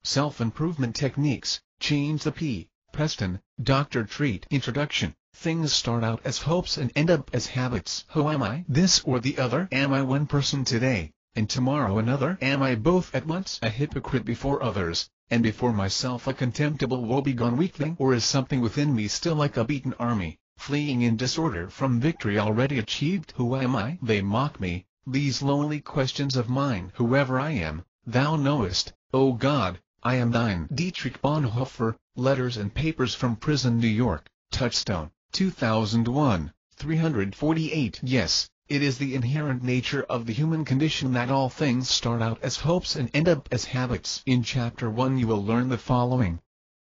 Self-improvement techniques, change the P. Preston, Dr. Treat. Introduction. Things start out as hopes and end up as habits. Who am I? This or the other? Am I one person today, and tomorrow another? Am I both at once? A hypocrite before others, and before myself a contemptible woebegone weakling? Or is something within me still like a beaten army, fleeing in disorder from victory already achieved? Who am I? They mock me, these lonely questions of mine. Whoever I am, thou knowest, O God. I am thine. Dietrich Bonhoeffer, Letters and Papers from Prison, New York, Touchstone, 2001, 348. Yes, it is the inherent nature of the human condition that all things start out as hopes and end up as habits. In Chapter 1 you will learn the following.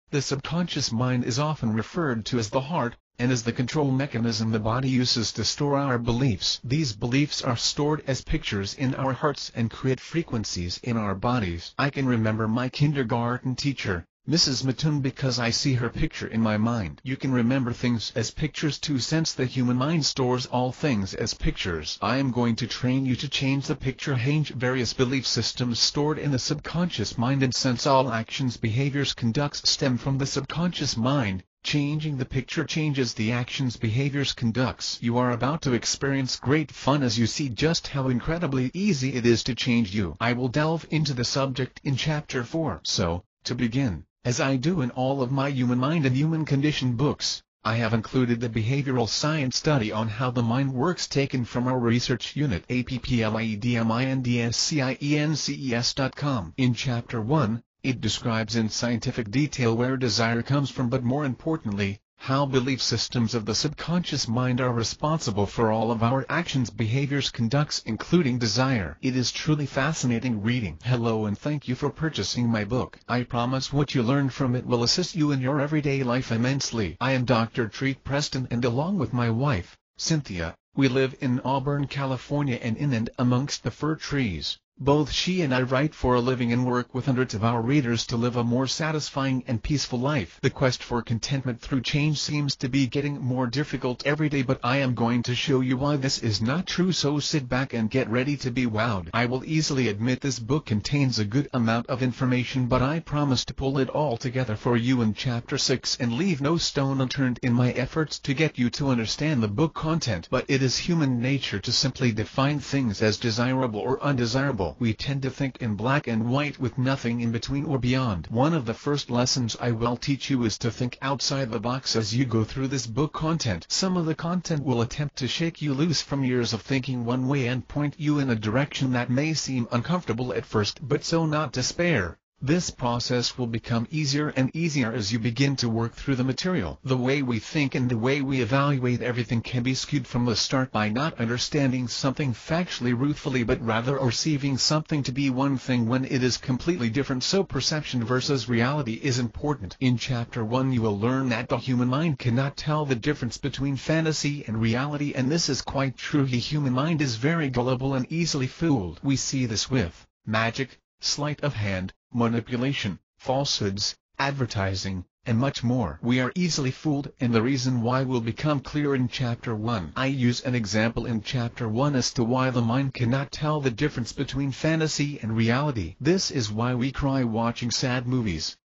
The subconscious mind is often referred to as the heart, and is the control mechanism the body uses to store our beliefs. These beliefs are stored as pictures in our hearts and create frequencies in our bodies. I can remember my kindergarten teacher, Mrs. Mattoon, because I see her picture in my mind. You can remember things as pictures too, since the human mind stores all things as pictures. I am going to train you to change the picture. Change various belief systems stored in the subconscious mind, and since all actions, behaviors, conducts stem from the subconscious mind, changing the picture changes the actions, behaviors, conducts. You are about to experience great fun as you see just how incredibly easy it is to change you. I will delve into the subject in Chapter 4. So, to begin, as I do in all of my Human Mind and Human Condition books, I have included the behavioral science study on how the mind works taken from our research unit appledmindsciences.com. In Chapter 1, it describes in scientific detail where desire comes from, but more importantly, how belief systems of the subconscious mind are responsible for all of our actions, behaviors, conducts, including desire. It is truly fascinating reading. Hello and thank you for purchasing my book. I promise what you learn from it will assist you in your everyday life immensely. I am Dr. Treat Preston, and along with my wife, Cynthia, we live in Auburn, California, and in and amongst the fir trees. Both she and I write for a living and work with hundreds of our readers to live a more satisfying and peaceful life. The quest for contentment through change seems to be getting more difficult every day, but I am going to show you why this is not true, so sit back and get ready to be wowed. I will easily admit this book contains a good amount of information, but I promise to pull it all together for you in Chapter 6 and leave no stone unturned in my efforts to get you to understand the book content. But it is human nature to simply define things as desirable or undesirable. We tend to think in black and white with nothing in between or beyond. One of the first lessons I will teach you is to think outside the box as you go through this book content. Some of the content will attempt to shake you loose from years of thinking one way and point you in a direction that may seem uncomfortable at first, but so not despair. This process will become easier and easier as you begin to work through the material. The way we think and the way we evaluate everything can be skewed from the start by not understanding something factually truthfully, but rather perceiving something to be one thing when it is completely different. So perception versus reality is important. In Chapter 1 you will learn that the human mind cannot tell the difference between fantasy and reality, and this is quite true. The human mind is very gullible and easily fooled. We see this with magic, sleight of hand, manipulation, falsehoods, advertising, and much more. We are easily fooled, and the reason why will become clear in Chapter 1. I use an example in Chapter 1 as to why the mind cannot tell the difference between fantasy and reality. This is why we cry watching sad movies.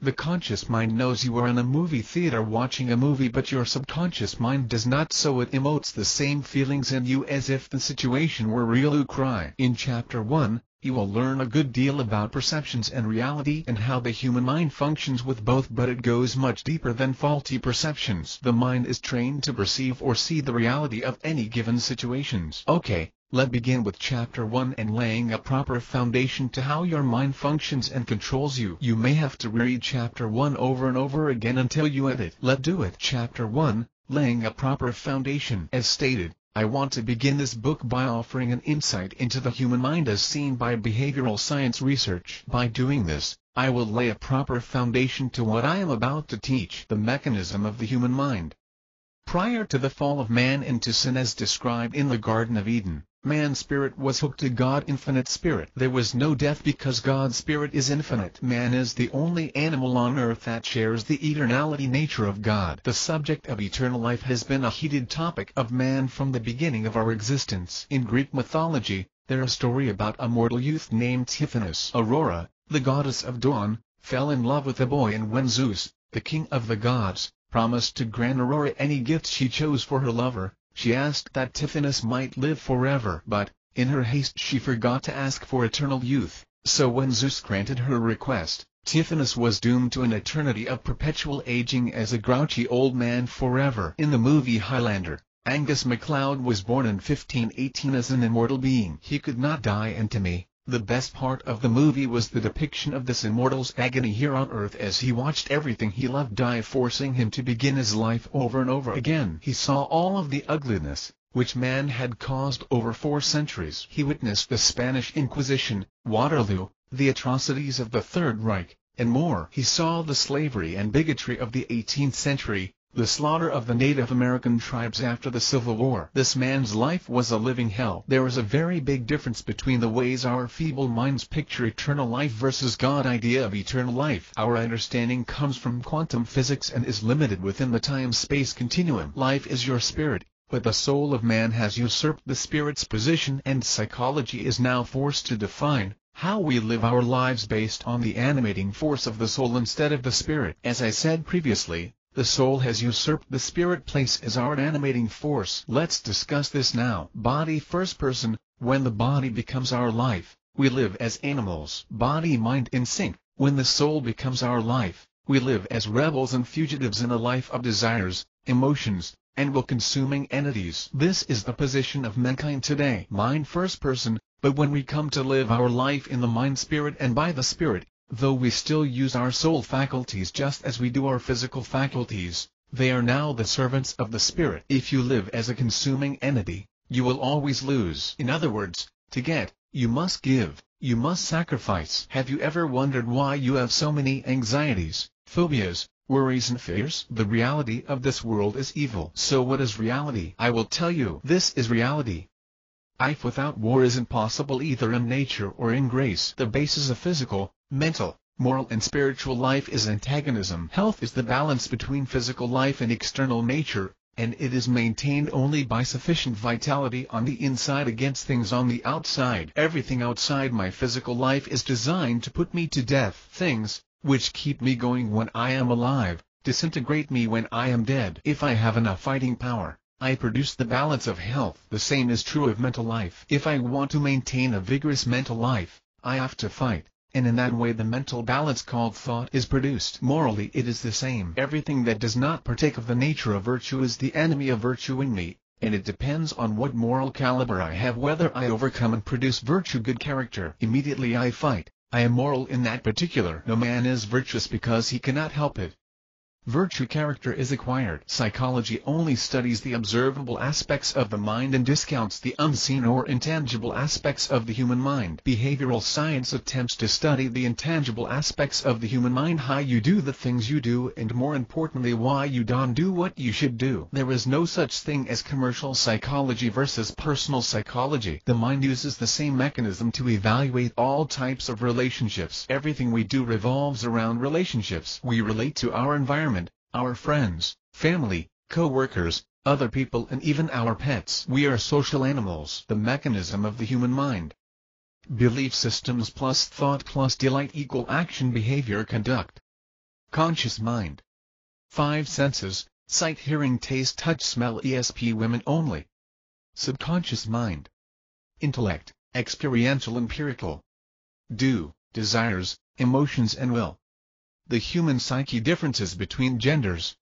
The conscious mind knows you are in a movie theater watching a movie, but your subconscious mind does not, so it emotes the same feelings in you as if the situation were real. You cry. In Chapter 1, you will learn a good deal about perceptions and reality and how the human mind functions with both, but it goes much deeper than faulty perceptions. The mind is trained to perceive or see the reality of any given situations. Okay, let's begin with Chapter 1 and laying a proper foundation to how your mind functions and controls you. You may have to read Chapter 1 over and over again until you get it. Let's do it. Chapter 1, Laying a Proper Foundation. As stated, I want to begin this book by offering an insight into the human mind as seen by behavioral science research. By doing this, I will lay a proper foundation to what I am about to teach. The mechanism of the human mind. Prior to the fall of man into sin as described in the Garden of Eden, man's spirit was hooked to God's infinite spirit. There was no death because God's spirit is infinite. Man is the only animal on earth that shares the eternality nature of God. The subject of eternal life has been a heated topic of man from the beginning of our existence. In Greek mythology, there is a story about a mortal youth named Tithonus. Aurora, the goddess of dawn, fell in love with the boy, and when Zeus, the king of the gods, promised to grant Aurora any gift she chose for her lover, she asked that Tithonus might live forever. But, in her haste, she forgot to ask for eternal youth, so when Zeus granted her request, Tithonus was doomed to an eternity of perpetual aging as a grouchy old man forever. In the movie Highlander, Angus MacLeod was born in 1518 as an immortal being. He could not die, and to me, the best part of the movie was the depiction of this immortal's agony here on Earth as he watched everything he loved die, forcing him to begin his life over and over again. He saw all of the ugliness which man had caused over 4 centuries. He witnessed the Spanish Inquisition, Waterloo, the atrocities of the Third Reich, and more. He saw the slavery and bigotry of the 18th century, the slaughter of the Native American tribes after the Civil War. This man's life was a living hell. There is a very big difference between the ways our feeble minds picture eternal life versus God's idea of eternal life. Our understanding comes from quantum physics and is limited within the time-space continuum. Life is your spirit, but the soul of man has usurped the spirit's position, and psychology is now forced to define how we live our lives based on the animating force of the soul instead of the spirit. As I said previously, the soul has usurped the spirit place as our animating force. Let's discuss this now. Body first person. When the body becomes our life, we live as animals. Body-mind in sync. When the soul becomes our life, we live as rebels and fugitives in a life of desires, emotions, and will-consuming entities. This is the position of mankind today. Mind first person. But when we come to live our life in the mind spirit and by the spirit, though we still use our soul faculties just as we do our physical faculties, they are now the servants of the spirit. If you live as a consuming entity, you will always lose. In other words, to get, you must give, you must sacrifice. Have you ever wondered why you have so many anxieties, phobias, worries and fears? The reality of this world is evil. So what is reality? I will tell you. This is reality. Life without war isn't possible either in nature or in grace. The basis of physical, mental, moral and spiritual life is antagonism. Health is the balance between physical life and external nature, and it is maintained only by sufficient vitality on the inside against things on the outside. Everything outside my physical life is designed to put me to death. Things, which keep me going when I am alive, disintegrate me when I am dead. If I have enough fighting power, I produce the balance of health. The same is true of mental life. If I want to maintain a vigorous mental life, I have to fight, and in that way the mental balance called thought is produced. Morally it is the same. Everything that does not partake of the nature of virtue is the enemy of virtue in me, and it depends on what moral caliber I have whether I overcome and produce virtue, good character. Immediately I fight, I am moral in that particular. No man is virtuous because he cannot help it. Virtue character is acquired. Psychology only studies the observable aspects of the mind and discounts the unseen or intangible aspects of the human mind. Behavioral science attempts to study the intangible aspects of the human mind, how you do the things you do, and more importantly why you don't do what you should do. There is no such thing as commercial psychology versus personal psychology. The mind uses the same mechanism to evaluate all types of relationships. Everything we do revolves around relationships. We relate to our environment, our friends, family, co-workers, other people and even our pets. We are social animals. The mechanism of the human mind. Belief systems plus thought plus delight equal action, behavior, conduct. Conscious mind. 5 senses, sight, hearing, taste, touch, smell, ESP women only. Subconscious mind. Intellect, experiential, empirical. Do, desires, emotions and will. The human psyche. Differences between genders.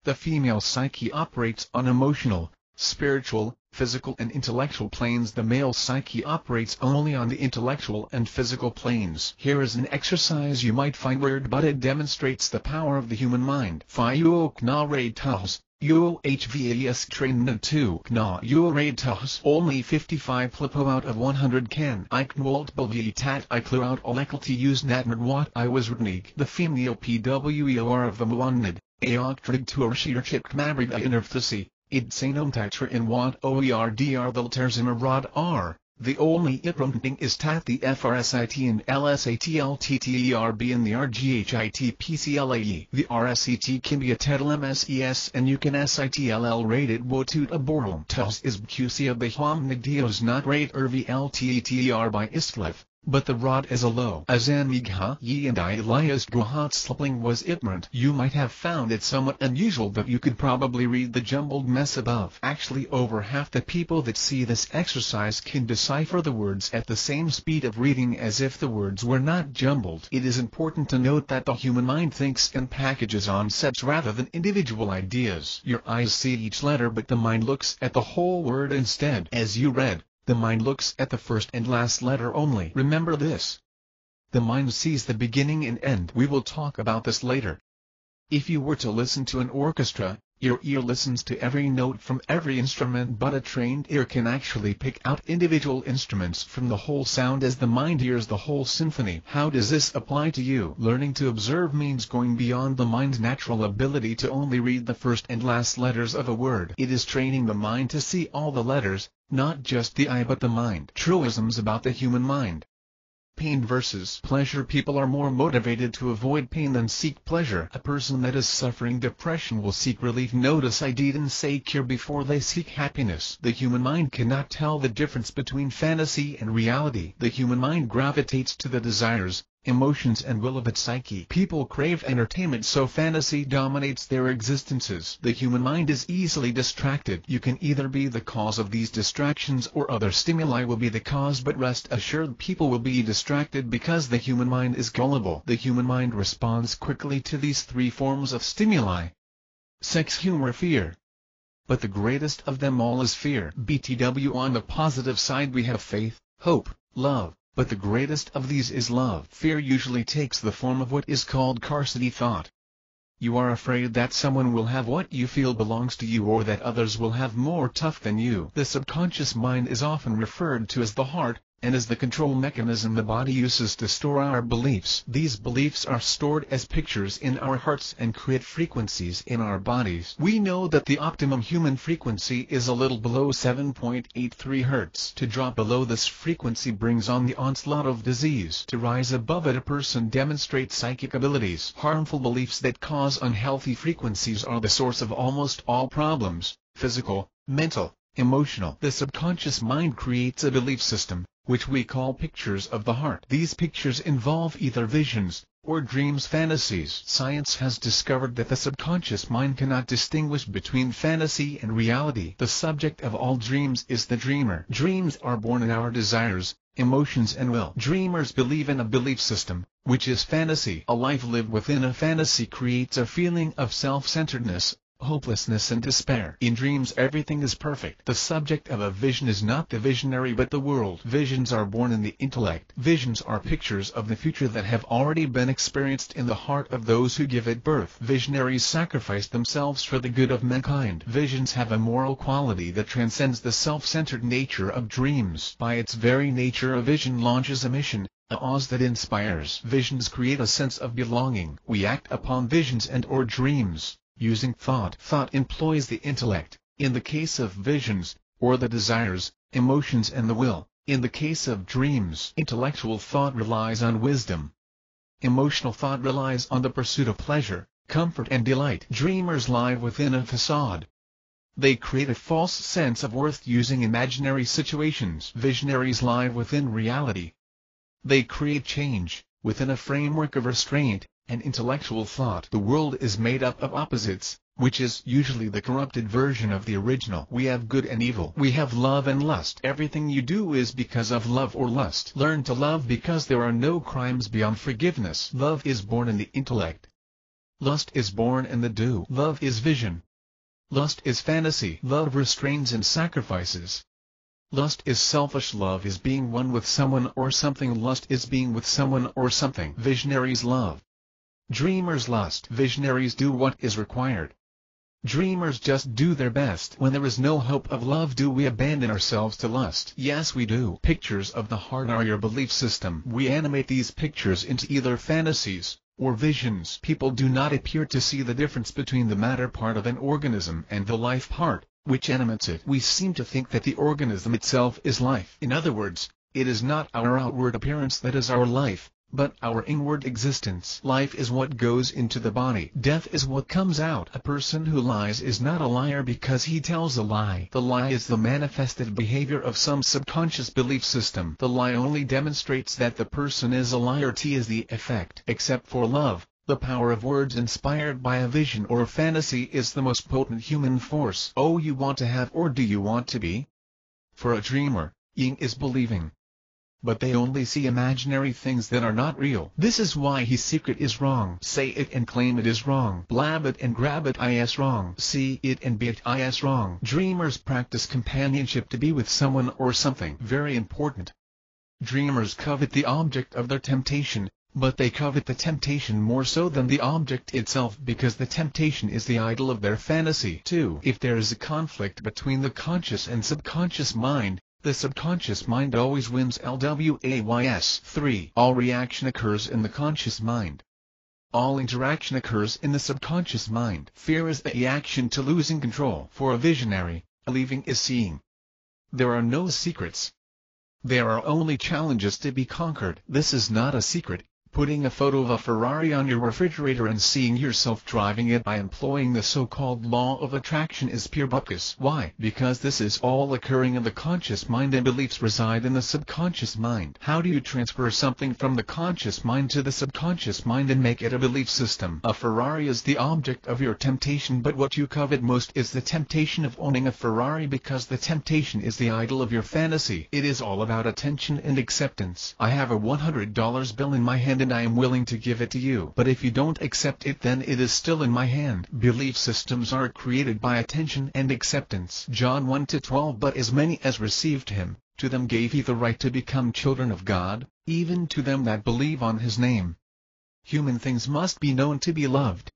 The female psyche operates on emotional, spiritual, physical and intellectual planes. The male psyche operates only on the intellectual and physical planes. Here is an exercise you might find weird, but it demonstrates the power of the human mind. Phi uo kna re tahs, uo hvas train na 2 kna uo re tahs. Only 55 flipo out of 100 can. I knwalt bulvi tat I clear out olekalti use natmad wat I was rnig. The female pwer of the muannid, aoktrig to arshir kmabrig inerfthasi. Id sanom tatra in wat oerdr the terzim r. The only itrumting is tat the FRSIT and LSATLTTERB and the RGHIT-PCLAE. The RSET can be a TETL MSES and you can SITLL rated wotut aborum. TUS is QC of the Hom Nigdios not rate RVLTETER by Istlef. but the rod is a low. Azanmigha ye and Elias Guhatslapling was ignorant. You might have found it somewhat unusual that you could probably read the jumbled mess above. Actually, over half the people that see this exercise can decipher the words at the same speed of reading as if the words were not jumbled. It is important to note that the human mind thinks in packages on sets rather than individual ideas. Your eyes see each letter, but the mind looks at the whole word instead. As you read, the mind looks at the first and last letter only. Remember this. The mind sees the beginning and end. We will talk about this later. If you were to listen to an orchestra, your ear listens to every note from every instrument, but a trained ear can actually pick out individual instruments from the whole sound as the mind hears the whole symphony. How does this apply to you? Learning to observe means going beyond the mind's natural ability to only read the first and last letters of a word. It is training the mind to see all the letters, not just the eye but the mind. Truisms about the human mind. Pain versus pleasure. People are more motivated to avoid pain than seek pleasure. A person that is suffering depression will seek relief. Notice I didn't say cure before they seek happiness. The human mind cannot tell the difference between fantasy and reality. The human mind gravitates to the desires, emotions and will of its psyche. People crave entertainment, so fantasy dominates their existences. The human mind is easily distracted. You can either be the cause of these distractions or other stimuli will be the cause, but rest assured people will be distracted because the human mind is gullible. The human mind responds quickly to these three forms of stimuli: sex, humor, fear. But the greatest of them all is fear. BTW. On the positive side we have faith, hope, love. But the greatest of these is love. Fear usually takes the form of what is called scarcity thought. You are afraid that someone will have what you feel belongs to you, or that others will have more tough than you. The subconscious mind is often referred to as the heart, and is the control mechanism the body uses to store our beliefs. These beliefs are stored as pictures in our hearts and create frequencies in our bodies. We know that the optimum human frequency is a little below 7.83 Hz. To drop below this frequency brings on the onslaught of disease. To rise above it, a person demonstrates psychic abilities. Harmful beliefs that cause unhealthy frequencies are the source of almost all problems, physical, mental, emotional. The subconscious mind creates a belief system, which we call pictures of the heart. These pictures involve either visions, or dreams, fantasies. Science has discovered that the subconscious mind cannot distinguish between fantasy and reality. The subject of all dreams is the dreamer. Dreams are born in our desires, emotions and will. Dreamers believe in a belief system, which is fantasy. A life lived within a fantasy creates a feeling of self-centeredness, hopelessness and despair. In dreams everything is perfect. The subject of a vision is not the visionary but the world. Visions are born in the intellect. Visions are pictures of the future that have already been experienced in the heart of those who give it birth. Visionaries sacrifice themselves for the good of mankind. Visions have a moral quality that transcends the self-centered nature of dreams. By its very nature, a vision launches a mission, a cause that inspires. Visions create a sense of belonging. We act upon visions and or dreams using thought. Thought employs the intellect, in the case of visions, or the desires, emotions and the will. In the case of dreams, intellectual thought relies on wisdom. Emotional thought relies on the pursuit of pleasure, comfort and delight. Dreamers live within a facade. They create a false sense of worth using imaginary situations. Visionaries live within reality. They create change, within a framework of restraint and intellectual thought. The world is made up of opposites, which is usually the corrupted version of the original. We have good and evil. We have love and lust. Everything you do is because of love or lust. Learn to love because there are no crimes beyond forgiveness. Love is born in the intellect. Lust is born in the do. Love is vision. Lust is fantasy. Love restrains and sacrifices. Lust is selfish. Love is being one with someone or something. Lust is being with someone or something. Visionaries love. Dreamers lust. Visionaries do what is required. Dreamers just do their best. When there is no hope of love, do we abandon ourselves to lust? Yes, we do. Pictures of the heart are your belief system. We animate these pictures into either fantasies or visions. People do not appear to see the difference between the matter part of an organism and the life part, which animates it. We seem to think that the organism itself is life. In other words, it is not our outward appearance that is our life, but our inward existence. Life is what goes into the body. Death is what comes out. A person who lies is not a liar because he tells a lie. The lie is the manifested behavior of some subconscious belief system. The lie only demonstrates that the person is a liar. T is the effect. Except for love, the power of words inspired by a vision or fantasy is the most potent human force. Oh, you want to have, or do you want to be? For a dreamer, seeing is believing. But they only see imaginary things that are not real. This is why his secret is wrong. Say it and claim it is wrong. Blab it and grab it is wrong. See it and be it is wrong. Dreamers practice companionship to be with someone or something. Very important. Dreamers covet the object of their temptation, but they covet the temptation more so than the object itself because the temptation is the idol of their fantasy. 2. If there is a conflict between the conscious and subconscious mind, the subconscious mind always wins. LWAYS. 3. All reaction occurs in the conscious mind. All interaction occurs in the subconscious mind. Fear is the reaction to losing control. For a visionary, believing is seeing. There are no secrets. There are only challenges to be conquered. This is not a secret. Putting a photo of a Ferrari on your refrigerator and seeing yourself driving it by employing the so-called law of attraction is pure bupkis. Why? Because this is all occurring in the conscious mind and beliefs reside in the subconscious mind. How do you transfer something from the conscious mind to the subconscious mind and make it a belief system? A Ferrari is the object of your temptation, but what you covet most is the temptation of owning a Ferrari because the temptation is the idol of your fantasy. It is all about attention and acceptance. I have a $100 bill in my hand and I am willing to give it to you. But if you don't accept it, then it is still in my hand. Belief systems are created by attention and acceptance. John 1-12. But as many as received him, to them gave he the right to become children of God, even to them that believe on his name. Human things must be known to be loved,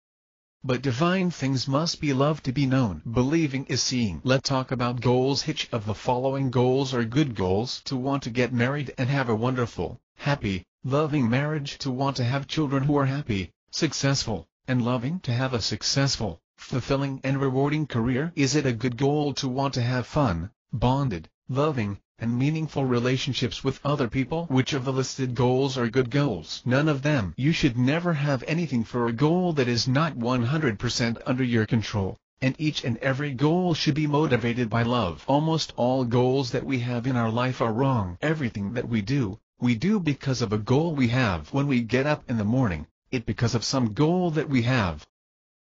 but divine things must be loved to be known. Believing is seeing. Let's talk about goals. Which of the following goals are good goals? To want to get married and have a wonderful, happy, loving marriage. To want to have children who are happy, successful, and loving. To have a successful, fulfilling and rewarding career. Is it a good goal to want to have fun, bonded, loving, and meaningful relationships with other people? Which of the listed goals are good goals? None of them. You should never have anything for a goal that is not 100% under your control, and each and every goal should be motivated by love. Almost all goals that we have in our life are wrong. Everything that we do because of a goal we have. When we get up in the morning, it's because of some goal that we have.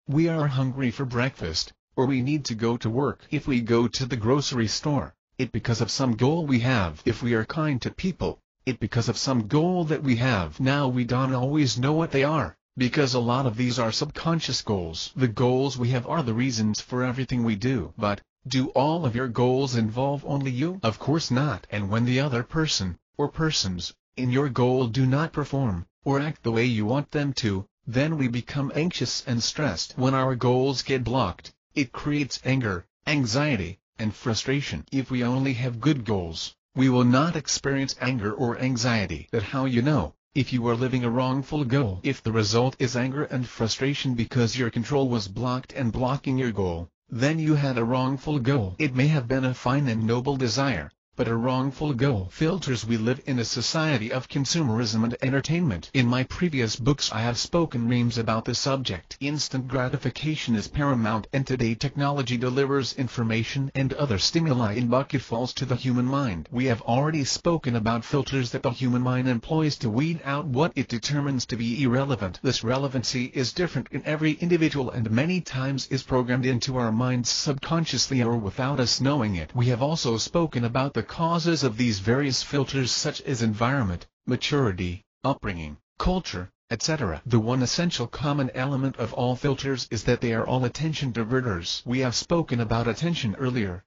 We are hungry for breakfast, or we need to go to work. If we go to the grocery store, it's because of some goal we have. If we are kind to people, it's because of some goal that we have. Now we don't always know what they are, because a lot of these are subconscious goals. The goals we have are the reasons for everything we do. But, do all of your goals involve only you? Of course not. And when the other person, or persons, in your goal do not perform, or act the way you want them to, then we become anxious and stressed. When our goals get blocked, it creates anger, anxiety, and frustration. If we only have good goals, we will not experience anger or anxiety. That's how you know if you are living a wrongful goal. If the result is anger and frustration because your control was blocked and blocking your goal, then you had a wrongful goal. It may have been a fine and noble desire, but a wrongful goal. Filters. We live in a society of consumerism and entertainment. In my previous books I have spoken reams about the subject. Instant gratification is paramount, and today technology delivers information and other stimuli in bucketfuls to the human mind. We have already spoken about filters that the human mind employs to weed out what it determines to be irrelevant. This relevancy is different in every individual and many times is programmed into our minds subconsciously or without us knowing it. We have also spoken about the causes of these various filters such as environment, maturity, upbringing, culture, etc. The one essential common element of all filters is that they are all attention diverters. We have spoken about attention earlier.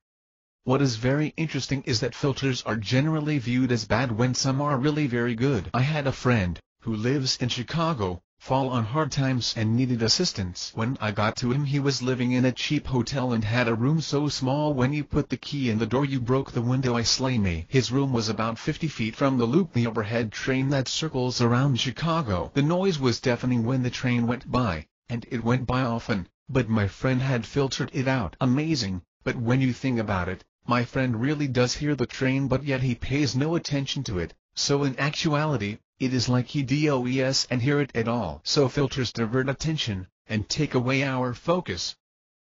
What is very interesting is that filters are generally viewed as bad when some are really very good. I had a friend, who lives in Chicago, fall on hard times and needed assistance. When I got to him, he was living in a cheap hotel and had a room so small when you put the key in the door you broke the window. I slay me. His room was about 50 feet from the loop, the overhead train that circles around Chicago. The noise was deafening when the train went by, and it went by often, but my friend had filtered it out. Amazing, but when you think about it, my friend really does hear the train, but yet he pays no attention to it. So in actuality, It is like he does and hear it at all. So filters divert attention, and take away our focus.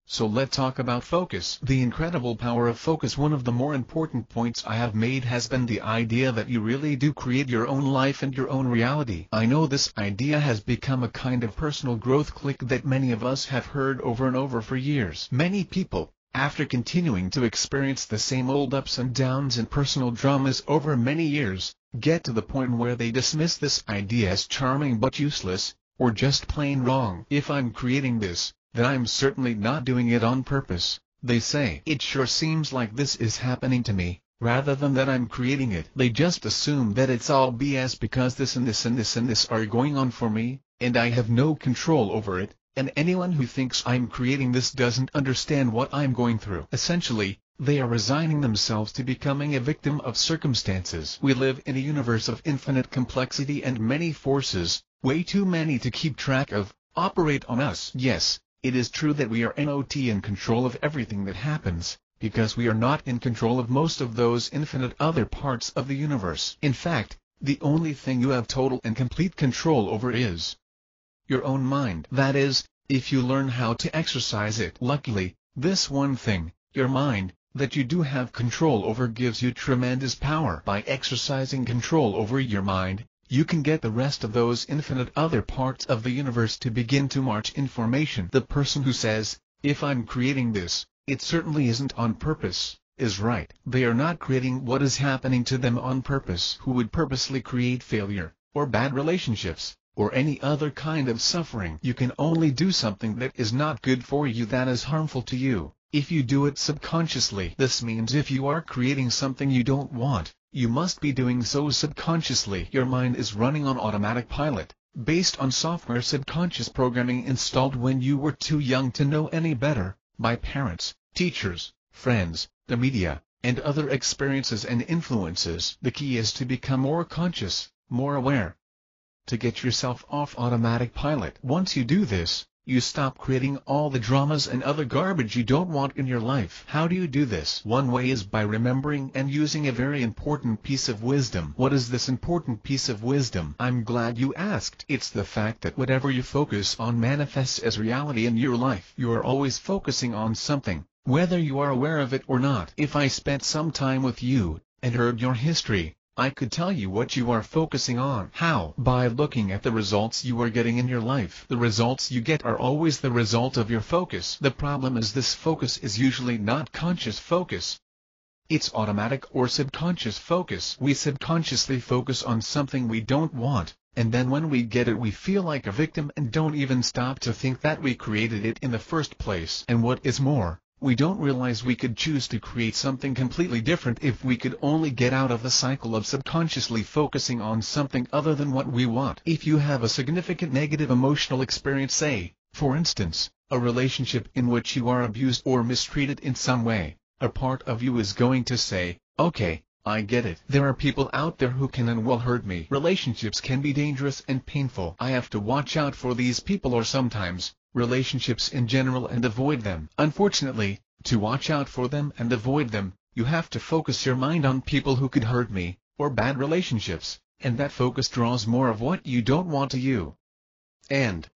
So let's talk about focus. The incredible power of focus. One of the more important points I have made has been the idea that you really do create your own life and your own reality. I know this idea has become a kind of personal growth clique that many of us have heard over and over for years. Many people, after continuing to experience the same old ups and downs and personal dramas over many years, get to the point where they dismiss this idea as charming but useless, or just plain wrong. If I'm creating this, then I'm certainly not doing it on purpose, they say. It sure seems like this is happening to me, rather than that I'm creating it. They just assume that it's all BS because this and this and this and this are going on for me, and I have no control over it, and anyone who thinks I'm creating this doesn't understand what I'm going through. Essentially, they are resigning themselves to becoming a victim of circumstances. We live in a universe of infinite complexity and many forces, way too many to keep track of, operate on us. Yes, it is true that we are not in control of everything that happens, because we are not in control of most of those infinite other parts of the universe. In fact, the only thing you have total and complete control over is your own mind. That is, if you learn how to exercise it. Luckily, this one thing, your mind, that you do have control over gives you tremendous power. By exercising control over your mind, you can get the rest of those infinite other parts of the universe to begin to march in formation. The person who says, if I'm creating this, it certainly isn't on purpose, is right. They are not creating what is happening to them on purpose. Who would purposely create failure, or bad relationships, or any other kind of suffering? You can only do something that is not good for you, that is harmful to you, if you do it subconsciously. This means if you are creating something you don't want, you must be doing so subconsciously. Your mind is running on automatic pilot, based on software subconscious programming installed when you were too young to know any better, by parents, teachers, friends, the media, and other experiences and influences. The key is to become more conscious, more aware, to get yourself off automatic pilot. Once you do this, you stop creating all the dramas and other garbage you don't want in your life. How do you do this? One way is by remembering and using a very important piece of wisdom. What is this important piece of wisdom? I'm glad you asked. It's the fact that whatever you focus on manifests as reality in your life. You are always focusing on something, whether you are aware of it or not. If I spent some time with you, and heard your history, I could tell you what you are focusing on. How? By looking at the results you are getting in your life. The results you get are always the result of your focus. The problem is this focus is usually not conscious focus. It's automatic or subconscious focus. We subconsciously focus on something we don't want, and then when we get it we feel like a victim and don't even stop to think that we created it in the first place. And what is more, we don't realize we could choose to create something completely different if we could only get out of the cycle of subconsciously focusing on something other than what we want. If you have a significant negative emotional experience, say, for instance, a relationship in which you are abused or mistreated in some way, a part of you is going to say, okay, I get it. There are people out there who can and will hurt me. Relationships can be dangerous and painful. I have to watch out for these people, or sometimes relationships in general, and avoid them. Unfortunately, to watch out for them and avoid them, you have to focus your mind on people who could hurt me, or bad relationships, and that focus draws more of what you don't want to you, and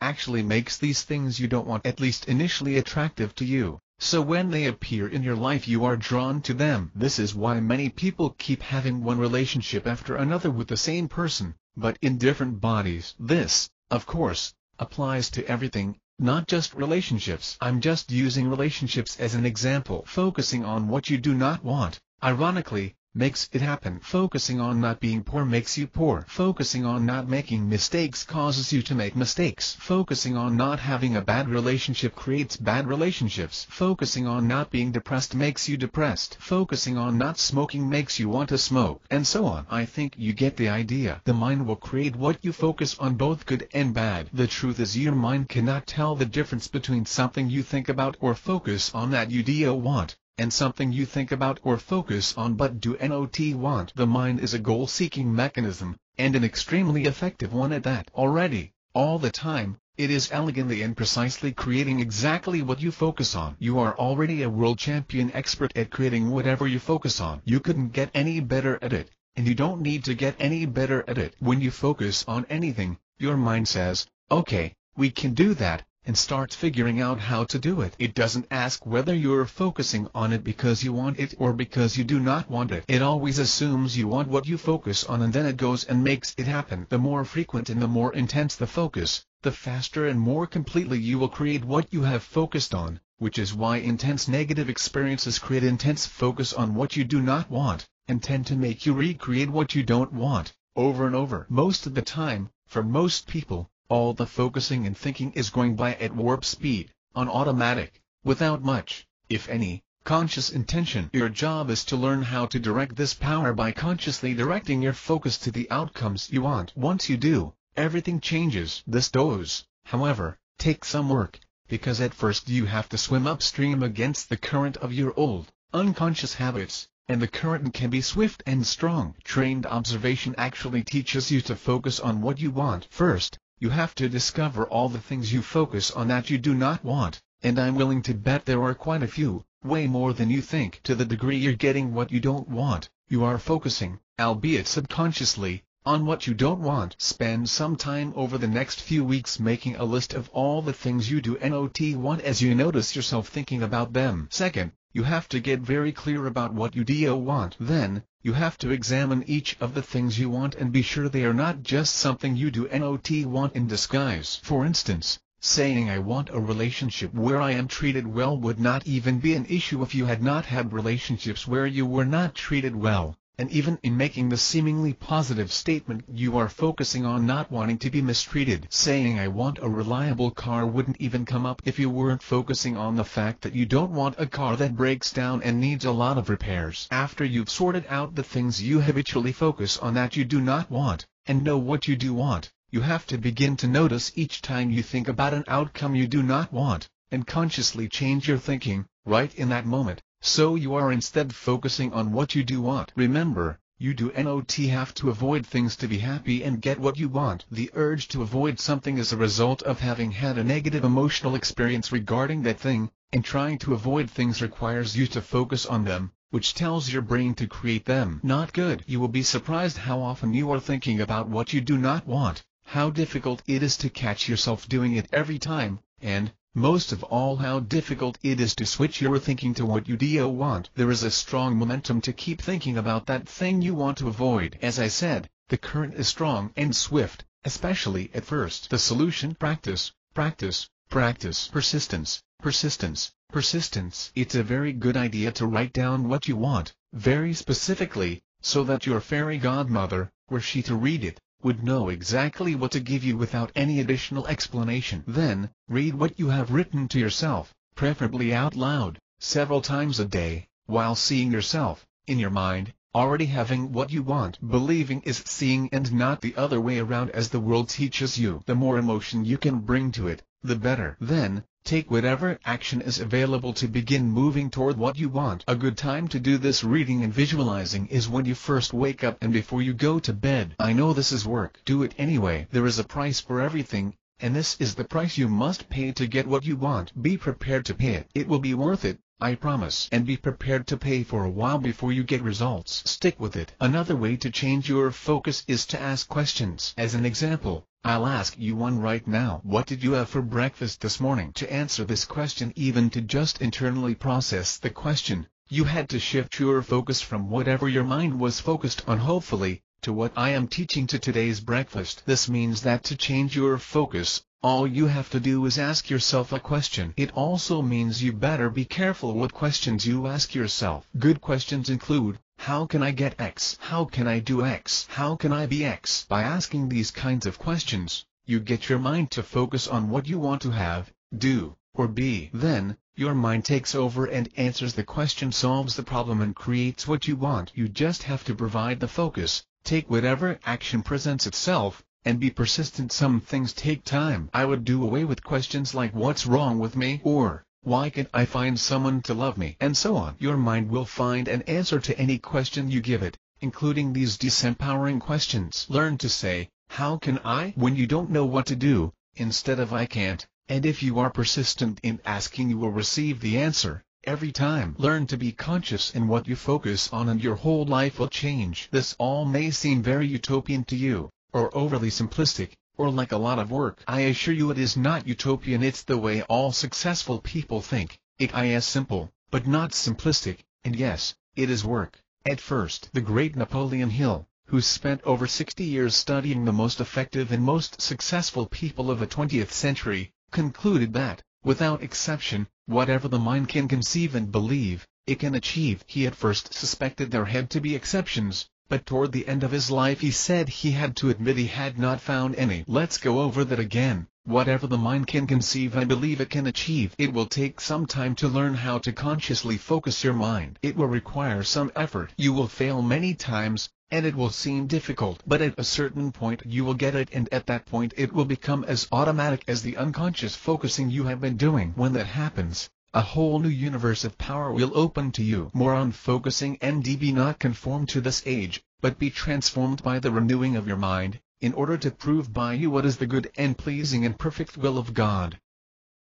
actually makes these things you don't want at least initially attractive to you. So when they appear in your life you are drawn to them. This is why many people keep having one relationship after another with the same person, but in different bodies. This, of course, applies to everything, not just relationships. I'm just using relationships as an example. Focusing on what you do not want, ironically, makes it happen. Focusing on not being poor makes you poor. Focusing on not making mistakes causes you to make mistakes. Focusing on not having a bad relationship creates bad relationships. Focusing on not being depressed makes you depressed. Focusing on not smoking makes you want to smoke, and so on. I think you get the idea. The mind will create what you focus on, both good and bad. The truth is your mind cannot tell the difference between something you think about or focus on that you do want, and something you think about or focus on but do not want. The mind is a goal-seeking mechanism, and an extremely effective one at that. Already, all the time, it is elegantly and precisely creating exactly what you focus on. You are already a world champion expert at creating whatever you focus on. You couldn't get any better at it. and you don't need to get any better at it. When you focus on anything, your mind says, okay, we can do that, and starts figuring out how to do it. It doesn't ask whether you're focusing on it because you want it or because you do not want it. It always assumes you want what you focus on, and then it goes and makes it happen. The more frequent and the more intense the focus, the faster and more completely you will create what you have focused on, which is why intense negative experiences create intense focus on what you do not want, and tend to make you recreate what you don't want, over and over. Most of the time, for most people, all the focusing and thinking is going by at warp speed, on automatic, without much, if any, conscious intention. Your job is to learn how to direct this power by consciously directing your focus to the outcomes you want. Once you do, everything changes. This does, however, take some work, because at first you have to swim upstream against the current of your old, unconscious habits, and the current can be swift and strong. Trained observation actually teaches you to focus on what you want. First, you have to discover all the things you focus on that you do not want, and I'm willing to bet there are quite a few, way more than you think. To the degree you're getting what you don't want, you are focusing, albeit subconsciously, on what you don't want. Spend some time over the next few weeks making a list of all the things you do not want as you notice yourself thinking about them. Second, you have to get very clear about what you do want. Then, you have to examine each of the things you want and be sure they are not just something you do not want in disguise. For instance, saying I want a relationship where I am treated well would not even be an issue if you had not had relationships where you were not treated well. And even in making the seemingly positive statement, you are focusing on not wanting to be mistreated. Saying I want a reliable car wouldn't even come up if you weren't focusing on the fact that you don't want a car that breaks down and needs a lot of repairs. After you've sorted out the things you habitually focus on that you do not want, and know what you do want, you have to begin to notice each time you think about an outcome you do not want, and consciously change your thinking, right in that moment. So you are instead focusing on what you do want. Remember, you do not have to avoid things to be happy and get what you want. The urge to avoid something is a result of having had a negative emotional experience regarding that thing, and trying to avoid things requires you to focus on them, which tells your brain to create them. Not good. You will be surprised how often you are thinking about what you do not want, how difficult it is to catch yourself doing it every time, and, most of all, how difficult it is to switch your thinking to what you do want. There is a strong momentum to keep thinking about that thing you want to avoid. As I said, the current is strong and swift, especially at first. The solution: practice, practice, practice. Persistence, persistence, persistence. It's a very good idea to write down what you want, very specifically, so that your fairy godmother, were she to read it, would know exactly what to give you without any additional explanation. Then, read what you have written to yourself, preferably out loud, several times a day, while seeing yourself, in your mind, already having what you want. Believing is seeing and not the other way around, as the world teaches you. The more emotion you can bring to it, the better. Then, take whatever action is available to begin moving toward what you want. A good time to do this reading and visualizing is when you first wake up and before you go to bed. I know this is work. Do it anyway. There is a price for everything, and this is the price you must pay to get what you want. Be prepared to pay it. It will be worth it, I promise. And be prepared to pay for a while before you get results. Stick with it. Another way to change your focus is to ask questions. As an example, I'll ask you one right now. What did you have for breakfast this morning? To answer this question, even to just internally process the question, you had to shift your focus from whatever your mind was focused on, hopefully, to what I am teaching to today's breakfast. This means that to change your focus, all you have to do is ask yourself a question. It also means you better be careful what questions you ask yourself. Good questions include, how can I get X? How can I do X? How can I be X? By asking these kinds of questions, you get your mind to focus on what you want to have, do, or be. Then, your mind takes over and answers the question, solves the problem, and creates what you want. You just have to provide the focus, take whatever action presents itself, and be persistent. Some things take time. I would do away with questions like what's wrong with me, or why can't I find someone to love me, and so on. Your mind will find an answer to any question you give it, including these disempowering questions. Learn to say, how can I, when you don't know what to do, instead of I can't, and if you are persistent in asking you will receive the answer, every time. Learn to be conscious in what you focus on and your whole life will change. This all may seem very utopian to you, or overly simplistic, or like a lot of work. I assure you it is not utopian. It's the way all successful people think. It is simple, but not simplistic, and yes, it is work. At first, the great Napoleon Hill, who spent over 60 years studying the most effective and most successful people of the 20th century, concluded that, without exception, whatever the mind can conceive and believe, it can achieve. He at first suspected there had to be exceptions, but toward the end of his life he said he had to admit he had not found any. Let's go over that again. Whatever the mind can conceive and believe it can achieve. It will take some time to learn how to consciously focus your mind. It will require some effort. You will fail many times, and it will seem difficult. But at a certain point you will get it, and at that point it will become as automatic as the unconscious focusing you have been doing. When that happens, a whole new universe of power will open to you. More on focusing. Be not conformed to this age, but be transformed by the renewing of your mind, in order to prove by you what is the good and pleasing and perfect will of God.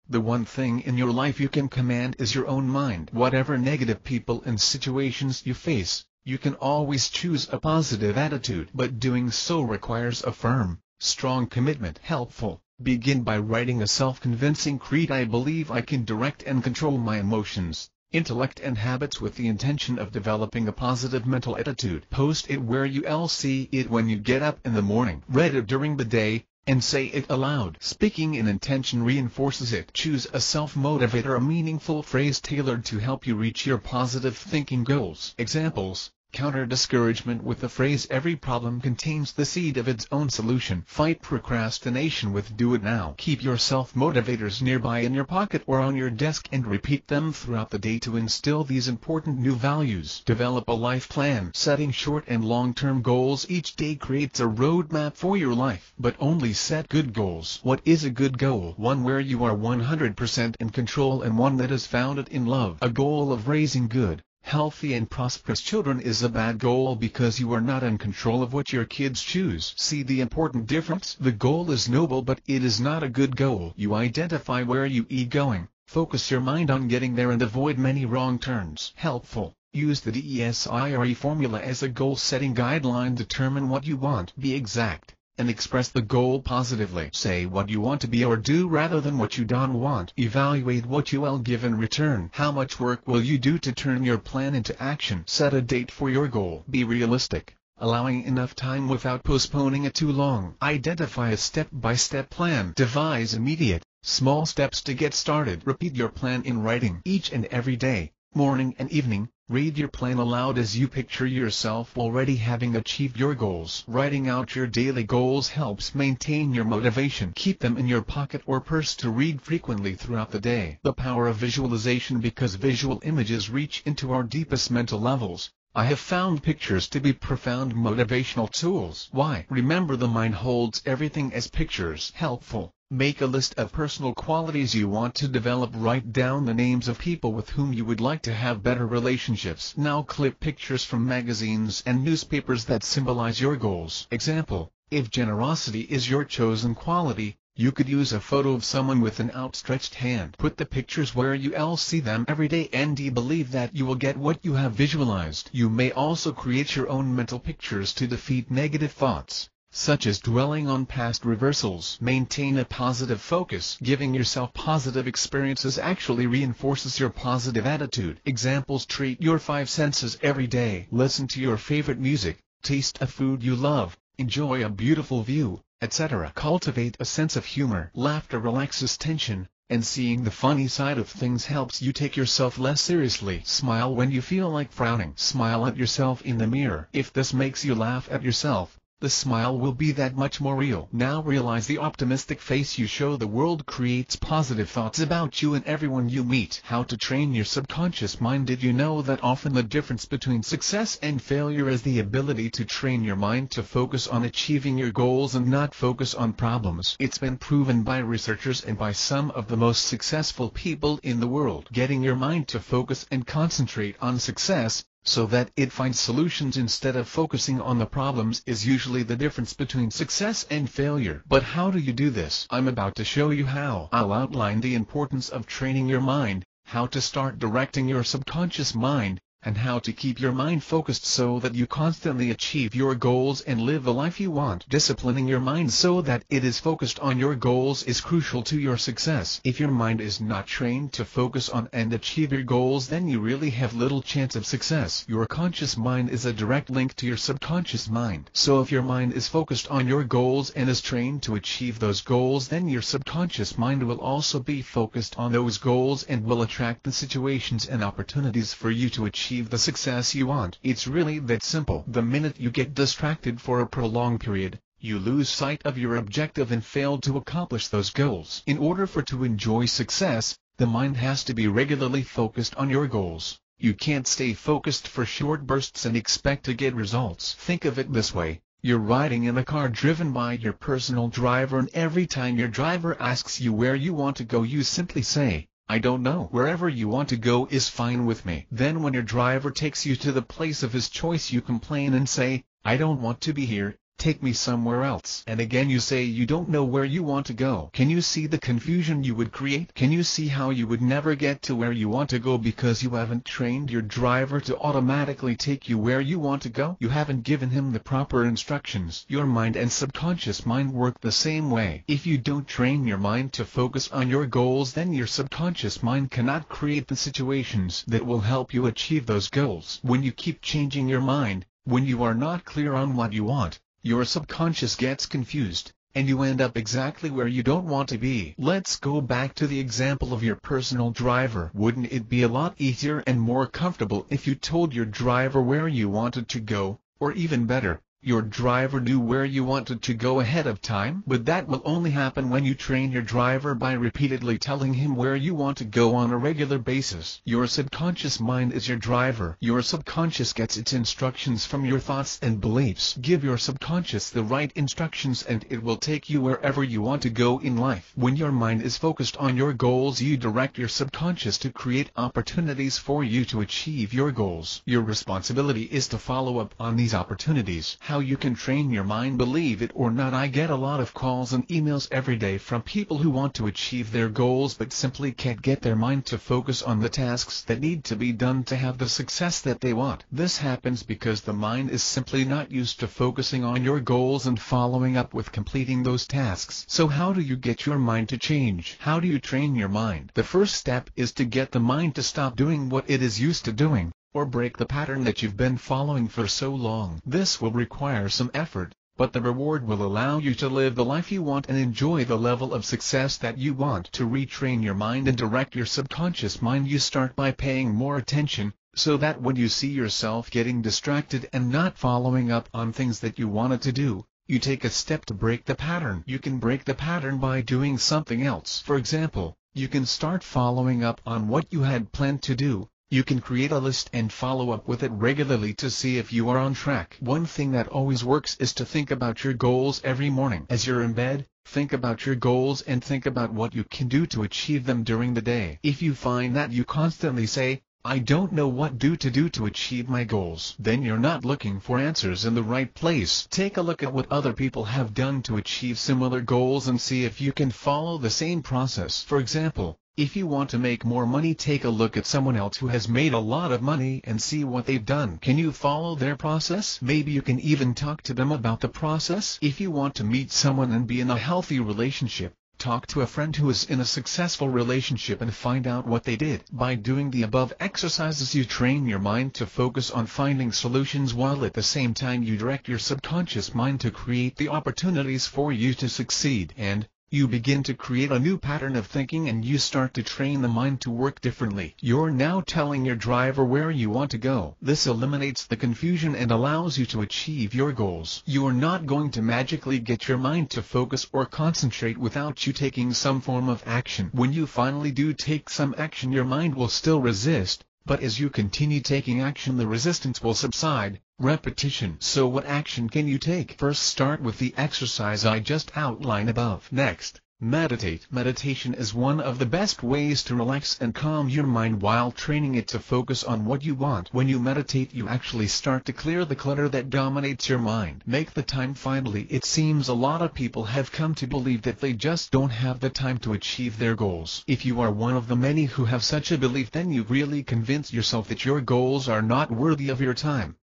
The one thing in your life you can command is your own mind. Whatever negative people and situations you face, you can always choose a positive attitude. But doing so requires a firm, strong commitment. Helpful. Begin by writing a self-convincing creed. I believe I can direct and control my emotions, intellect and habits with the intention of developing a positive mental attitude. Post it where you'll see it when you get up in the morning. Read it during the day, and say it aloud. Speaking in intention reinforces it. Choose a self-motivator, a meaningful phrase tailored to help you reach your positive thinking goals. Examples: counter discouragement with the phrase every problem contains the seed of its own solution. Fight procrastination with do it now. Keep your self-motivators nearby in your pocket or on your desk and repeat them throughout the day to instill these important new values. Develop a life plan. Setting short and long-term goals each day creates a roadmap for your life. But only set good goals. What is a good goal? One where you are 100% in control and one that is founded in love. A goal of raising good, healthy and prosperous children is a bad goal because you are not in control of what your kids choose. See the important difference? The goal is noble, but it is not a good goal. You identify where you are going, focus your mind on getting there and avoid many wrong turns. Helpful. Use the DESIRE formula as a goal-setting guideline. Determine what you want. Be exact, and express the goal positively. Say what you want to be or do rather than what you don't want. Evaluate what you will give in return. How much work will you do to turn your plan into action? Set a date for your goal. Be realistic, allowing enough time without postponing it too long. Identify a step-by-step plan. Devise immediate, small steps to get started. Repeat your plan in writing each and every day, morning and evening. Read your plan aloud as you picture yourself already having achieved your goals. Writing out your daily goals helps maintain your motivation. Keep them in your pocket or purse to read frequently throughout the day. The power of visualization. Because visual images reach into our deepest mental levels, I have found pictures to be profound motivational tools. Why? Remember, the mind holds everything as pictures. Helpful. Make a list of personal qualities you want to develop. Write down the names of people with whom you would like to have better relationships. Now clip pictures from magazines and newspapers that symbolize your goals. Example: if generosity is your chosen quality, you could use a photo of someone with an outstretched hand. Put the pictures where you'll see them every day and believe that you will get what you have visualized. You may also create your own mental pictures to defeat negative thoughts, such as dwelling on past reversals. Maintain a positive focus. Giving yourself positive experiences actually reinforces your positive attitude. Examples: treat your 5 senses every day. Listen to your favorite music, taste a food you love, enjoy a beautiful view, etc. Cultivate a sense of humor. Laughter relaxes tension, and seeing the funny side of things helps you take yourself less seriously. Smile when you feel like frowning. Smile at yourself in the mirror. If this makes you laugh at yourself, the smile will be that much more real. Now realize the optimistic face you show the world creates positive thoughts about you and everyone you meet. How to train your subconscious mind. Did you know that often the difference between success and failure is the ability to train your mind to focus on achieving your goals and not focus on problems? It's been proven by researchers and by some of the most successful people in the world. Getting your mind to focus and concentrate on success, so that it finds solutions instead of focusing on the problems, is usually the difference between success and failure. But how do you do this? I'm about to show you how. I'll outline the importance of training your mind, how to start directing your subconscious mind, and how to keep your mind focused so that you constantly achieve your goals and live the life you want. Disciplining your mind so that it is focused on your goals is crucial to your success. If your mind is not trained to focus on and achieve your goals, then you really have little chance of success. Your conscious mind is a direct link to your subconscious mind. So if your mind is focused on your goals and is trained to achieve those goals, then your subconscious mind will also be focused on those goals and will attract the situations and opportunities for you to achieve the success you want. It's really that simple. The minute you get distracted for a prolonged period, you lose sight of your objective and fail to accomplish those goals. In order for to enjoy success, the mind has to be regularly focused on your goals. You can't stay focused for short bursts and expect to get results. Think of it this way. You're riding in a car driven by your personal driver, and every time your driver asks you where you want to go, you simply say, "I don't know." Wherever you want to go is fine with me. Then when your driver takes you to the place of his choice, you complain and say, "I don't want to be here, take me somewhere else." And again you say you don't know where you want to go. Can you see the confusion you would create? Can you see how you would never get to where you want to go because you haven't trained your driver to automatically take you where you want to go? You haven't given him the proper instructions. Your mind and subconscious mind work the same way. If you don't train your mind to focus on your goals, then your subconscious mind cannot create the situations that will help you achieve those goals. When you keep changing your mind, when you are not clear on what you want, your subconscious gets confused, and you end up exactly where you don't want to be. Let's go back to the example of your personal driver. Wouldn't it be a lot easier and more comfortable if you told your driver where you wanted to go, or even better, your driver knew where you wanted to go ahead of time? But that will only happen when you train your driver by repeatedly telling him where you want to go on a regular basis. Your subconscious mind is your driver. Your subconscious gets its instructions from your thoughts and beliefs. Give your subconscious the right instructions and it will take you wherever you want to go in life. When your mind is focused on your goals, you direct your subconscious to create opportunities for you to achieve your goals. Your responsibility is to follow up on these opportunities. How you can train your mind. Believe it or not, I get a lot of calls and emails every day from people who want to achieve their goals but simply can't get their mind to focus on the tasks that need to be done to have the success that they want. This happens because the mind is simply not used to focusing on your goals and following up with completing those tasks. So how do you get your mind to change? How do you train your mind? The first step is to get the mind to stop doing what it is used to doing, or break the pattern that you've been following for so long. This will require some effort, but the reward will allow you to live the life you want and enjoy the level of success that you want. To retrain your mind and direct your subconscious mind, you start by paying more attention, so that when you see yourself getting distracted and not following up on things that you wanted to do, you take a step to break the pattern. You can break the pattern by doing something else. For example, you can start following up on what you had planned to do. You can create a list and follow up with it regularly to see if you are on track. One thing that always works is to think about your goals every morning. As you're in bed, think about your goals and think about what you can do to achieve them during the day. If you find that you constantly say, "I don't know what to do to achieve my goals," then you're not looking for answers in the right place. Take a look at what other people have done to achieve similar goals and see if you can follow the same process. For example, if you want to make more money, take a look at someone else who has made a lot of money and see what they've done. Can you follow their process? Maybe you can even talk to them about the process. If you want to meet someone and be in a healthy relationship, talk to a friend who is in a successful relationship and find out what they did. By doing the above exercises, you train your mind to focus on finding solutions while at the same time you direct your subconscious mind to create the opportunities for you to succeed. And you begin to create a new pattern of thinking and you start to train the mind to work differently. You're now telling your driver where you want to go. This eliminates the confusion and allows you to achieve your goals. You are not going to magically get your mind to focus or concentrate without you taking some form of action. When you finally do take some action, your mind will still resist, but as you continue taking action, the resistance will subside. Repetition. So what action can you take? First, start with the exercise I just outlined above. Next, Meditate. Meditation is one of the best ways to relax and calm your mind while training it to focus on what you want. When you meditate, you actually start to clear the clutter that dominates your mind. Make the time. Finally, it seems a lot of people have come to believe that they just don't have the time to achieve their goals. If you are one of the many who have such a belief, then you've really convinced yourself that your goals are not worthy of your time.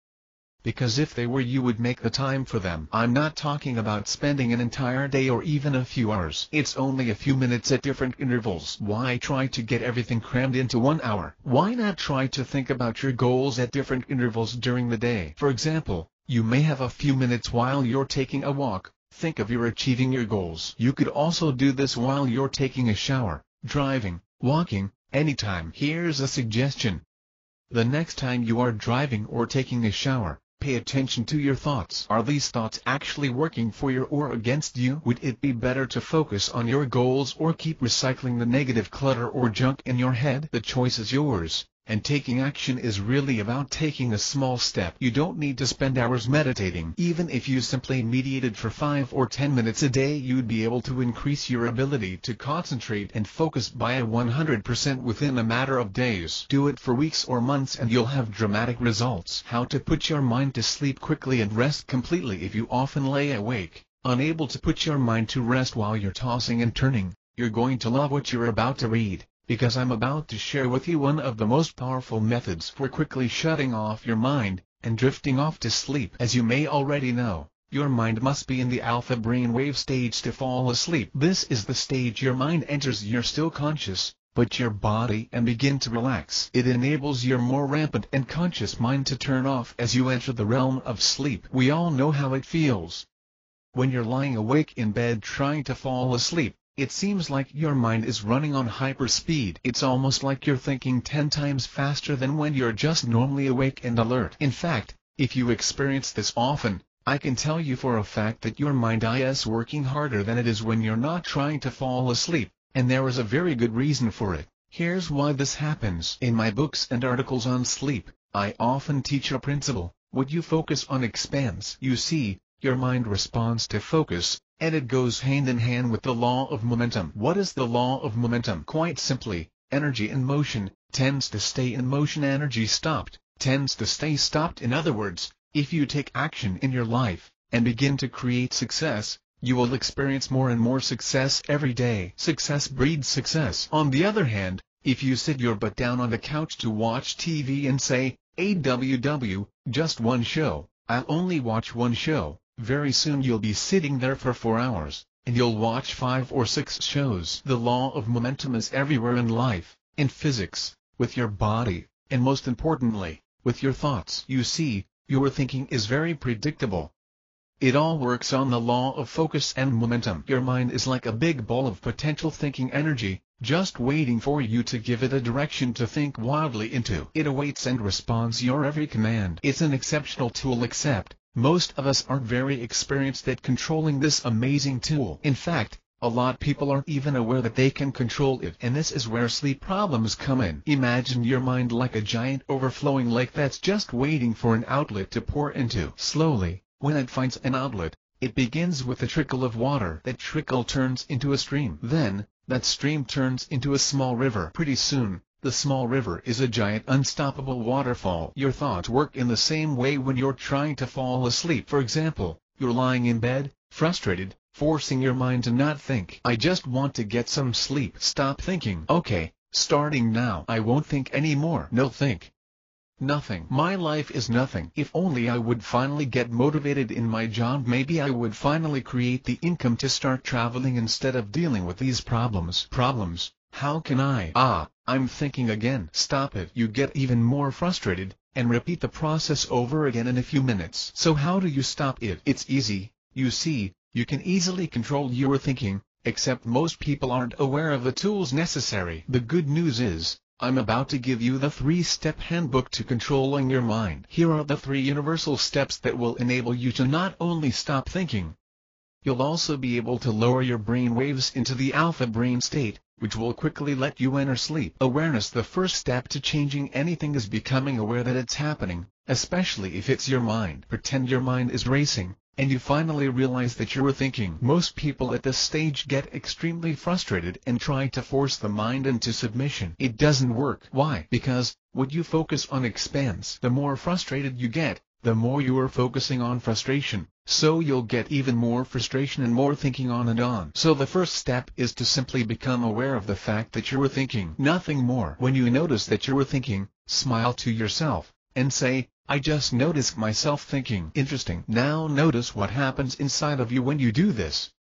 Because if they were, you would make the time for them. I'm not talking about spending an entire day or even a few hours. It's only a few minutes at different intervals. Why try to get everything crammed into 1 hour? Why not try to think about your goals at different intervals during the day? For example, you may have a few minutes while you're taking a walk. Think of your achieving your goals. You could also do this while you're taking a shower, driving, walking, anytime. Here's a suggestion. The next time you are driving or taking a shower, pay attention to your thoughts. Are these thoughts actually working for you or against you? Would it be better to focus on your goals or keep recycling the negative clutter or junk in your head? The choice is yours, and taking action is really about taking a small step. You don't need to spend hours meditating. Even if you simply meditated for 5 or 10 minutes a day, you'd be able to increase your ability to concentrate and focus by 100% within a matter of days. Do it for weeks or months and you'll have dramatic results. How to put your mind to sleep quickly and rest completely. If you often lay awake, unable to put your mind to rest while you're tossing and turning, you're going to love what you're about to read, because I'm about to share with you one of the most powerful methods for quickly shutting off your mind and drifting off to sleep. As you may already know, your mind must be in the alpha brainwave stage to fall asleep. This is the stage your mind enters. You're still conscious, but your body and begin to relax. It enables your more rampant and conscious mind to turn off as you enter the realm of sleep. We all know how it feels when you're lying awake in bed trying to fall asleep. It seems like your mind is running on hyperspeed. It's almost like you're thinking 10 times faster than when you're just normally awake and alert. In fact, if you experience this often, I can tell you for a fact that your mind is working harder than it is when you're not trying to fall asleep, and there is a very good reason for it. Here's why this happens. In my books and articles on sleep, I often teach a principle: what you focus on expands. You see, your mind responds to focus, and it goes hand in hand with the law of momentum. What is the law of momentum? Quite simply, energy in motion tends to stay in motion. Energy stopped tends to stay stopped. In other words, if you take action in your life and begin to create success, you will experience more and more success every day. Success breeds success. On the other hand, if you sit your butt down on the couch to watch TV and say, AWW, just one show, I'll only watch one show, very soon you'll be sitting there for 4 hours, and you'll watch 5 or 6 shows. The law of momentum is everywhere in life, in physics, with your body, and most importantly, with your thoughts. You see, your thinking is very predictable. It all works on the law of focus and momentum. Your mind is like a big ball of potential thinking energy, just waiting for you to give it a direction to think wildly into. It awaits and responds your every command. It's an exceptional tool, except most of us aren't very experienced at controlling this amazing tool. In fact, a lot of people aren't even aware that they can control it, and this is where sleep problems come in. Imagine your mind like a giant overflowing lake that's just waiting for an outlet to pour into. Slowly, when it finds an outlet, it begins with a trickle of water. That trickle turns into a stream. Then, that stream turns into a small river. Pretty soon, the small river is a giant unstoppable waterfall. Your thoughts work in the same way when you're trying to fall asleep. For example, you're lying in bed, frustrated, forcing your mind to not think. I just want to get some sleep. Stop thinking. Okay, starting now. I won't think anymore. No, think nothing. My life is nothing. If only I would finally get motivated in my job. Maybe I would finally create the income to start traveling instead of dealing with these problems. How can I? I'm thinking again. Stop it. You get even more frustrated, and repeat the process over again in a few minutes. So how do you stop it? It's easy. You see, you can easily control your thinking, except most people aren't aware of the tools necessary. The good news is, I'm about to give you the 3-step handbook to controlling your mind. Here are the 3 universal steps that will enable you to not only stop thinking, you'll also be able to lower your brain waves into the alpha brain state, which will quickly let you enter sleep. Awareness. The first step to changing anything is becoming aware that it's happening, especially if it's your mind. Pretend your mind is racing, and you finally realize that you were thinking. Most people at this stage get extremely frustrated and try to force the mind into submission. It doesn't work. Why? Because what you focus on expands. The more frustrated you get, the more you are focusing on frustration, so you'll get even more frustration and more thinking on and on. So the first step is to simply become aware of the fact that you were thinking. Nothing more. When you notice that you were thinking, smile to yourself, and say, I just noticed myself thinking. Interesting. Now notice what happens inside of you when you do this.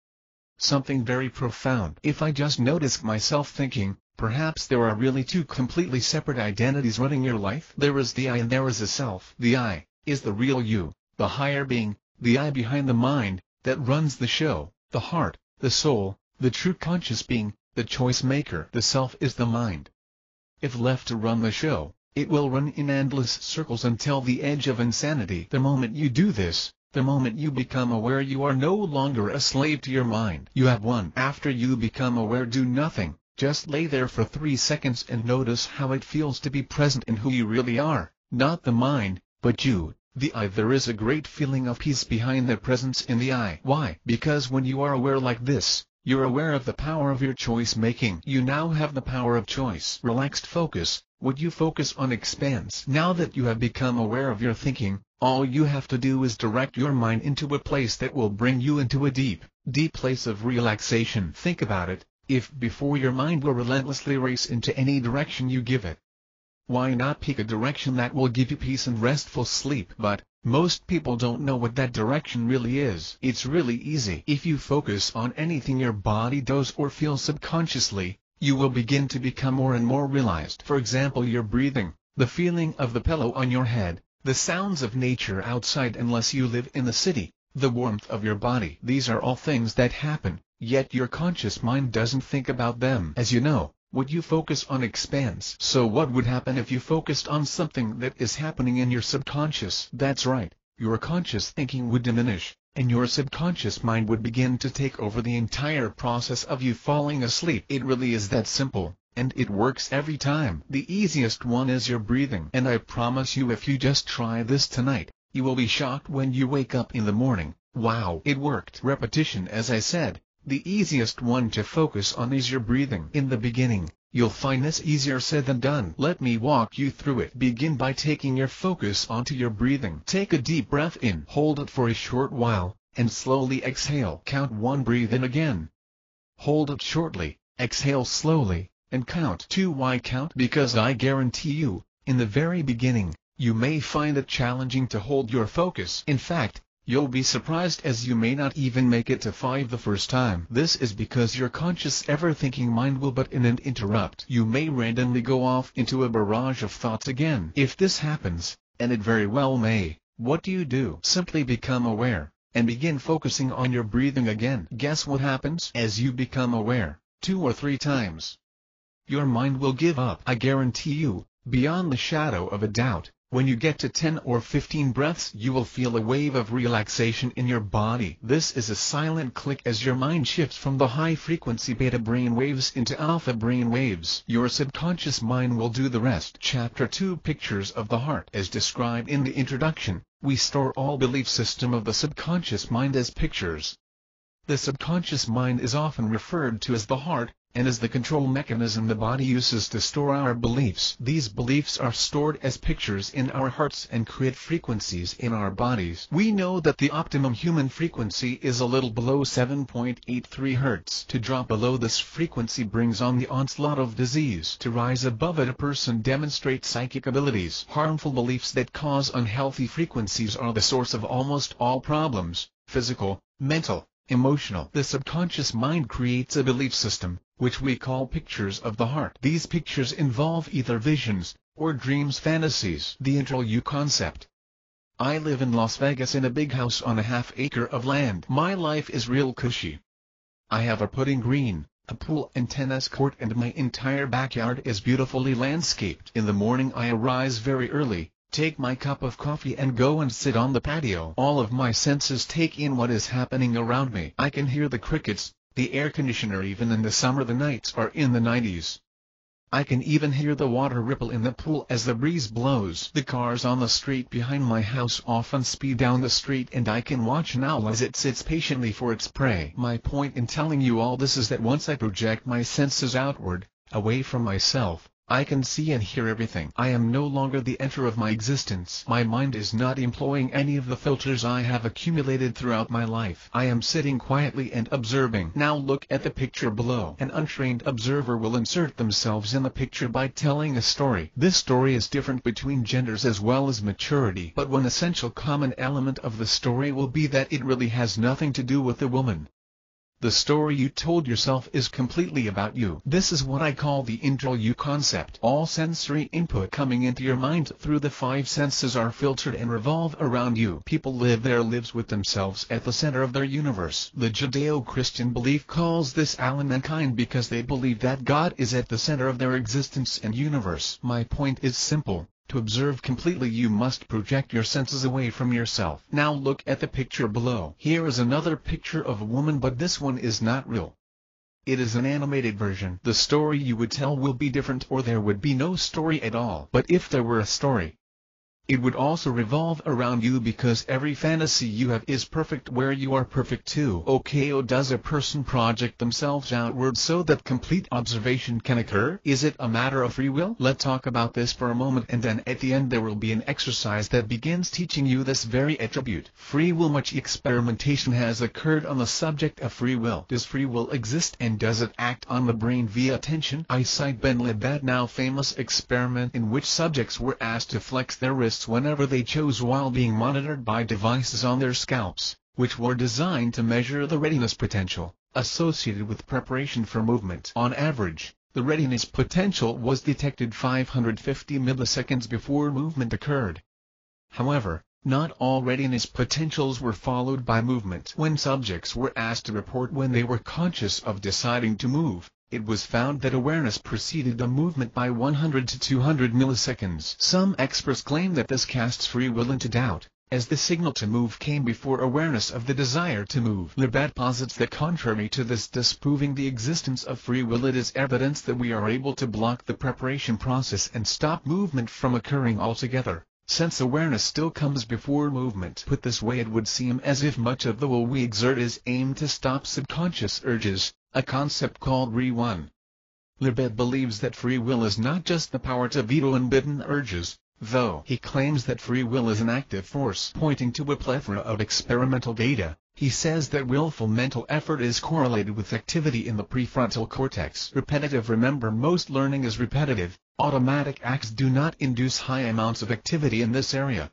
Something very profound. If I just noticed myself thinking, perhaps there are really two completely separate identities running your life. There is the I and there is a self. The I is the real you, the higher being, the I behind the mind, that runs the show, the heart, the soul, the true conscious being, the choice maker. The self is the mind. If left to run the show, it will run in endless circles until the edge of insanity. The moment you do this, the moment you become aware, you are no longer a slave to your mind. You have won. After you become aware, do nothing. Just lay there for 3 seconds and notice how it feels to be present in who you really are, not the mind, but you, the I. There is a great feeling of peace behind the presence in the I. Why? Because when you are aware like this, you're aware of the power of your choice making. You now have the power of choice. Relaxed focus. What you focus on expands. Now that you have become aware of your thinking, all you have to do is direct your mind into a place that will bring you into a deep, deep place of relaxation. Think about it. If before your mind will relentlessly race into any direction you give it, why not pick a direction that will give you peace and restful sleep? But most people don't know what that direction really is. It's really easy. If you focus on anything your body does or feels subconsciously, you will begin to become more and more realized. For example, your breathing, the feeling of the pillow on your head, the sounds of nature outside unless you live in the city, the warmth of your body. These are all things that happen, yet your conscious mind doesn't think about them. As you know, what you focus on expands. So what would happen if you focused on something that is happening in your subconscious? That's right, your conscious thinking would diminish, and your subconscious mind would begin to take over the entire process of you falling asleep. It really is that simple, and it works every time. The easiest one is your breathing. And I promise you, if you just try this tonight, you will be shocked when you wake up in the morning. Wow, it worked. Repetition, as I said. The easiest one to focus on is your breathing. In the beginning, you'll find this easier said than done. Let me walk you through it. Begin by taking your focus onto your breathing. Take a deep breath in. Hold it for a short while, and slowly exhale. Count 1. Breathe in again. Hold it shortly, exhale slowly, and count 2. Why count? Because I guarantee you, in the very beginning, you may find it challenging to hold your focus. In fact, you'll be surprised as you may not even make it to 5 the first time. This is because your conscious ever-thinking mind will butt in and interrupt. You may randomly go off into a barrage of thoughts again. If this happens, and it very well may, what do? Simply become aware, and begin focusing on your breathing again. Guess what happens? As you become aware, 2 or 3 times, your mind will give up. I guarantee you, beyond the shadow of a doubt, when you get to 10 or 15 breaths, you will feel a wave of relaxation in your body. This is a silent click as your mind shifts from the high-frequency beta brain waves into alpha brain waves. Your subconscious mind will do the rest. Chapter 2: Pictures of the Heart. As described in the introduction, we store all belief system of the subconscious mind as pictures. The subconscious mind is often referred to as the heart, and is the control mechanism the body uses to store our beliefs. These beliefs are stored as pictures in our hearts and create frequencies in our bodies. We know that the optimum human frequency is a little below 7.83 Hz. To drop below this frequency brings on the onslaught of disease. To rise above it, a person demonstrates psychic abilities. Harmful beliefs that cause unhealthy frequencies are the source of almost all problems, physical, mental, emotional. The subconscious mind creates a belief system, which we call pictures of the heart. These pictures involve either visions, or dreams, fantasies. The intro you concept. I live in Las Vegas in a big house on a half-acre of land. My life is real cushy. I have a putting green, a pool and tennis court, and my entire backyard is beautifully landscaped. In the morning I arise very early, take my cup of coffee and go and sit on the patio. All of my senses take in what is happening around me. I can hear the crickets, the air conditioner. Even in the summer the nights are in the 90s. I can even hear the water ripple in the pool as the breeze blows. The cars on the street behind my house often speed down the street, and I can watch an owl as it sits patiently for its prey. My point in telling you all this is that once I project my senses outward, away from myself, I can see and hear everything. I am no longer the enter of my existence. My mind is not employing any of the filters I have accumulated throughout my life. I am sitting quietly and observing. Now look at the picture below. An untrained observer will insert themselves in the picture by telling a story. This story is different between genders as well as maturity, but one essential common element of the story will be that it really has nothing to do with the woman. The story you told yourself is completely about you. This is what I call the intro you concept. All sensory input coming into your mind through the five senses are filtered and revolve around you. People live their lives with themselves at the center of their universe. The Judeo-Christian belief calls this Allah mankind because they believe that God is at the center of their existence and universe. My point is simple. To observe completely you must project your senses away from yourself. Now look at the picture below. Here is another picture of a woman, but this one is not real. It is an animated version. The story you would tell will be different, or there would be no story at all. But if there were a story, it would also revolve around you, because every fantasy you have is perfect where you are perfect too. Okay, does a person project themselves outward so that complete observation can occur? Is it a matter of free will? Let's talk about this for a moment, and then at the end there will be an exercise that begins teaching you this very attribute. Free will. Much experimentation has occurred on the subject of free will. Does free will exist, and does it act on the brain via attention? I cite Ben Libet's now famous experiment in which subjects were asked to flex their wrists whenever they chose while being monitored by devices on their scalps, which were designed to measure the readiness potential associated with preparation for movement. On average, the readiness potential was detected 550 milliseconds before movement occurred. However, not all readiness potentials were followed by movement. When subjects were asked to report when they were conscious of deciding to move, it was found that awareness preceded the movement by 100 to 200 milliseconds. Some experts claim that this casts free will into doubt, as the signal to move came before awareness of the desire to move. Libet posits that contrary to this, disproving the existence of free will, it is evidence that we are able to block the preparation process and stop movement from occurring altogether, since awareness still comes before movement. Put this way, it would seem as if much of the will we exert is aimed to stop subconscious urges, a concept called Re-1. Libet believes that free will is not just the power to veto unbidden urges, though he claims that free will is an active force. Pointing to a plethora of experimental data, he says that willful mental effort is correlated with activity in the prefrontal cortex. Repetitive. Remember, most learning is repetitive. Automatic acts do not induce high amounts of activity in this area,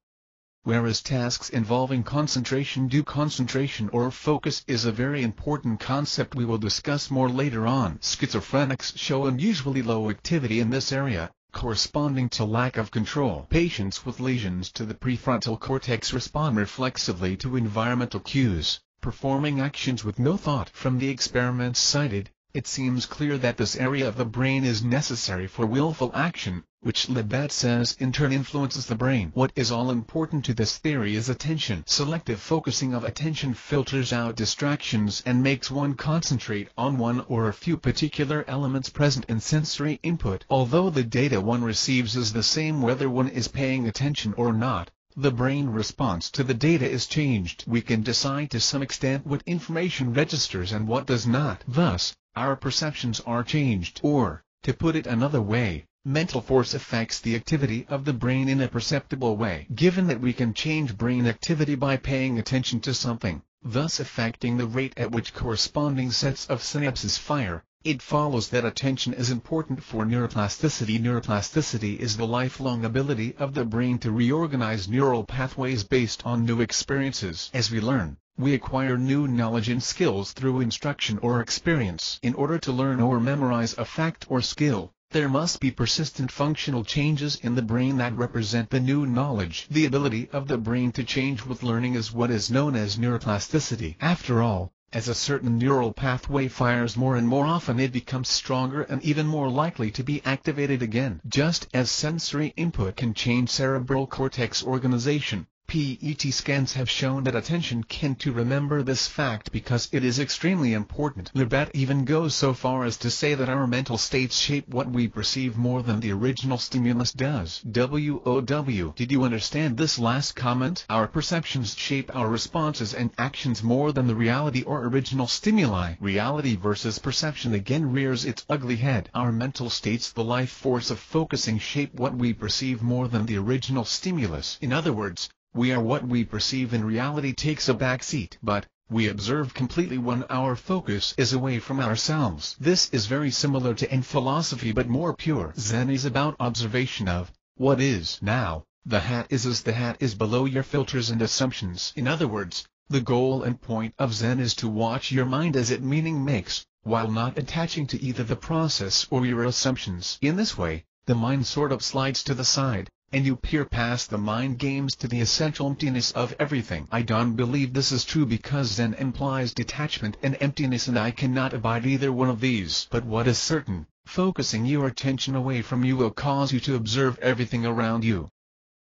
whereas tasks involving concentration do. Concentration or focus is a very important concept we will discuss more later on. Schizophrenics show unusually low activity in this area, corresponding to lack of control. Patients with lesions to the prefrontal cortex respond reflexively to environmental cues, performing actions with no thought. From the experiments cited, it seems clear that this area of the brain is necessary for willful action, which Libet says in turn influences the brain. What is all important to this theory is attention. Selective focusing of attention filters out distractions and makes one concentrate on one or a few particular elements present in sensory input. Although the data one receives is the same whether one is paying attention or not, the brain response to the data is changed. We can decide to some extent what information registers and what does not. Thus, our perceptions are changed. Or, to put it another way, mental force affects the activity of the brain in a perceptible way. Given that we can change brain activity by paying attention to something, thus affecting the rate at which corresponding sets of synapses fire, it follows that attention is important for neuroplasticity. Neuroplasticity is the lifelong ability of the brain to reorganize neural pathways based on new experiences. As we learn, we acquire new knowledge and skills through instruction or experience. In order to learn or memorize a fact or skill, there must be persistent functional changes in the brain that represent the new knowledge. The ability of the brain to change with learning is what is known as neuroplasticity. After all, as a certain neural pathway fires more and more often, it becomes stronger and even more likely to be activated again. Just as sensory input can change cerebral cortex organization, PET scans have shown that attention can to remember this fact because it is extremely important. Libet even goes so far as to say that our mental states shape what we perceive more than the original stimulus does. WOW. Did you understand this last comment? Our perceptions shape our responses and actions more than the reality or original stimuli. Reality versus perception again rears its ugly head. Our mental states, the life force of focusing, shape what we perceive more than the original stimulus. In other words, we are what we perceive and reality takes a back seat. But we observe completely when our focus is away from ourselves. This is very similar to Zen philosophy but more pure. Zen is about observation of what is. Now, the hat is as the hat is below your filters and assumptions. In other words, the goal and point of Zen is to watch your mind as it meaning makes, while not attaching to either the process or your assumptions. In this way, the mind sort of slides to the side, and you peer past the mind games to the essential emptiness of everything. I don't believe this is true because Zen implies detachment and emptiness, and I cannot abide either one of these. But what is certain, focusing your attention away from you will cause you to observe everything around you.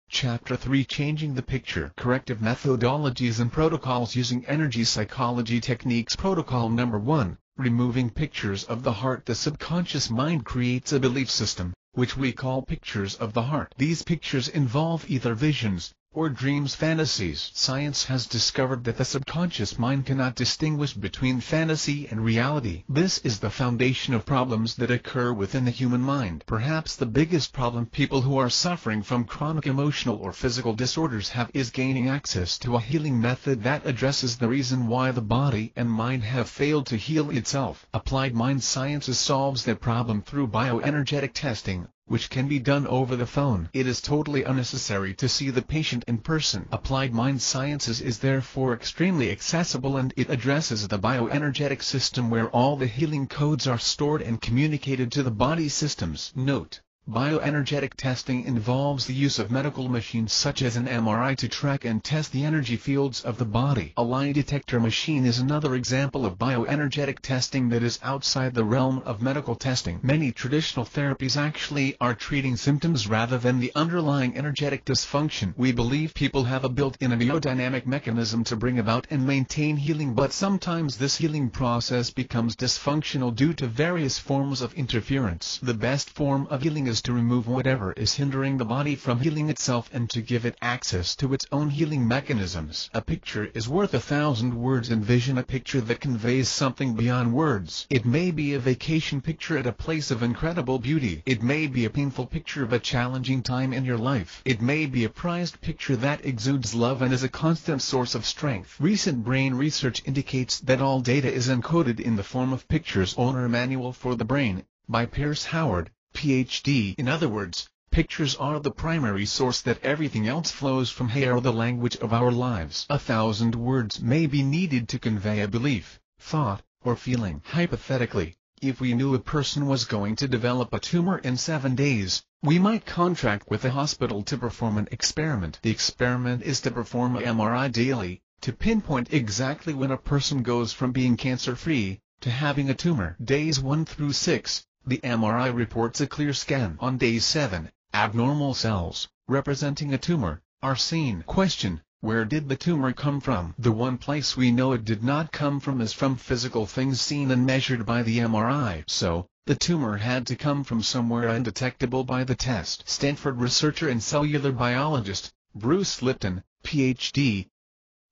Chapter 3: Changing the Picture. Corrective Methodologies and Protocols Using Energy Psychology Techniques. Protocol number 1. Removing pictures of the heart. The subconscious mind creates a belief system, which we call pictures of the heart. These pictures involve either visions, or dreams, fantasies. Science has discovered that the subconscious mind cannot distinguish between fantasy and reality. This is the foundation of problems that occur within the human mind. Perhaps the biggest problem people who are suffering from chronic emotional or physical disorders have is gaining access to a healing method that addresses the reason why the body and mind have failed to heal itself. Applied Mind Sciences solves that problem through bioenergetic testing, which can be done over the phone. It is totally unnecessary to see the patient in person. Applied Mind Sciences is therefore extremely accessible, and it addresses the bioenergetic system where all the healing codes are stored and communicated to the body systems. Note: bioenergetic testing involves the use of medical machines such as an MRI to track and test the energy fields of the body. A lie detector machine is another example of bioenergetic testing that is outside the realm of medical testing. Many traditional therapies actually are treating symptoms rather than the underlying energetic dysfunction. We believe people have a built-in biodynamic mechanism to bring about and maintain healing, but sometimes this healing process becomes dysfunctional due to various forms of interference. The best form of healing is to remove whatever is hindering the body from healing itself and to give it access to its own healing mechanisms. A picture is worth 1,000 words. Envision a picture that conveys something beyond words. It may be a vacation picture at a place of incredible beauty. It may be a painful picture of a challenging time in your life. It may be a prized picture that exudes love and is a constant source of strength. Recent brain research indicates that all data is encoded in the form of pictures. Owner Manual for the Brain, by Pierce Howard, PhD. In other words, pictures are the primary source that everything else flows from. They are the language of our lives. 1,000 words may be needed to convey a belief, thought, or feeling. Hypothetically, if we knew a person was going to develop a tumor in 7 days, we might contract with a hospital to perform an experiment. The experiment is to perform a MRI daily, to pinpoint exactly when a person goes from being cancer-free to having a tumor. Days 1 through 6. The MRI reports a clear scan. On day 7, abnormal cells, representing a tumor, are seen. Question: where did the tumor come from? The one place we know it did not come from is from physical things seen and measured by the MRI. So, the tumor had to come from somewhere undetectable by the test. Stanford researcher and cellular biologist, Bruce Lipton, Ph.D.,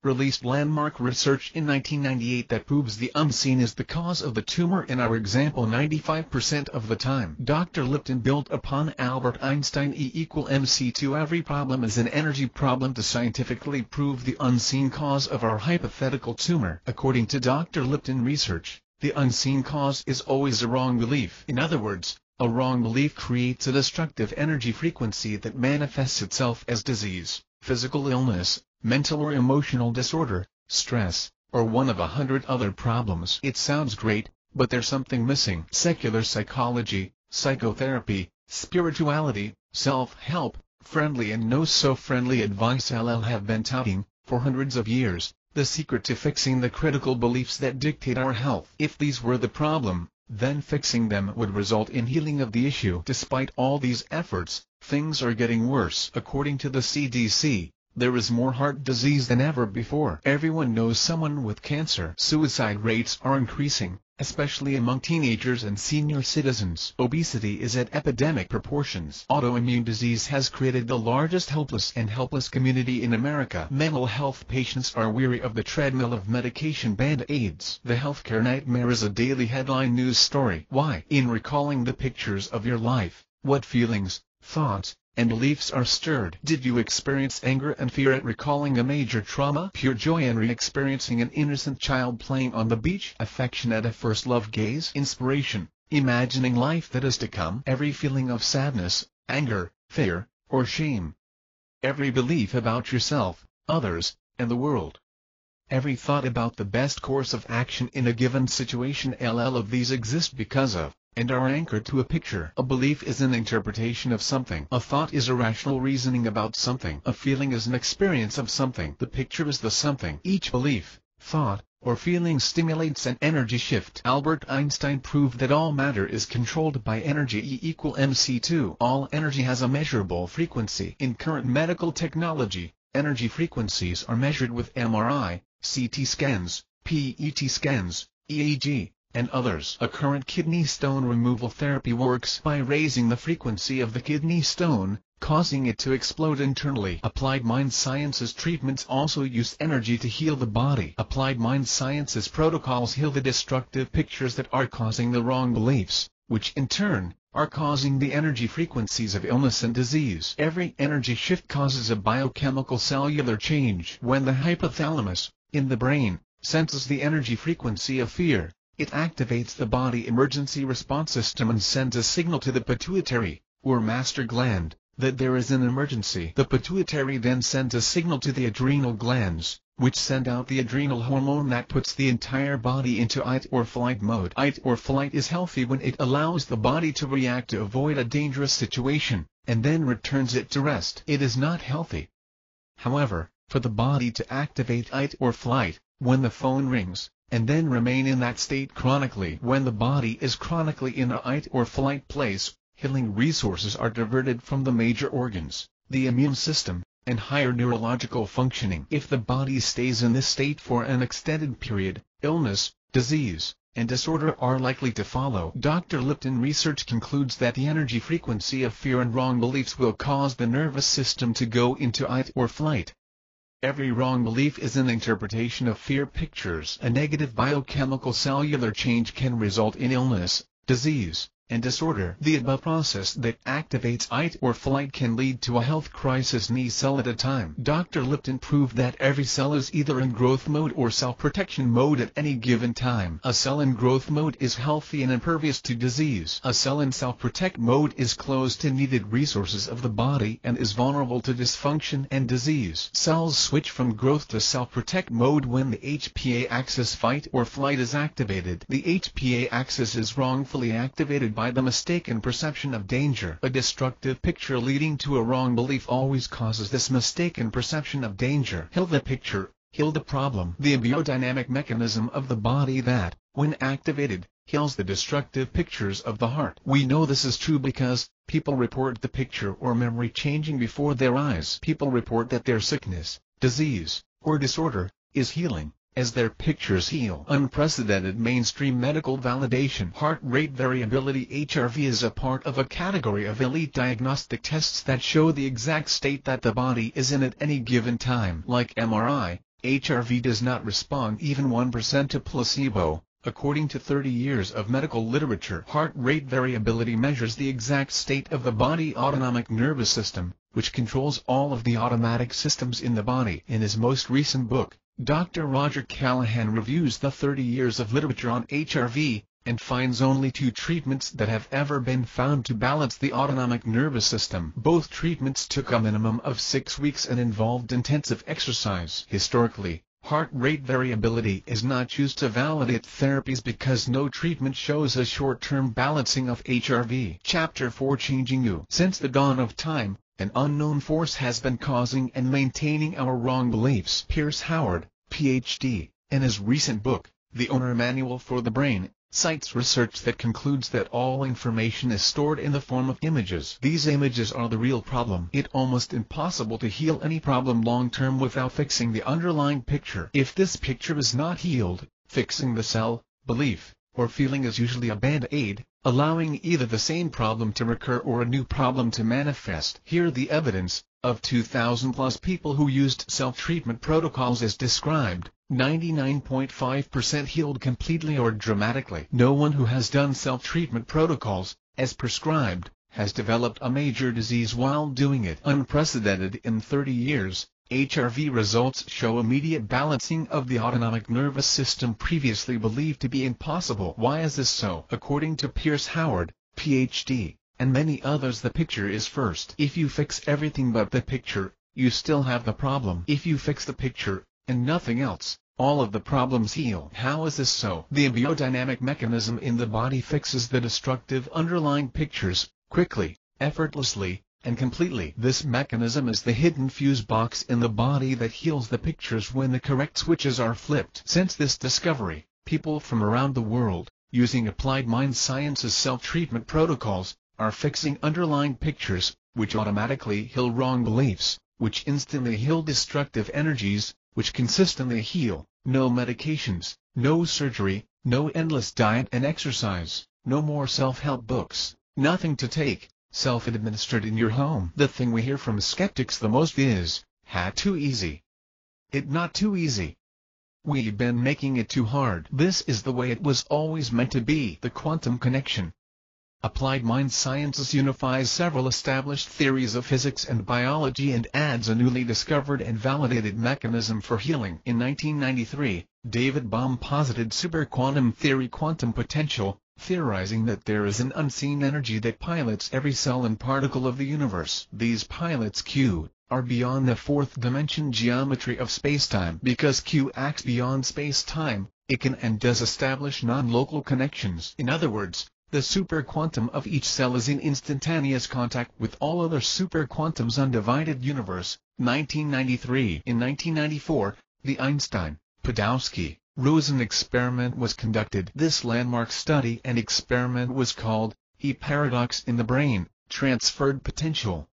released landmark research in 1998 that proves the unseen is the cause of the tumor in our example 95% of the time. Dr. Lipton built upon Albert Einstein E=mc2. Every problem is an energy problem to scientifically prove the unseen cause of our hypothetical tumor. According to Dr. Lipton research, the unseen cause is always a wrong belief. In other words, a wrong belief creates a destructive energy frequency that manifests itself as disease, physical illness, mental or emotional disorder, stress, or one of 100 other problems. It sounds great, but there's something missing. Secular psychology, psychotherapy, spirituality, self-help, friendly and no-so-friendly advice have been touting, for hundreds of years, the secret to fixing the critical beliefs that dictate our health. If these were the problem, then fixing them would result in healing of the issue. Despite all these efforts, things are getting worse. According to the CDC, There is more heart disease than ever before. Everyone knows someone with cancer. Suicide rates are increasing, especially among teenagers and senior citizens. Obesity is at epidemic proportions. Autoimmune disease has created the largest hopeless and helpless community in America. Mental health patients are weary of the treadmill of medication band-aids. The healthcare nightmare is a daily headline news story. Why? In recalling the pictures of your life, what feelings, thoughts, and beliefs are stirred? Did you experience anger and fear at recalling a major trauma? Pure joy in re-experiencing an innocent child playing on the beach? Affection at a first love gaze? Inspiration, imagining life that is to come? Every feeling of sadness, anger, fear, or shame? Every belief about yourself, others, and the world? Every thought about the best course of action in a given situation? All of these exist because of, and are anchored to a picture. A belief is an interpretation of something. A thought is a rational reasoning about something. A feeling is an experience of something. The picture is the something. Each belief, thought, or feeling stimulates an energy shift. Albert Einstein proved that all matter is controlled by energy E=mc2. All energy has a measurable frequency. In current medical technology, energy frequencies are measured with MRI, CT scans, PET scans, EEG, and others. A current kidney stone removal therapy works by raising the frequency of the kidney stone, causing it to explode internally. Applied Mind Sciences treatments also use energy to heal the body. Applied Mind Sciences protocols heal the destructive pictures that are causing the wrong beliefs, which in turn are causing the energy frequencies of illness and disease. Every energy shift causes a biochemical cellular change. When the hypothalamus, in the brain, senses the energy frequency of fear, it activates the body emergency response system and sends a signal to the pituitary, or master gland, that there is an emergency. The pituitary then sends a signal to the adrenal glands, which send out the adrenal hormone that puts the entire body into fight or flight mode. Fight or flight is healthy when it allows the body to react to avoid a dangerous situation, and then returns it to rest. It is not healthy, however, for the body to activate fight or flight when the phone rings, and then remain in that state chronically. When the body is chronically in a fight or flight place, healing resources are diverted from the major organs, the immune system, and higher neurological functioning. If the body stays in this state for an extended period, illness, disease, and disorder are likely to follow. Dr. Lipton research concludes that the energy frequency of fear and wrong beliefs will cause the nervous system to go into fight or flight. Every wrong belief is an interpretation of fear pictures. A negative biochemical cellular change can result in illness, disease, and disorder. The above process that activates fight or flight can lead to a health crisis knee cell at a time. Dr. Lipton proved that every cell is either in growth mode or self-protection mode at any given time. A cell in growth mode is healthy and impervious to disease. A cell in self-protect mode is closed to needed resources of the body and is vulnerable to dysfunction and disease. Cells switch from growth to self-protect mode when the HPA axis fight or flight is activated. The HPA axis is wrongfully activated by the mistaken perception of danger. A destructive picture leading to a wrong belief always causes this mistaken perception of danger. Heal the picture, heal the problem. The biodynamic mechanism of the body that, when activated, heals the destructive pictures of the heart. We know this is true because people report the picture or memory changing before their eyes. People report that their sickness, disease, or disorder is healing as their pictures heal. Unprecedented mainstream medical validation. Heart rate variability (HRV) is a part of a category of elite diagnostic tests that show the exact state that the body is in at any given time. Like MRI, HRV does not respond even 1% to placebo. According to 30 years of medical literature, heart rate variability measures the exact state of the body autonomic nervous system, which controls all of the automatic systems in the body. In his most recent book, Dr. Roger Callahan reviews the 30 years of literature on HRV, and finds only 2 treatments that have ever been found to balance the autonomic nervous system. Both treatments took a minimum of 6 weeks and involved intensive exercise. Historically, heart rate variability is not used to validate therapies because no treatment shows a short-term balancing of HRV. Chapter 4: Changing You. Since the dawn of time, an unknown force has been causing and maintaining our wrong beliefs. Pierce Howard, Ph.D., in his recent book, The Owner Manual for the Brain, cites research that concludes that all information is stored in the form of images. These images are the real problem. It's almost impossible to heal any problem long-term without fixing the underlying picture. If this picture is not healed, fixing the cell, belief, or feeling is usually a band-aid, allowing either the same problem to recur or a new problem to manifest. Here the evidence, of 2,000+ people who used self-treatment protocols as described, 99.5% healed completely or dramatically. No one who has done self-treatment protocols, as prescribed, has developed a major disease while doing it. Unprecedented in 30 years, HRV results show immediate balancing of the autonomic nervous system previously believed to be impossible. Why is this so? According to Pierce Howard, Ph.D., and many others, the picture is first. If you fix everything but the picture, you still have the problem. If you fix the picture, and nothing else, all of the problems heal. How is this so? The biodynamic mechanism in the body fixes the destructive underlying pictures, quickly, effortlessly, and completely. This mechanism is the hidden fuse box in the body that heals the pictures when the correct switches are flipped. Since this discovery, people from around the world, using applied mind science's self-treatment protocols, are fixing underlying pictures, which automatically heal wrong beliefs, which instantly heal destructive energies, which consistently heal. No medications, no surgery, no endless diet and exercise, no more self-help books, nothing to take, self-administered in your home. The thing we hear from skeptics the most is, too easy. It not too easy. We've been making it too hard. This is the way it was always meant to be. The quantum connection. Applied mind sciences unifies several established theories of physics and biology and adds a newly discovered and validated mechanism for healing. In 1993, David Bohm posited superquantum theory, quantum potential, theorizing that there is an unseen energy that pilots every cell and particle of the universe. These pilots Q are beyond the fourth dimension geometry of spacetime. Because Q acts beyond spacetime, it can and does establish non-local connections. In other words, the superquantum of each cell is in instantaneous contact with all other superquantums undivided universe. 1993. In 1994, the Einstein-Podolsky-Rosen experiment was conducted. This landmark study and experiment was called E-paradox in the brain, transferred potential.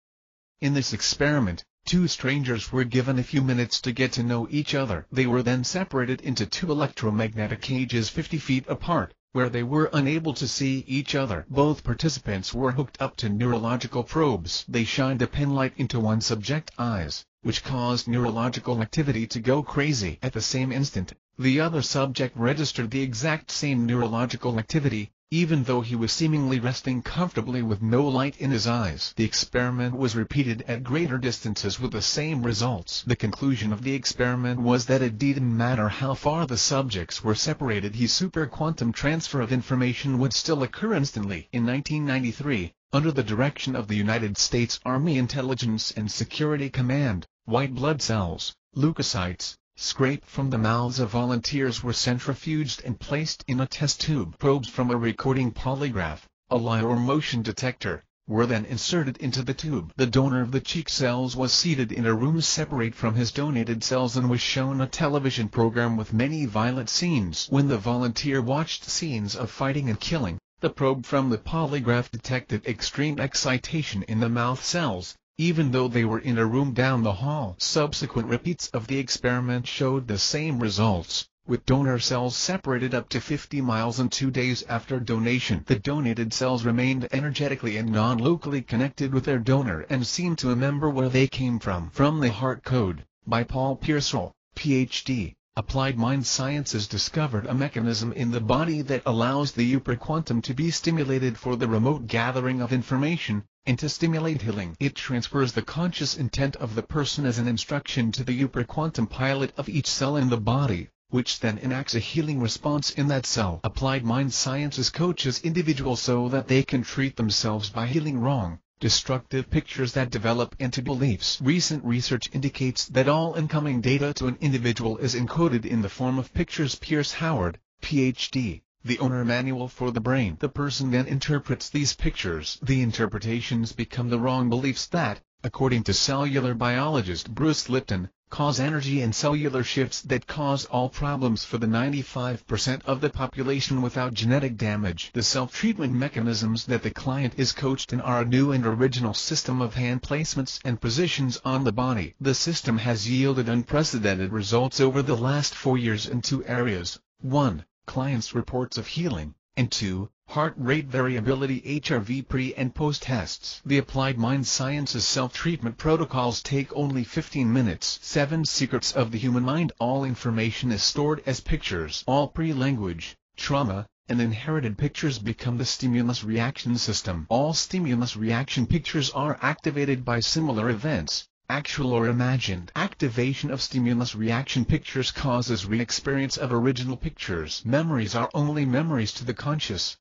In this experiment, two strangers were given a few minutes to get to know each other. They were then separated into two electromagnetic cages 50 feet apart, where they were unable to see each other. Both participants were hooked up to neurological probes. They shined a penlight into one subject's eyes, which caused neurological activity to go crazy. At the same instant, the other subject registered the exact same neurological activity, even though he was seemingly resting comfortably with no light in his eyes. The experiment was repeated at greater distances with the same results. The conclusion of the experiment was that it didn't matter how far the subjects were separated, the superquantum transfer of information would still occur instantly. In 1993, under the direction of the United States Army Intelligence and Security Command, white blood cells, leukocytes, scraped from the mouths of volunteers were centrifuged and placed in a test tube. Probes from a recording polygraph, a lie or motion detector, were then inserted into the tube. The donor of the cheek cells was seated in a room separate from his donated cells and was shown a television program with many violent scenes. When the volunteer watched scenes of fighting and killing, the probe from the polygraph detected extreme excitation in the mouth cells, even though they were in a room down the hall. Subsequent repeats of the experiment showed the same results, with donor cells separated up to 50 miles and 2 days after donation. The donated cells remained energetically and non-locally connected with their donor and seemed to remember where they came from. From the Heart Code, by Paul Pearsall, Ph.D., Applied Mind Sciences discovered a mechanism in the body that allows the superquantum to be stimulated for the remote gathering of information, and to stimulate healing. It transfers the conscious intent of the person as an instruction to the superquantum pilot of each cell in the body, which then enacts a healing response in that cell. Applied Mind Sciences coaches individuals so that they can treat themselves by healing wrong, destructive pictures that develop into beliefs. Recent research indicates that all incoming data to an individual is encoded in the form of pictures. Pierce Howard, Ph.D., the owner manual for the brain. The person then interprets these pictures. The interpretations become the wrong beliefs that, according to cellular biologist Bruce Lipton, cause energy and cellular shifts that cause all problems for the 95% of the population without genetic damage. The self-treatment mechanisms that the client is coached in are a new and original system of hand placements and positions on the body. The system has yielded unprecedented results over the last 4 years in 2 areas: 1. Clients' reports of healing, and 2. Heart rate variability HRV pre- and post-tests. The Applied Mind Sciences self-treatment protocols take only 15 minutes. 7 Secrets of the Human Mind. All information is stored as pictures. All pre-language, trauma, and inherited pictures become the stimulus reaction system. All stimulus reaction pictures are activated by similar events, actual or imagined. Activation of stimulus reaction pictures causes re-experience of original pictures. Memories are only memories to the conscious.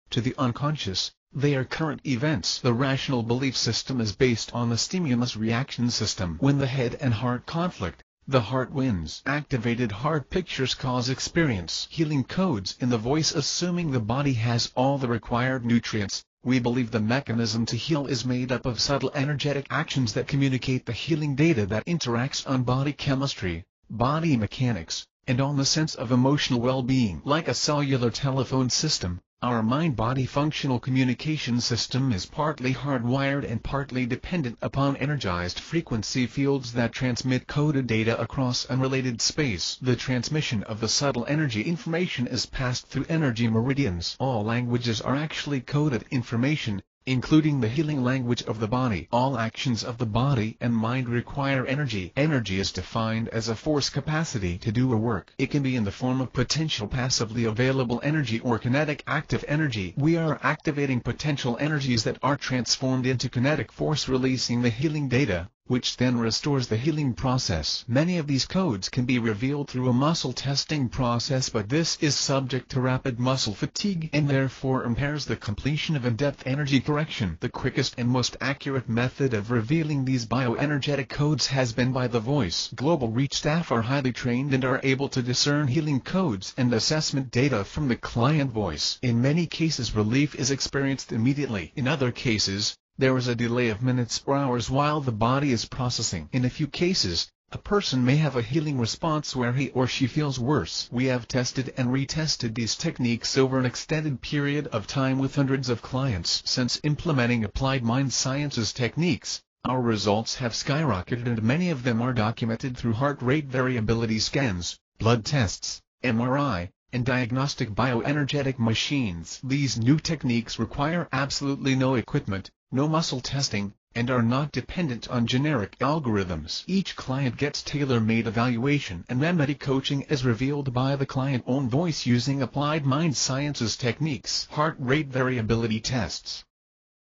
To the unconscious, they are current events. The rational belief system is based on the stimulus reaction system. When the head and heart conflict, the heart wins. Activated heart pictures cause experience. Healing codes in the voice. Assuming the body has all the required nutrients, we believe the mechanism to heal is made up of subtle energetic actions that communicate the healing data that interacts on body chemistry, body mechanics, and on the sense of emotional well-being. Like a cellular telephone system, our mind-body functional communication system is partly hardwired and partly dependent upon energized frequency fields that transmit coded data across unrelated space. The transmission of the subtle energy information is passed through energy meridians. All languages are actually coded information, including the healing language of the body. All actions of the body and mind require energy. Energy is defined as a force capacity to do a work. It can be in the form of potential passively available energy or kinetic active energy. We are activating potential energies that are transformed into kinetic force, releasing the healing data, which then restores the healing process. Many of these codes can be revealed through a muscle testing process, but this is subject to rapid muscle fatigue and therefore impairs the completion of in-depth energy correction. The quickest and most accurate method of revealing these bioenergetic codes has been by the voice. Global Reach staff are highly trained and are able to discern healing codes and assessment data from the client voice. In many cases, relief is experienced immediately. In other cases, there is a delay of minutes or hours while the body is processing. In a few cases, a person may have a healing response where he or she feels worse. We have tested and retested these techniques over an extended period of time with hundreds of clients. Since implementing Applied Mind Sciences techniques, our results have skyrocketed, and many of them are documented through heart rate variability scans, blood tests, MRI, and diagnostic bioenergetic machines. These new techniques require absolutely no equipment, no muscle testing, and are not dependent on generic algorithms. Each client gets tailor-made evaluation and remedy coaching as revealed by the client's own voice using Applied Mind Sciences techniques. Heart rate variability tests.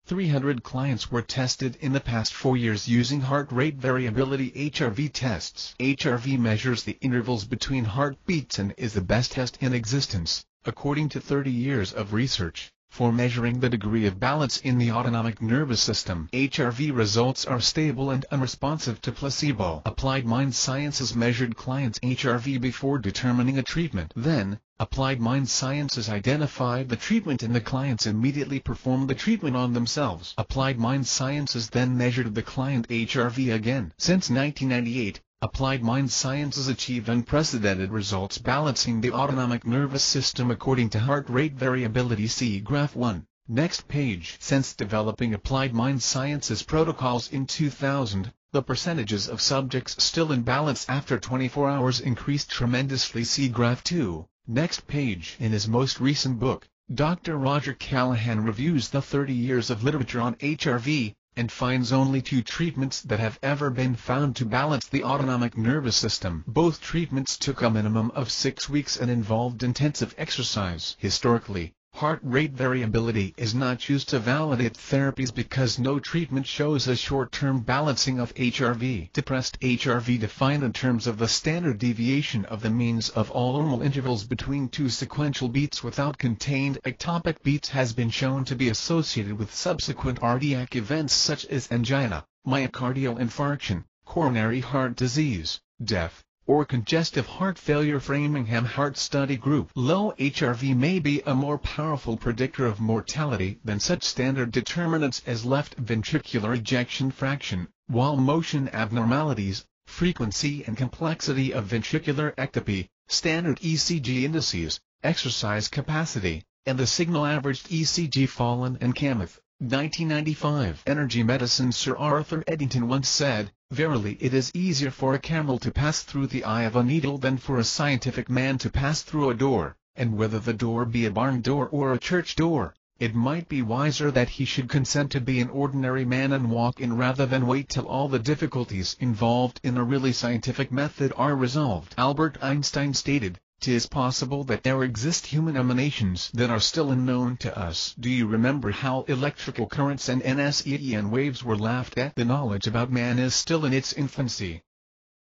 300 clients were tested in the past 4 years using heart rate variability HRV tests. HRV measures the intervals between heartbeats and is the best test in existence, according to 30 years of research, for measuring the degree of balance in the autonomic nervous system. HRV results are stable and unresponsive to placebo. Applied Mind Sciences measured clients' HRV before determining a treatment. Then, Applied Mind Sciences identified the treatment and the clients immediately performed the treatment on themselves. Applied Mind Sciences then measured the client HRV again. Since 1998, Applied Mind Sciences achieved unprecedented results balancing the autonomic nervous system according to heart rate variability. See Graph 1. Next page. Since developing Applied Mind Sciences protocols in 2000, the percentages of subjects still in balance after 24 hours increased tremendously. See Graph 2. Next page. In his most recent book, Dr. Roger Callahan reviews the 30 years of literature on HRV, and finds only 2 treatments that have ever been found to balance the autonomic nervous system. Both treatments took a minimum of 6 weeks and involved intensive exercise. Historically, heart rate variability is not used to validate therapies because no treatment shows a short-term balancing of HRV. Depressed HRV, defined in terms of the standard deviation of the means of all normal intervals between 2 sequential beats without contained ectopic beats, has been shown to be associated with subsequent cardiac events such as angina, myocardial infarction, coronary heart disease, death, or congestive heart failure. Framingham Heart Study Group. Low HRV may be a more powerful predictor of mortality than such standard determinants as left ventricular ejection fraction, while motion abnormalities, frequency and complexity of ventricular ectopy, standard ECG indices, exercise capacity, and the signal averaged ECG Fallen and Kamath, 1995. Energy medicine. Sir Arthur Eddington once said, "Verily it is easier for a camel to pass through the eye of a needle than for a scientific man to pass through a door, and whether the door be a barn door or a church door, it might be wiser that he should consent to be an ordinary man and walk in rather than wait till all the difficulties involved in a really scientific method are resolved." Albert Einstein stated, "'Tis possible that there exist human emanations that are still unknown to us." Do you remember how electrical currents and NSEN waves were laughed at? The knowledge about man is still in its infancy.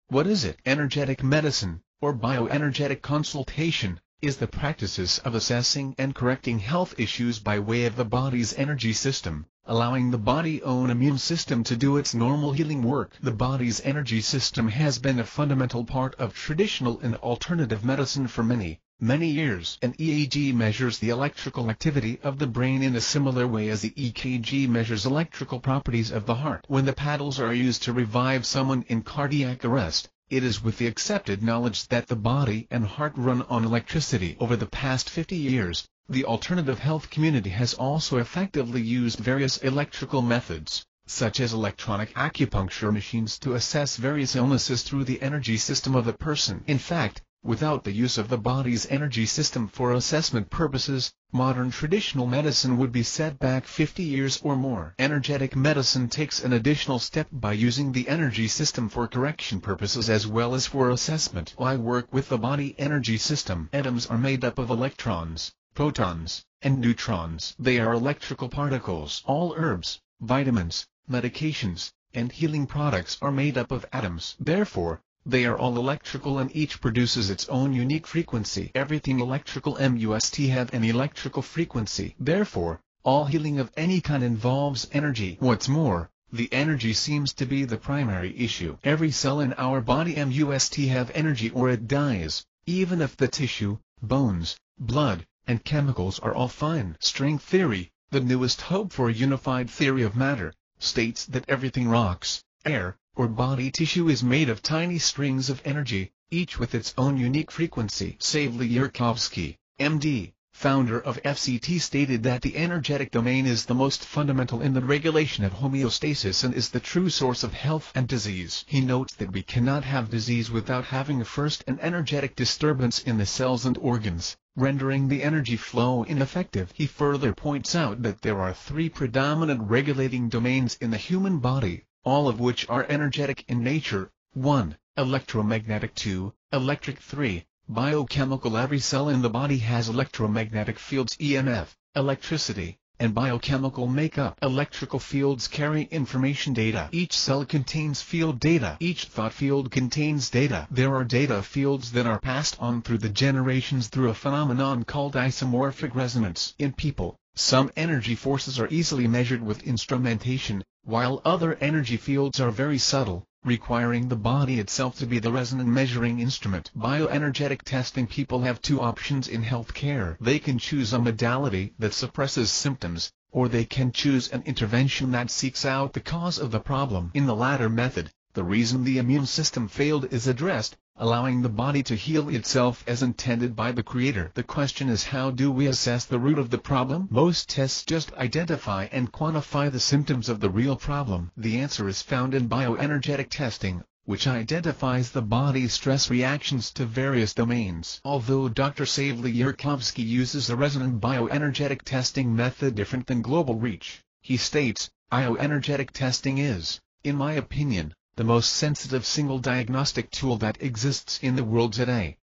What is it? Energetic medicine, or bioenergetic consultation, is the practices of assessing and correcting health issues by way of the body's energy system, allowing the body's own immune system to do its normal healing work. The body's energy system has been a fundamental part of traditional and alternative medicine for many years. An EEG measures the electrical activity of the brain in a similar way as the EKG measures electrical properties of the heart. When the paddles are used to revive someone in cardiac arrest, it is with the accepted knowledge that the body and heart run on electricity. Over the past 50 years, the alternative health community has also effectively used various electrical methods, such as electronic acupuncture machines, to assess various illnesses through the energy system of the person. In fact, without the use of the body's energy system for assessment purposes, modern traditional medicine would be set back 50 years or more. Energetic medicine takes an additional step by using the energy system for correction purposes as well as for assessment. I work with the body energy system. Atoms are made up of electrons, protons, and neutrons. They are electrical particles. All herbs, vitamins, medications, and healing products are made up of atoms. Therefore, they are all electrical and each produces its own unique frequency. Everything electrical must have an electrical frequency. Therefore, all healing of any kind involves energy. What's more, the energy seems to be the primary issue. Every cell in our body must have energy or it dies, even if the tissue, bones, blood, and chemicals are all fine. String theory, the newest hope for a unified theory of matter, states that everything rocks, air, or body tissue is made of tiny strings of energy, each with its own unique frequency. Savly Yurkovsky, MD, founder of FCT, stated that the energetic domain is the most fundamental in the regulation of homeostasis and is the true source of health and disease. He notes that we cannot have disease without having first an energetic disturbance in the cells and organs, rendering the energy flow ineffective. He further points out that there are three predominant regulating domains in the human body, all of which are energetic in nature: 1. Electromagnetic, 2. Electric, 3. Biochemical. Every cell in the body has electromagnetic fields, EMF, electricity, and biochemical makeup. Electrical fields carry information data. Each cell contains field data. Each thought field contains data. There are data fields that are passed on through the generations through a phenomenon called isomorphic resonance. In people, some energy forces are easily measured with instrumentation, while other energy fields are very subtle, requiring the body itself to be the resonant measuring instrument. Bioenergetic testing. People have two options in healthcare. They can choose a modality that suppresses symptoms, or they can choose an intervention that seeks out the cause of the problem. In the latter method, the reason the immune system failed is addressed, allowing the body to heal itself as intended by the Creator. The question is, how do we assess the root of the problem? Most tests just identify and quantify the symptoms of the real problem. The answer is found in bioenergetic testing, which identifies the body's stress reactions to various domains. Although Dr. Savly Yurkovsky uses a resonant bioenergetic testing method different than global reach, he states, bioenergetic testing is, in my opinion, the most sensitive single diagnostic tool that exists in the world today.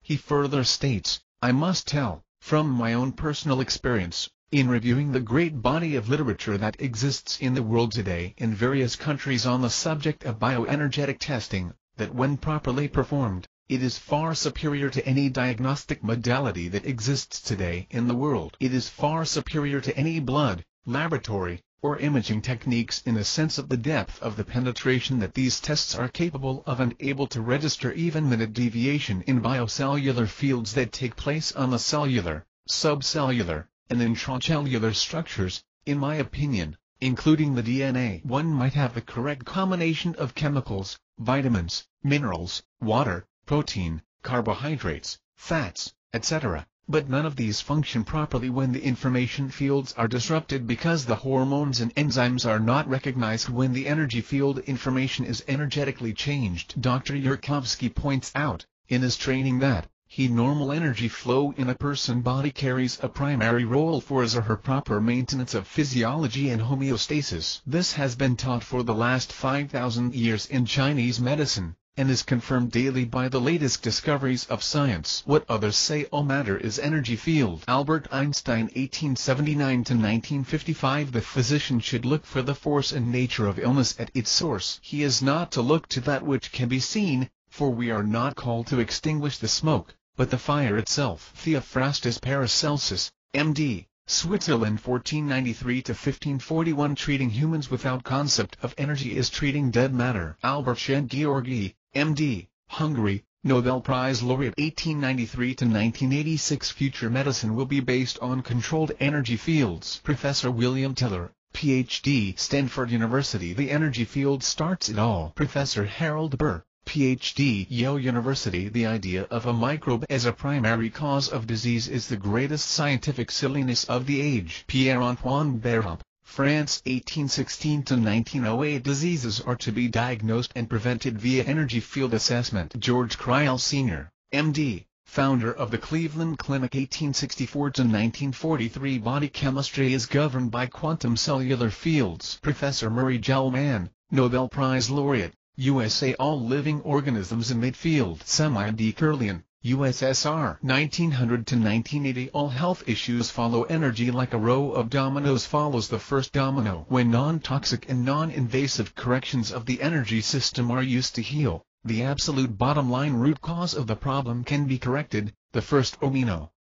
He further states, I must tell, from my own personal experience, in reviewing the great body of literature that exists in the world today in various countries on the subject of bioenergetic testing, that when properly performed, it is far superior to any diagnostic modality that exists today in the world. It is far superior to any blood, laboratory, or imaging techniques in the sense of the depth of the penetration that these tests are capable of and able to register even minute deviation in biocellular fields that take place on the cellular, subcellular, and intracellular structures. In my opinion, including the DNA. One might have the correct combination of chemicals, vitamins, minerals, water, protein, carbohydrates, fats, etc. But none of these function properly when the information fields are disrupted because the hormones and enzymes are not recognized when the energy field information is energetically changed. Dr. Yurkovsky points out, in his training that, normal energy flow in a person's body carries a primary role for his or her proper maintenance of physiology and homeostasis. This has been taught for the last 5,000 years in Chinese medicine, and is confirmed daily by the latest discoveries of science. What others say all matter is energy field. Albert Einstein 1879–1955. The physician should look for the force and nature of illness at its source. He is not to look to that which can be seen, for we are not called to extinguish the smoke, but the fire itself. Theophrastus Paracelsus, M.D., Switzerland 1493–1541. Treating humans without concept of energy is treating dead matter. Albert Szent-Györgyi, M.D., Hungary, Nobel Prize Laureate 1893–1986. Future medicine will be based on controlled energy fields. Professor William Tiller, Ph.D., Stanford University. The energy field starts it all. Professor Harold Burr, Ph.D., Yale University. The idea of a microbe as a primary cause of disease is the greatest scientific silliness of the age. Pierre-Antoine Béraud, France 1816–1908. Diseases are to be diagnosed and prevented via energy field assessment. George Crile Sr., M.D., founder of the Cleveland Clinic 1864–1943. Body chemistry is governed by quantum cellular fields. Professor Murray Gell-Mann, Nobel Prize Laureate, USA. All living organisms in midfield. Semi D. Kurlian, USSR 1900–1980. All health issues follow energy like a row of dominoes follows the first domino. When non-toxic and non-invasive corrections of the energy system are used to heal, the absolute bottom line root cause of the problem can be corrected, the first domino.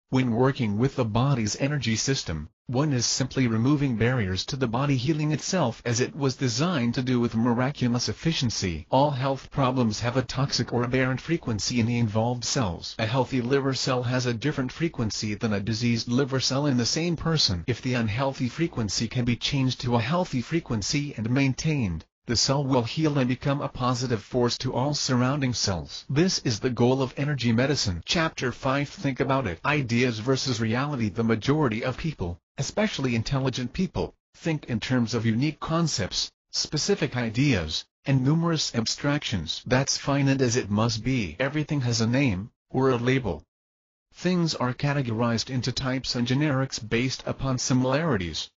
When working with the body's energy system, one is simply removing barriers to the body healing itself as it was designed to do with miraculous efficiency. All health problems have a toxic or aberrant frequency in the involved cells. A healthy liver cell has a different frequency than a diseased liver cell in the same person. If the unhealthy frequency can be changed to a healthy frequency and maintained, the cell will heal and become a positive force to all surrounding cells. This is the goal of energy medicine. Chapter 5. Think about it. Ideas versus reality. The majority of people, especially intelligent people, think in terms of unique concepts, specific ideas, and numerous abstractions. That's finite as it must be. Everything has a name, or a label. Things are categorized into types and generics based upon similarities.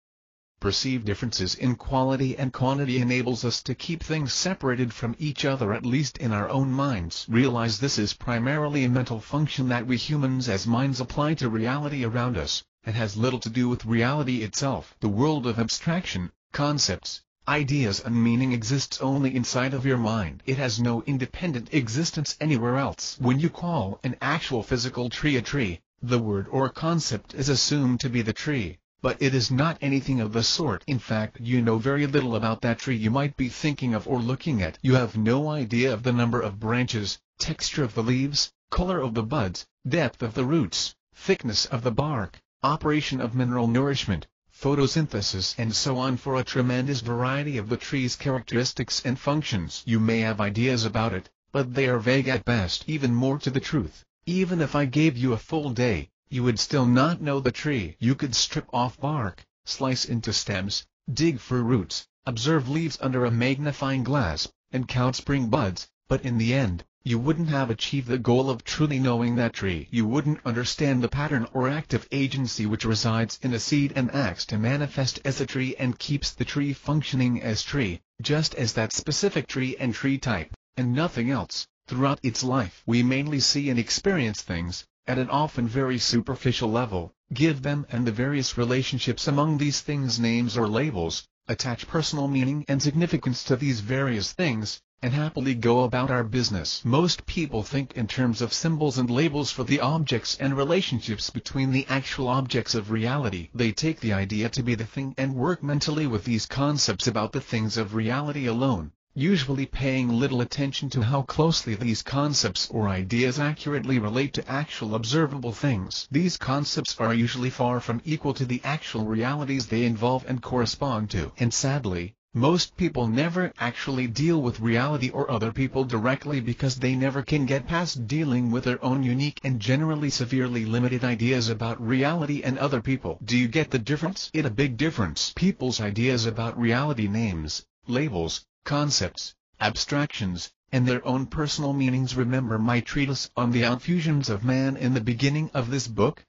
Perceived differences in quality and quantity enables us to keep things separated from each other, at least in our own minds. Realize this is primarily a mental function that we humans as minds apply to reality around us, and has little to do with reality itself. The world of abstraction, concepts, ideas and meaning exists only inside of your mind. It has no independent existence anywhere else. When you call an actual physical tree a tree, the word or concept is assumed to be the tree. But it is not anything of the sort. In fact, you know very little about that tree you might be thinking of or looking at. You have no idea of the number of branches, texture of the leaves, color of the buds, depth of the roots, thickness of the bark, operation of mineral nourishment, photosynthesis and so on. For a tremendous variety of the tree's characteristics and functions. You may have ideas about it, but they are vague at best. Even more to the truth, even if I gave you a full day, you would still not know the tree. You could strip off bark, slice into stems, dig for roots, observe leaves under a magnifying glass, and count spring buds, but in the end, you wouldn't have achieved the goal of truly knowing that tree. You wouldn't understand the pattern or active agency which resides in a seed and acts to manifest as a tree and keeps the tree functioning as tree, just as that specific tree and tree type, and nothing else, throughout its life. We mainly see and experience things, at an often very superficial level, give them and the various relationships among these things names or labels, attach personal meaning and significance to these various things, and happily go about our business. Most people think in terms of symbols and labels for the objects and relationships between the actual objects of reality. They take the idea to be the thing and work mentally with these concepts about the things of reality alone, usually paying little attention to how closely these concepts or ideas accurately relate to actual observable things. These concepts are usually far from equal to the actual realities they involve and correspond to. And sadly, Most people never actually deal with reality or other people directly because they never can get past dealing with their own unique and generally severely limited ideas about reality and other people. Do you get the difference? It's a big difference. People's ideas about reality, names, labels, concepts, abstractions, and their own personal meanings. Remember my treatise on the outfusions of man in the beginning of this book?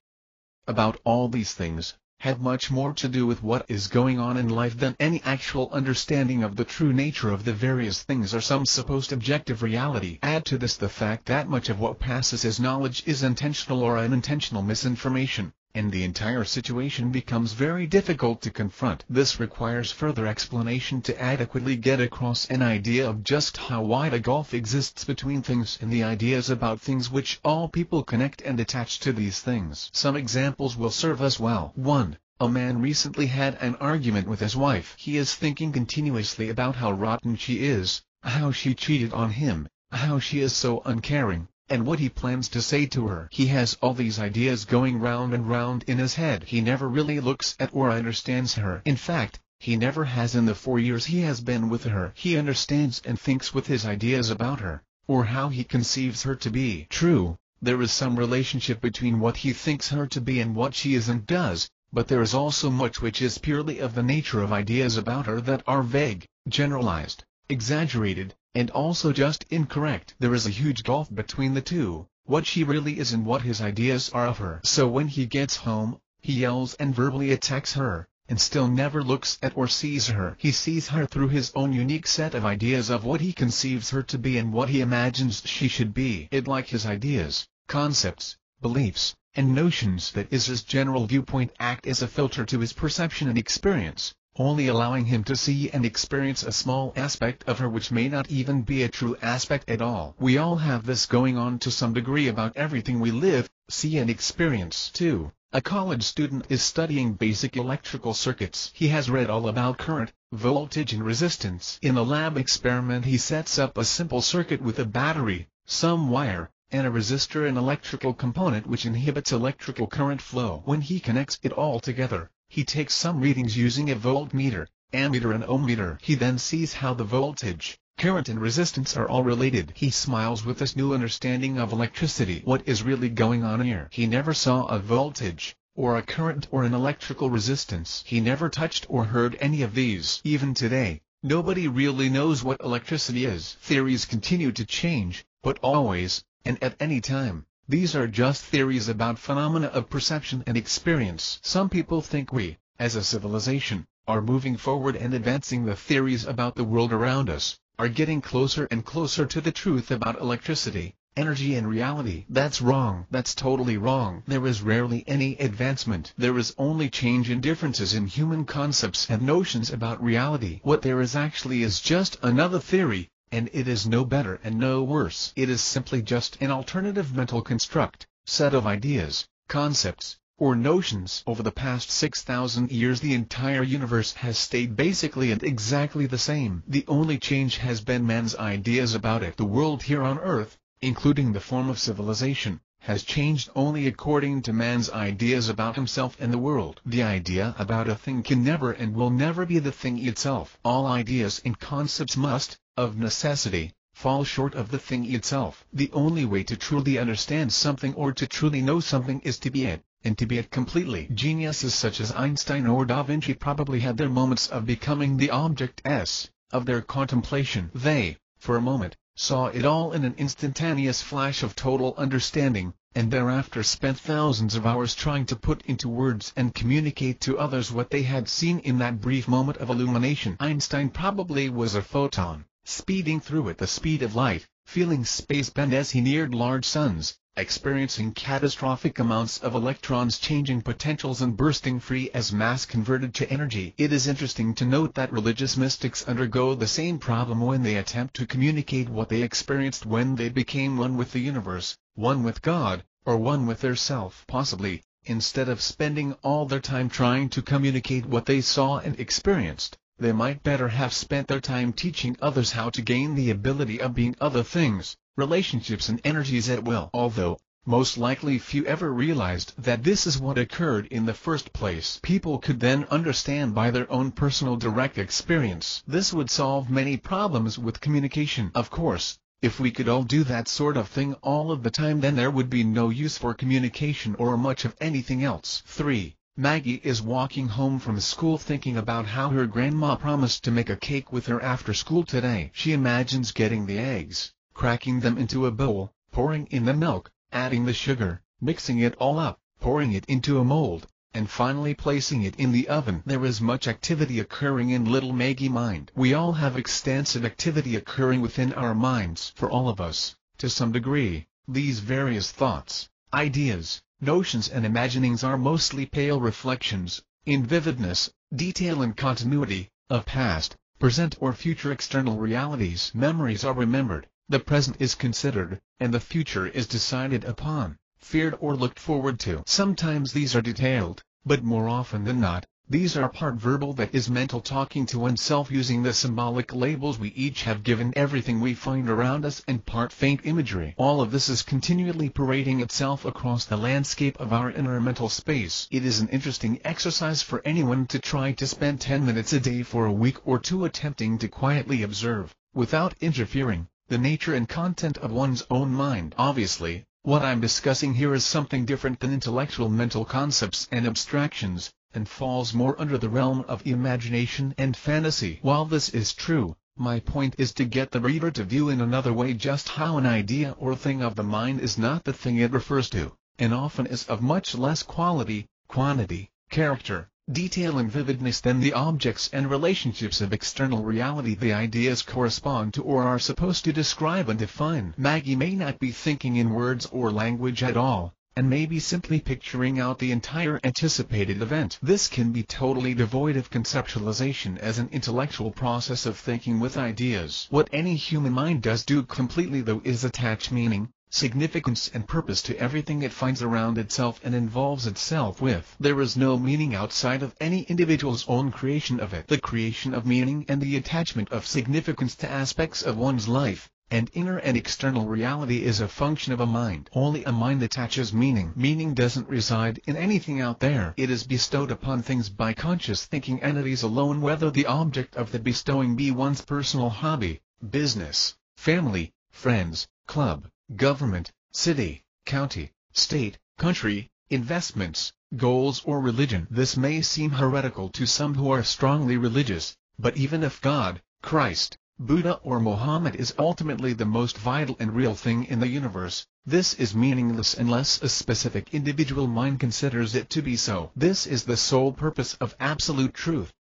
About all these things have much more to do with what is going on in life than any actual understanding of the true nature of the various things or some supposed objective reality. Add to this the fact that much of what passes as knowledge is intentional or unintentional misinformation, and the entire situation becomes very difficult to confront. This requires further explanation to adequately get across an idea of just how wide a gulf exists between things and the ideas about things which all people connect and attach to these things. Some examples will serve us well. 1. A man recently had an argument with his wife. He is thinking continuously about how rotten she is, how she cheated on him, how she is so uncaring, and what he plans to say to her. He has all these ideas going round and round in his head. He never really looks at or understands her. In fact, he never has in the 4 years he has been with her. He understands and thinks with his ideas about her, or how he conceives her to be. True, there is some relationship between what he thinks her to be and what she is and does, but there is also much which is purely of the nature of ideas about her that are vague, generalized, exaggerated, and also just incorrect. There is a huge gulf between the two, what she really is and what his ideas are of her. So when he gets home, he yells and verbally attacks her, and still never looks at or sees her. He sees her through his own unique set of ideas of what he conceives her to be and what he imagines she should be. It like his ideas, concepts, beliefs, and notions that is his general viewpoint act as a filter to his perception and experience, only allowing him to see and experience a small aspect of her which may not even be a true aspect at all. We all have this going on to some degree about everything we live, see and experience. 2. A college student is studying basic electrical circuits. He has read all about current, voltage and resistance. In a lab experiment he sets up a simple circuit with a battery, some wire, and a resistor and electrical component which inhibits electrical current flow. When he connects it all together, he takes some readings using a voltmeter, ammeter and ohmmeter. He then sees how the voltage, current and resistance are all related. He smiles with this new understanding of electricity. What is really going on here? He never saw a voltage, or a current or an electrical resistance. He never touched or heard any of these. Even today, nobody really knows what electricity is. Theories continue to change, but always, and at any time, these are just theories about phenomena of perception and experience. Some people think we, as a civilization, are moving forward and advancing the theories about the world around us, are getting closer and closer to the truth about electricity, energy and reality. That's wrong. That's totally wrong. There is rarely any advancement. There is only change and differences in human concepts and notions about reality. What there is actually is just another theory, and it is no better and no worse. It is simply just an alternative mental construct, set of ideas, concepts, or notions. Over the past 6,000 years the entire universe has stayed basically and exactly the same. The only change has been man's ideas about it. The world here on Earth, including the form of civilization, has changed only according to man's ideas about himself and the world. The idea about a thing can never and will never be the thing itself. All ideas and concepts must, of necessity, fall short of the thing itself. The only way to truly understand something or to truly know something is to be it, and to be it completely. Geniuses such as Einstein or Da Vinci probably had their moments of becoming the object of their contemplation. They, for a moment, saw it all in an instantaneous flash of total understanding, and thereafter spent thousands of hours trying to put into words and communicate to others what they had seen in that brief moment of illumination. Einstein probably was a photon, speeding through at the speed of light, feeling space-bend as he neared large suns, experiencing catastrophic amounts of electrons changing potentials and bursting free as mass converted to energy. It is interesting to note that religious mystics undergo the same problem when they attempt to communicate what they experienced when they became one with the universe, one with God, or one with their self. Possibly, instead of spending all their time trying to communicate what they saw and experienced, they might better have spent their time teaching others how to gain the ability of being other things, relationships and energies at will. Although, Most likely few ever realized that this is what occurred in the first place. People could then understand by their own personal direct experience. This would solve many problems with communication. Of course, if we could all do that sort of thing all of the time, then there would be no use for communication or much of anything else. 3. Maggie is walking home from school thinking about how her grandma promised to make a cake with her after school today. She imagines getting the eggs, cracking them into a bowl, pouring in the milk, adding the sugar, mixing it all up, pouring it into a mold, and finally placing it in the oven. There is much activity occurring in little Maggie's mind. We all have extensive activity occurring within our minds. For all of us, to some degree, these various thoughts, ideas, notions and imaginings are mostly pale reflections, in vividness, detail and continuity, of past, present or future external realities. Memories are remembered, the present is considered, and the future is decided upon, feared or looked forward to. Sometimes these are detailed, but more often than not, these are part verbal, that is mental talking to oneself using the symbolic labels we each have given everything we find around us, and part faint imagery. All of this is continually parading itself across the landscape of our inner mental space. It is an interesting exercise for anyone to try to spend 10 minutes a day for a week or two attempting to quietly observe, without interfering, the nature and content of one's own mind. Obviously, what I'm discussing here is something different than intellectual mental concepts and abstractions, and falls more under the realm of imagination and fantasy. While this is true, my point is to get the reader to view in another way just how an idea or thing of the mind is not the thing it refers to, and often is of much less quality, quantity, character, detail and vividness than the objects and relationships of external reality the ideas correspond to or are supposed to describe and define. Maggie may not be thinking in words or language at all, and may be simply picturing out the entire anticipated event. This can be totally devoid of conceptualization as an intellectual process of thinking with ideas. What any human mind does do completely though is attach meaning, significance and purpose to everything it finds around itself and involves itself with. There is no meaning outside of any individual's own creation of it. The creation of meaning and the attachment of significance to aspects of one's life, and inner and external reality is a function of a mind. Only a mind attaches meaning. Meaning doesn't reside in anything out there. It is bestowed upon things by conscious thinking entities alone, whether the object of the bestowing be one's personal hobby, business, family, friends, club, government, city, county, state, country, investments, goals or religion. This may seem heretical to some who are strongly religious, but even if God, Christ, Buddha or Mohammed is ultimately the most vital and real thing in the universe, this is meaningless unless a specific individual mind considers it to be so. This is the sole purpose of absolute truth.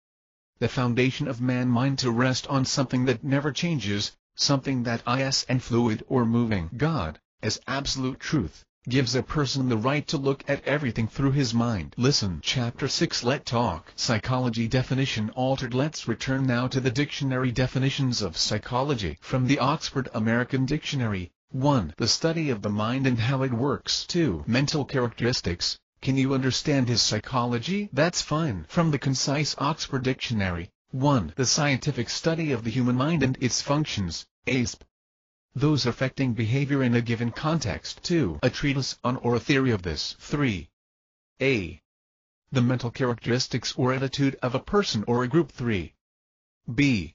The foundation of man-mind to rest on something that never changes, something that is and fluid or moving. God, as absolute truth, gives a person the right to look at everything through his mind. Listen. Chapter 6 Let Talk. Psychology definition altered. Let's return now to the dictionary definitions of psychology. From the Oxford American Dictionary. 1. The study of the mind and how it works. 2. Mental characteristics. Can you understand his psychology? That's fine. From the Concise Oxford Dictionary. 1. The scientific study of the human mind and its functions, ASP. Those affecting behavior in a given context. 2. A treatise on or a theory of this. 3. A. The mental characteristics or attitude of a person or a group. 3. B.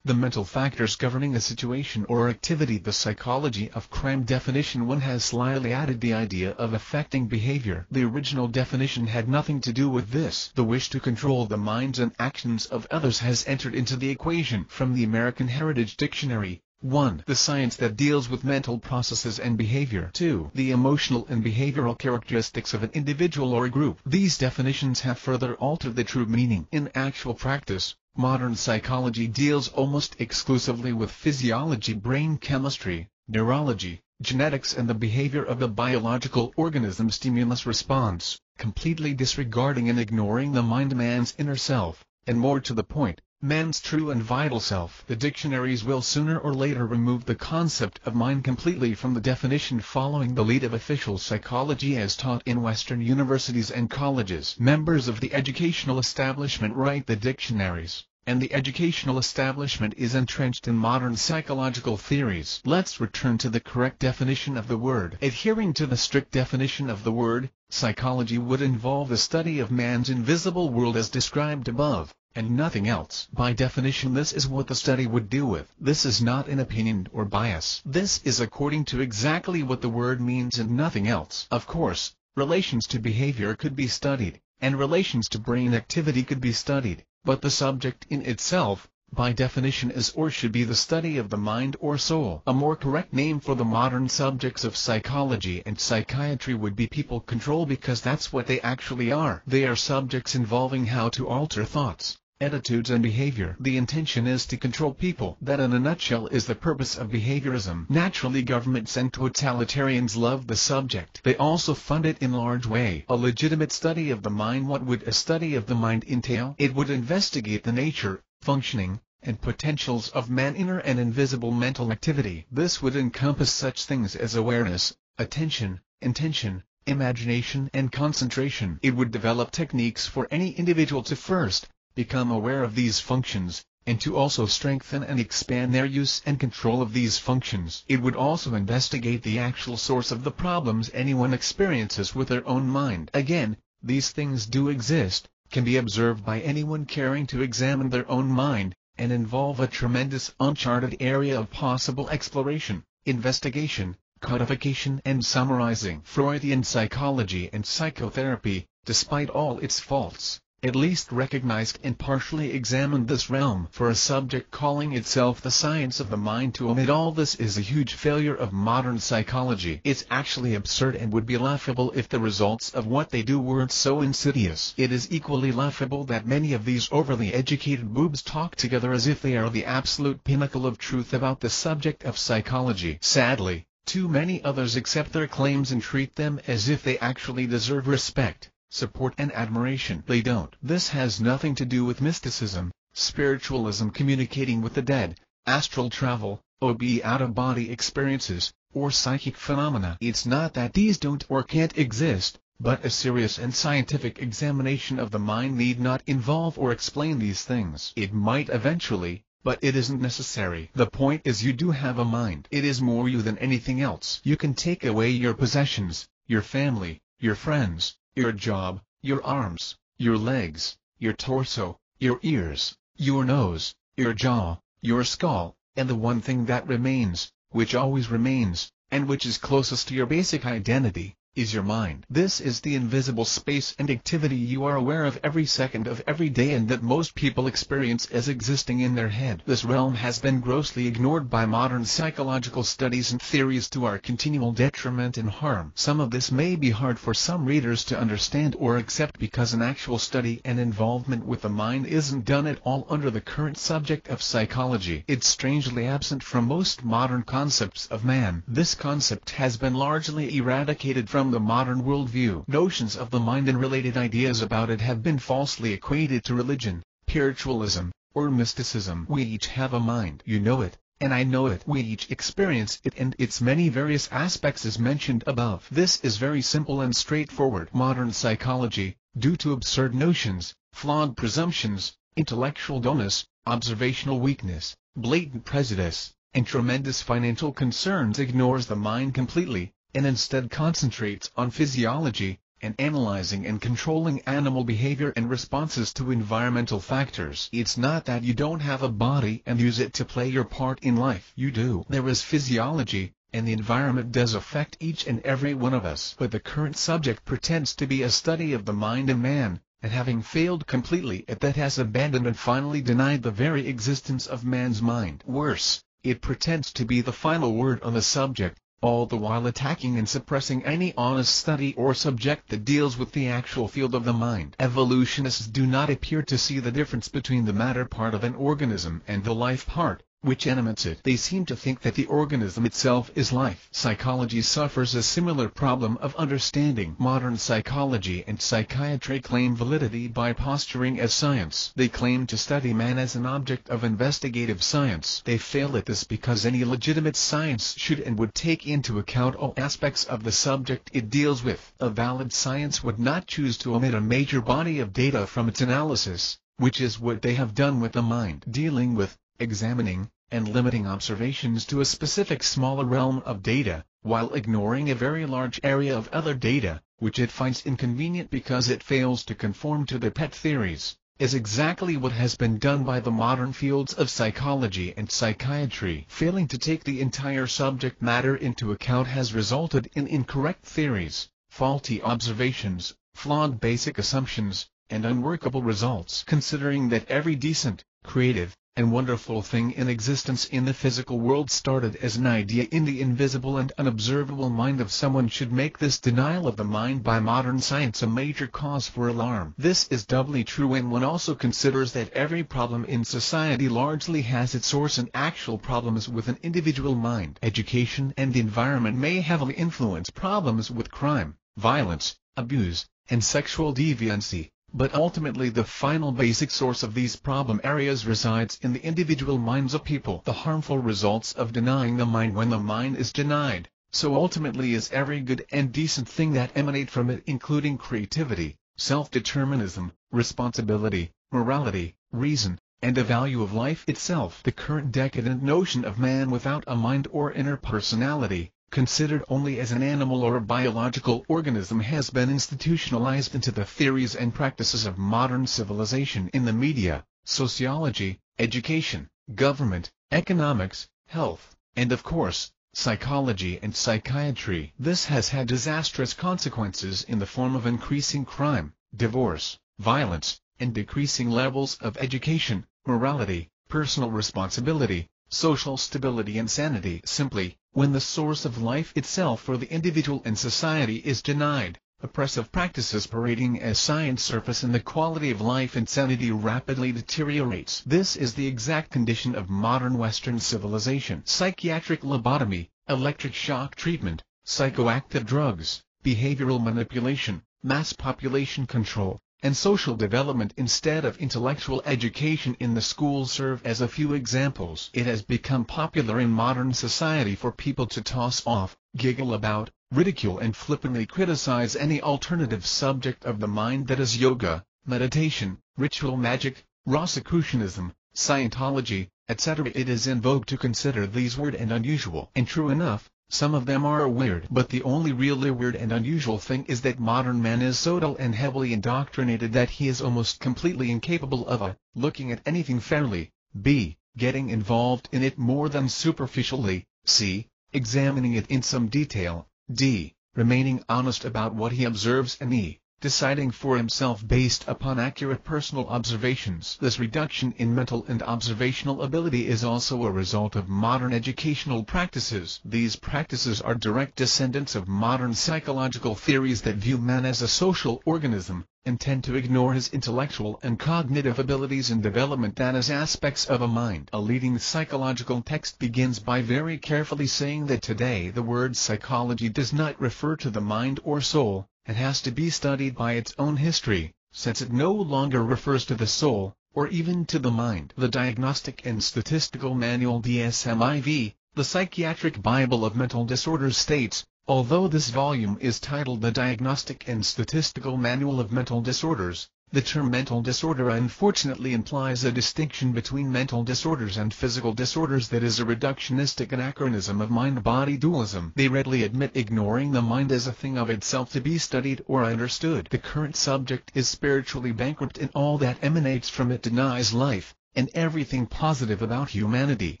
The mental factors governing a situation or activity. The psychology of crime. Definition 1 has slyly added the idea of affecting behavior. The original definition had nothing to do with this. The wish to control the minds and actions of others has entered into the equation. From the American Heritage Dictionary. 1. The science that deals with mental processes and behavior. 2. The emotional and behavioral characteristics of an individual or a group. These definitions have further altered the true meaning. In actual practice, modern psychology deals almost exclusively with physiology, brain chemistry, neurology, genetics and the behavior of the biological organism stimulus response, completely disregarding and ignoring the mind, man's inner self, and more to the point, man's true and vital self. The dictionaries will sooner or later remove the concept of mind completely from the definition, following the lead of official psychology as taught in Western universities and colleges. Members of the educational establishment write the dictionaries, and the educational establishment is entrenched in modern psychological theories. Let's return to the correct definition of the word. Adhering to the strict definition of the word, psychology would involve the study of man's invisible world as described above, and nothing else. By definition, this is what the study would deal with. This is not an opinion or bias. This is according to exactly what the word means and nothing else. Of course, relations to behavior could be studied, and relations to brain activity could be studied, but the subject in itself, by definition, is or should be the study of the mind or soul. A more correct name for the modern subjects of psychology and psychiatry would be people control, because that's what they actually are. They are subjects involving how to alter thoughts, attitudes and behavior. The intention is to control people. That in a nutshell is the purpose of behaviorism. Naturally, governments and totalitarians love the subject. They also fund it in large way. A legitimate study of the mind. What would a study of the mind entail? It would investigate the nature, functioning, and potentials of man, inner and invisible mental activity. This would encompass such things as awareness, attention, intention, imagination and concentration. It would develop techniques for any individual to first become aware of these functions, and to also strengthen and expand their use and control of these functions. It would also investigate the actual source of the problems anyone experiences with their own mind. Again, these things do exist, can be observed by anyone caring to examine their own mind, and involve a tremendous uncharted area of possible exploration, investigation, codification and summarizing. Freudian psychology and psychotherapy, despite all its faults, at least recognized and partially examined this realm. For a subject calling itself the science of the mind to omit all this is a huge failure of modern psychology. It's actually absurd and would be laughable if the results of what they do weren't so insidious. It is equally laughable that many of these overly educated boobs talk together as if they are the absolute pinnacle of truth about the subject of psychology. Sadly, too many others accept their claims and treat them as if they actually deserve respect, support and admiration. They don't. This has nothing to do with mysticism, spiritualism, communicating with the dead, astral travel, OB, out-of-body experiences, or psychic phenomena. It's not that these don't or can't exist, but a serious and scientific examination of the mind need not involve or explain these things. It might eventually, but it isn't necessary. The point is, you do have a mind. It is more you than anything else. You can take away your possessions, your family, your friends, your job, your arms, your legs, your torso, your ears, your nose, your jaw, your skull, and the one thing that remains, which always remains, and which is closest to your basic identity, is your mind. This is the invisible space and activity you are aware of every second of every day, and that most people experience as existing in their head. This realm has been grossly ignored by modern psychological studies and theories, to our continual detriment and harm. Some of this may be hard for some readers to understand or accept, because an actual study and involvement with the mind isn't done at all under the current subject of psychology. It's strangely absent from most modern concepts of man. This concept has been largely eradicated from the modern worldview. Notions of the mind and related ideas about it have been falsely equated to religion, spiritualism, or mysticism. We each have a mind. You know it, and I know it. We each experience it and its many various aspects as mentioned above. This is very simple and straightforward. Modern psychology, due to absurd notions, flawed presumptions, intellectual dullness, observational weakness, blatant prejudice, and tremendous financial concerns, ignores the mind completely, and instead concentrates on physiology, and analyzing and controlling animal behavior and responses to environmental factors. It's not that you don't have a body and use it to play your part in life. You do. There is physiology, and the environment does affect each and every one of us. But the current subject pretends to be a study of the mind of man, and having failed completely at that, has abandoned and finally denied the very existence of man's mind. Worse, it pretends to be the final word on the subject, all the while attacking and suppressing any honest study or subject that deals with the actual field of the mind. Evolutionists do not appear to see the difference between the matter part of an organism and the life part, which animates it. They seem to think that the organism itself is life. Psychology suffers a similar problem of understanding. Modern psychology and psychiatry claim validity by posturing as science. They claim to study man as an object of investigative science. They fail at this because any legitimate science should and would take into account all aspects of the subject it deals with. A valid science would not choose to omit a major body of data from its analysis, which is what they have done with the mind, dealing with, examining, and limiting observations to a specific smaller realm of data, while ignoring a very large area of other data, which it finds inconvenient because it fails to conform to the pet theories, is exactly what has been done by the modern fields of psychology and psychiatry. Failing to take the entire subject matter into account has resulted in incorrect theories, faulty observations, flawed basic assumptions, and unworkable results. Considering that every decent, creative, and wonderful thing in existence in the physical world started as an idea in the invisible and unobservable mind of someone, should make this denial of the mind by modern science a major cause for alarm. This is doubly true when one also considers that every problem in society largely has its source in actual problems with an individual mind. Education and environment may heavily influence problems with crime, violence, abuse, and sexual deviancy, but ultimately the final basic source of these problem areas resides in the individual minds of people. The harmful results of denying the mind: when the mind is denied, so ultimately is every good and decent thing that emanate from it, including creativity, self-determinism, responsibility, morality, reason, and the value of life itself. The current decadent notion of man without a mind or inner personality, considered only as an animal or a biological organism, has been institutionalized into the theories and practices of modern civilization in the media, sociology, education, government, economics, health, and of course, psychology and psychiatry. This has had disastrous consequences in the form of increasing crime, divorce, violence, and decreasing levels of education, morality, personal responsibility, social stability and sanity. Simply, when the source of life itself for the individual and society is denied, oppressive practices parading as science surface and the quality of life and sanity rapidly deteriorates. This is the exact condition of modern Western civilization. Psychiatric lobotomy, electric shock treatment, psychoactive drugs, behavioral manipulation, mass population control, and social development instead of intellectual education in the schools serve as a few examples. It has become popular in modern society for people to toss off, giggle about, ridicule and flippantly criticize any alternative subject of the mind that is yoga, meditation, ritual magic, Rosicrucianism, Scientology, etc. It is in vogue to consider these weird and unusual. And true enough, some of them are weird. But the only really weird and unusual thing is that modern man is so dull and heavily indoctrinated that he is almost completely incapable of a. Looking at anything fairly, b. Getting involved in it more than superficially, c. Examining it in some detail, d. Remaining honest about what he observes, and e. Deciding for himself based upon accurate personal observations. This reduction in mental and observational ability is also a result of modern educational practices. These practices are direct descendants of modern psychological theories that view man as a social organism, and tend to ignore his intellectual and cognitive abilities and development as aspects of a mind. A leading psychological text begins by very carefully saying that today the word psychology does not refer to the mind or soul, and has to be studied by its own history, since it no longer refers to the soul, or even to the mind. The Diagnostic and Statistical Manual (DSM-IV), the Psychiatric Bible of Mental Disorders, states, although this volume is titled the Diagnostic and Statistical Manual of Mental Disorders, the term mental disorder unfortunately implies a distinction between mental disorders and physical disorders that is a reductionistic anachronism of mind-body dualism. They readily admit ignoring the mind as a thing of itself to be studied or understood. The current subject is spiritually bankrupt, and all that emanates from it denies life and everything positive about humanity.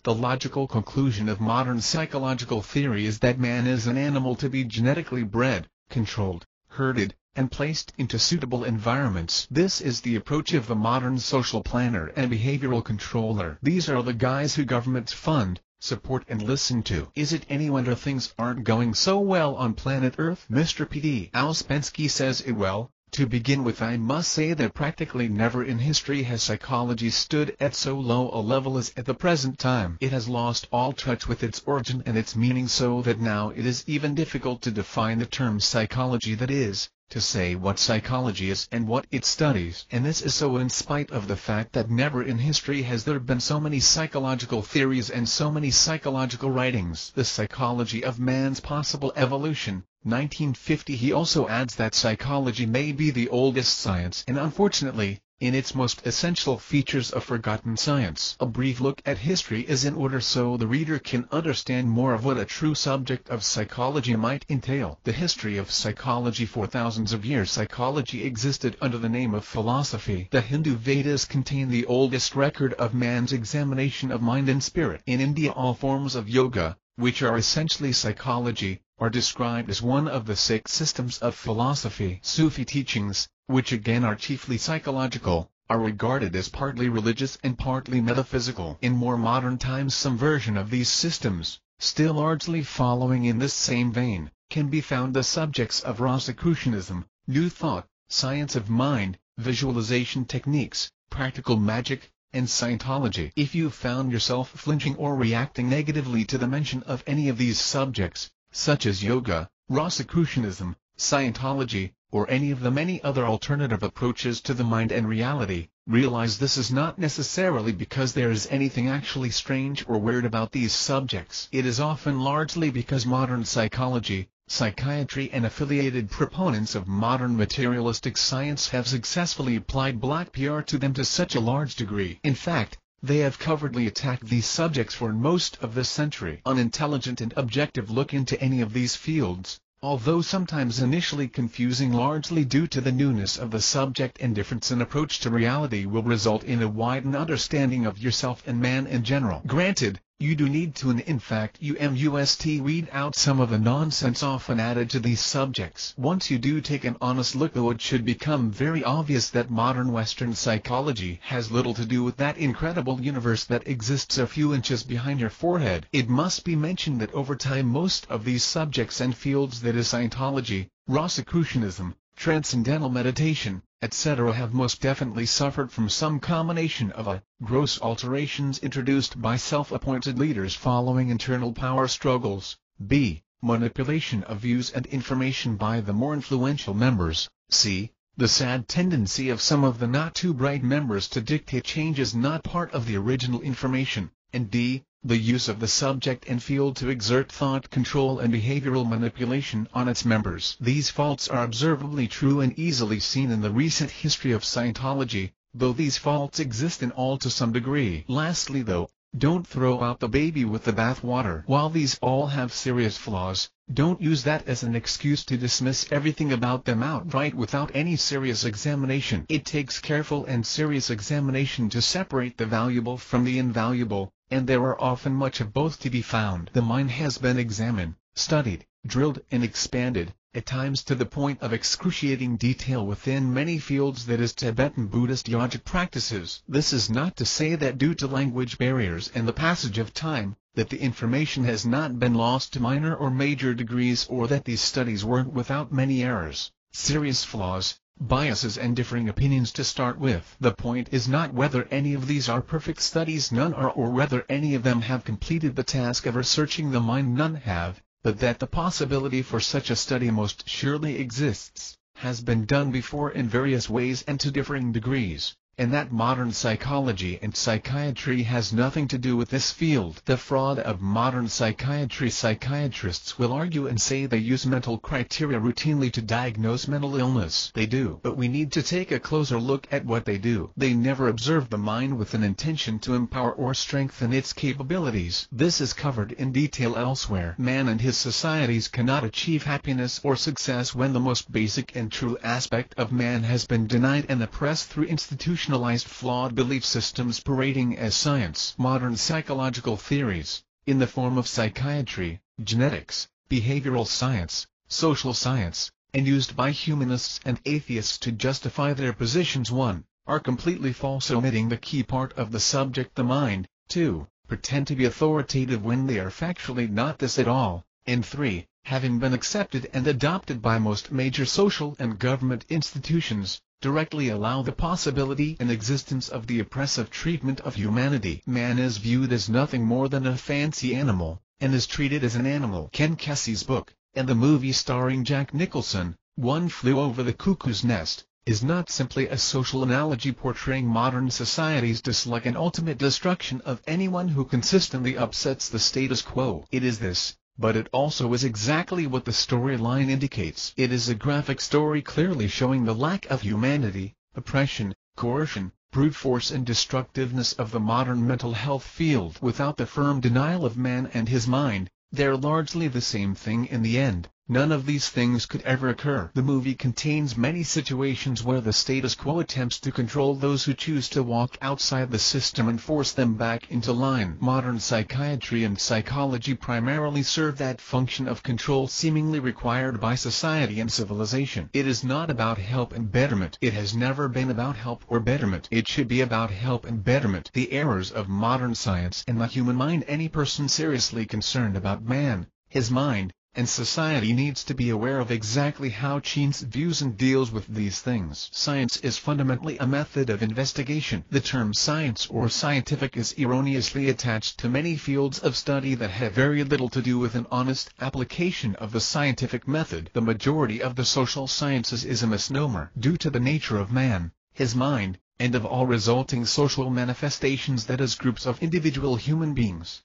The logical conclusion of modern psychological theory is that man is an animal to be genetically bred, controlled, herded, and placed into suitable environments. This is the approach of the modern social planner and behavioral controller. These are the guys who governments fund, support and listen to. Is it any wonder things aren't going so well on planet Earth? Mr. P.D. Ouspensky says it well. To begin with, I must say that practically never in history has psychology stood at so low a level as at the present time. It has lost all touch with its origin and its meaning, so that now it is even difficult to define the term psychology, that is, to say what psychology is and what it studies. And this is so in spite of the fact that never in history has there been so many psychological theories and so many psychological writings. The Psychology of Man's Possible Evolution, 1950. He also adds that psychology may be the oldest science, and unfortunately, in its most essential features a forgotten science. A brief look at history is in order so the reader can understand more of what a true subject of psychology might entail. The history of psychology. For thousands of years psychology existed under the name of philosophy. The Hindu Vedas contain the oldest record of man's examination of mind and spirit. In India all forms of yoga, which are essentially psychology, are described as one of the 6 systems of philosophy. Sufi teachings, which again are chiefly psychological, are regarded as partly religious and partly metaphysical. In more modern times some version of these systems, still largely following in this same vein, can be found the subjects of Rosicrucianism, New Thought, Science of Mind, Visualization Techniques, Practical Magic, and Scientology. If you found yourself flinching or reacting negatively to the mention of any of these subjects, such as yoga, Rosicrucianism, Scientology, or any of the many other alternative approaches to the mind and reality, realize this is not necessarily because there is anything actually strange or weird about these subjects. It is often largely because modern psychology, psychiatry and affiliated proponents of modern materialistic science have successfully applied black PR to them to such a large degree. In fact, they have covertly attacked these subjects for most of this century. An intelligent and objective look into any of these fields, although sometimes initially confusing largely due to the newness of the subject and difference in approach to reality, will result in a widened understanding of yourself and man in general. Granted, you do need to and in fact you must weed out some of the nonsense often added to these subjects. Once you do take an honest look though, it should become very obvious that modern Western psychology has little to do with that incredible universe that exists a few inches behind your forehead. It must be mentioned that over time most of these subjects and fields, that is Scientology, Rosicrucianism, Transcendental Meditation, etc., have most definitely suffered from some combination of a gross alterations introduced by self-appointed leaders following internal power struggles, b. manipulation of views and information by the more influential members, c. the sad tendency of some of the not-too-bright members to dictate changes not part of the original information, and d. the use of the subject and field to exert thought control and behavioral manipulation on its members. These faults are observably true and easily seen in the recent history of Scientology, though these faults exist in all to some degree. Lastly though, don't throw out the baby with the bathwater. While these all have serious flaws, don't use that as an excuse to dismiss everything about them outright without any serious examination. It takes careful and serious examination to separate the valuable from the invaluable, and there are often much of both to be found. The mind has been examined, studied, drilled and expanded, at times to the point of excruciating detail within many fields, that is Tibetan Buddhist yogic practices. This is not to say that due to language barriers and the passage of time, that the information has not been lost to minor or major degrees, or that these studies weren't without many errors, serious flaws, biases and differing opinions to start with. The point is not whether any of these are perfect studies, none are, or whether any of them have completed the task of researching the mind, none have, but that the possibility for such a study most surely exists, has been done before in various ways and to differing degrees, and that modern psychology and psychiatry has nothing to do with this field. The fraud of modern psychiatry. Psychiatrists will argue and say they use mental criteria routinely to diagnose mental illness. They do, but we need to take a closer look at what they do. They never observe the mind with an intention to empower or strengthen its capabilities. This is covered in detail elsewhere. Man and his societies cannot achieve happiness or success when the most basic and true aspect of man has been denied and oppressed through institutional flawed belief systems parading as science. Modern psychological theories, in the form of psychiatry, genetics, behavioral science, social science, and used by humanists and atheists to justify their positions. 1. Are completely false, omitting the key part of the subject, the mind. 2. Pretend to be authoritative when they are factually not this at all. And 3. Having been accepted and adopted by most major social and government institutions, directly allow the possibility and existence of the oppressive treatment of humanity. Man is viewed as nothing more than a fancy animal, and is treated as an animal. Ken Kesey's book, and the movie starring Jack Nicholson, One Flew Over the Cuckoo's Nest, is not simply a social analogy portraying modern society's dislike and ultimate destruction of anyone who consistently upsets the status quo. It is this, but it also is exactly what the storyline indicates. It is a graphic story clearly showing the lack of humanity, oppression, coercion, brute force and destructiveness of the modern mental health field. Without the firm denial of man and his mind, they're largely the same thing in the end. None of these things could ever occur. The movie contains many situations where the status quo attempts to control those who choose to walk outside the system and force them back into line. Modern psychiatry and psychology primarily serve that function of control seemingly required by society and civilization. It is not about help and betterment. It has never been about help or betterment. It should be about help and betterment. The errors of modern science and the human mind. Any person seriously concerned about man, his mind, and society needs to be aware of exactly how science views and deals with these things. Science is fundamentally a method of investigation. The term science or scientific is erroneously attached to many fields of study that have very little to do with an honest application of the scientific method. The majority of the social sciences is a misnomer due to the nature of man, his mind, and of all resulting social manifestations, that is, groups of individual human beings.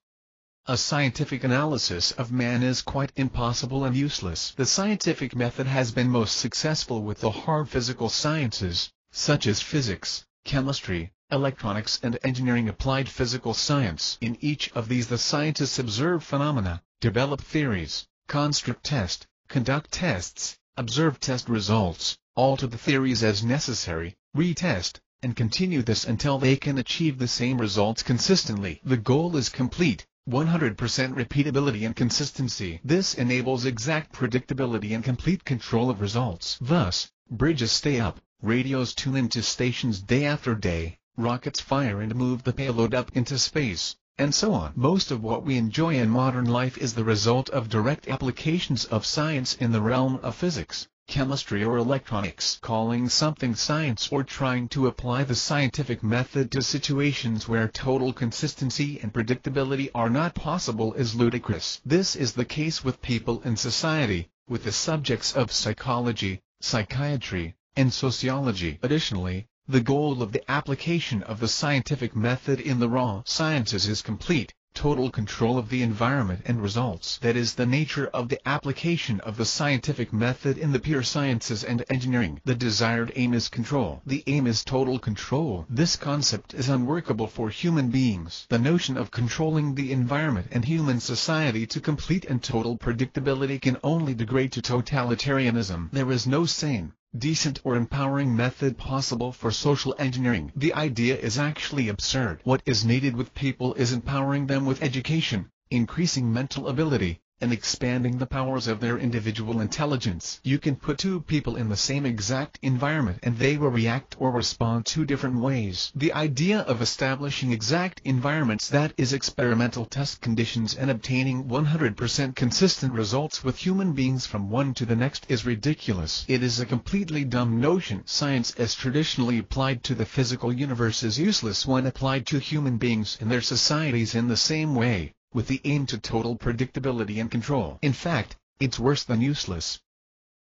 A scientific analysis of man is quite impossible and useless. The scientific method has been most successful with the hard physical sciences, such as physics, chemistry, electronics and engineering. Applied physical science. In each of these the scientists observe phenomena, develop theories, construct test, conduct tests, observe test results, alter the theories as necessary, retest, and continue this until they can achieve the same results consistently. The goal is complete 100% repeatability and consistency. This enables exact predictability and complete control of results. Thus, bridges stay up, radios tune into stations day after day, rockets fire and move the payload up into space, and so on. Most of what we enjoy in modern life is the result of direct applications of science in the realm of physics, chemistry or electronics. Calling something science or trying to apply the scientific method to situations where total consistency and predictability are not possible is ludicrous. This is the case with people in society, with the subjects of psychology, psychiatry, and sociology. Additionally, the goal of the application of the scientific method in the raw sciences is complete, total control of the environment and results. That is the nature of the application of the scientific method in the pure sciences and engineering. The desired aim is control. The aim is total control. This concept is unworkable for human beings. The notion of controlling the environment and human society to complete and total predictability can only degrade to totalitarianism. There is no sane, decent or empowering method possible for social engineering. The idea is actually absurd. What is needed with people is empowering them with education, increasing mental ability, and expanding the powers of their individual intelligence. You can put two people in the same exact environment and they will react or respond two different ways. The idea of establishing exact environments, that is experimental test conditions, and obtaining 100% consistent results with human beings from one to the next is ridiculous. It is a completely dumb notion. Science as traditionally applied to the physical universe is useless when applied to human beings and their societies in the same way, with the aim to total predictability and control. In fact, it's worse than useless.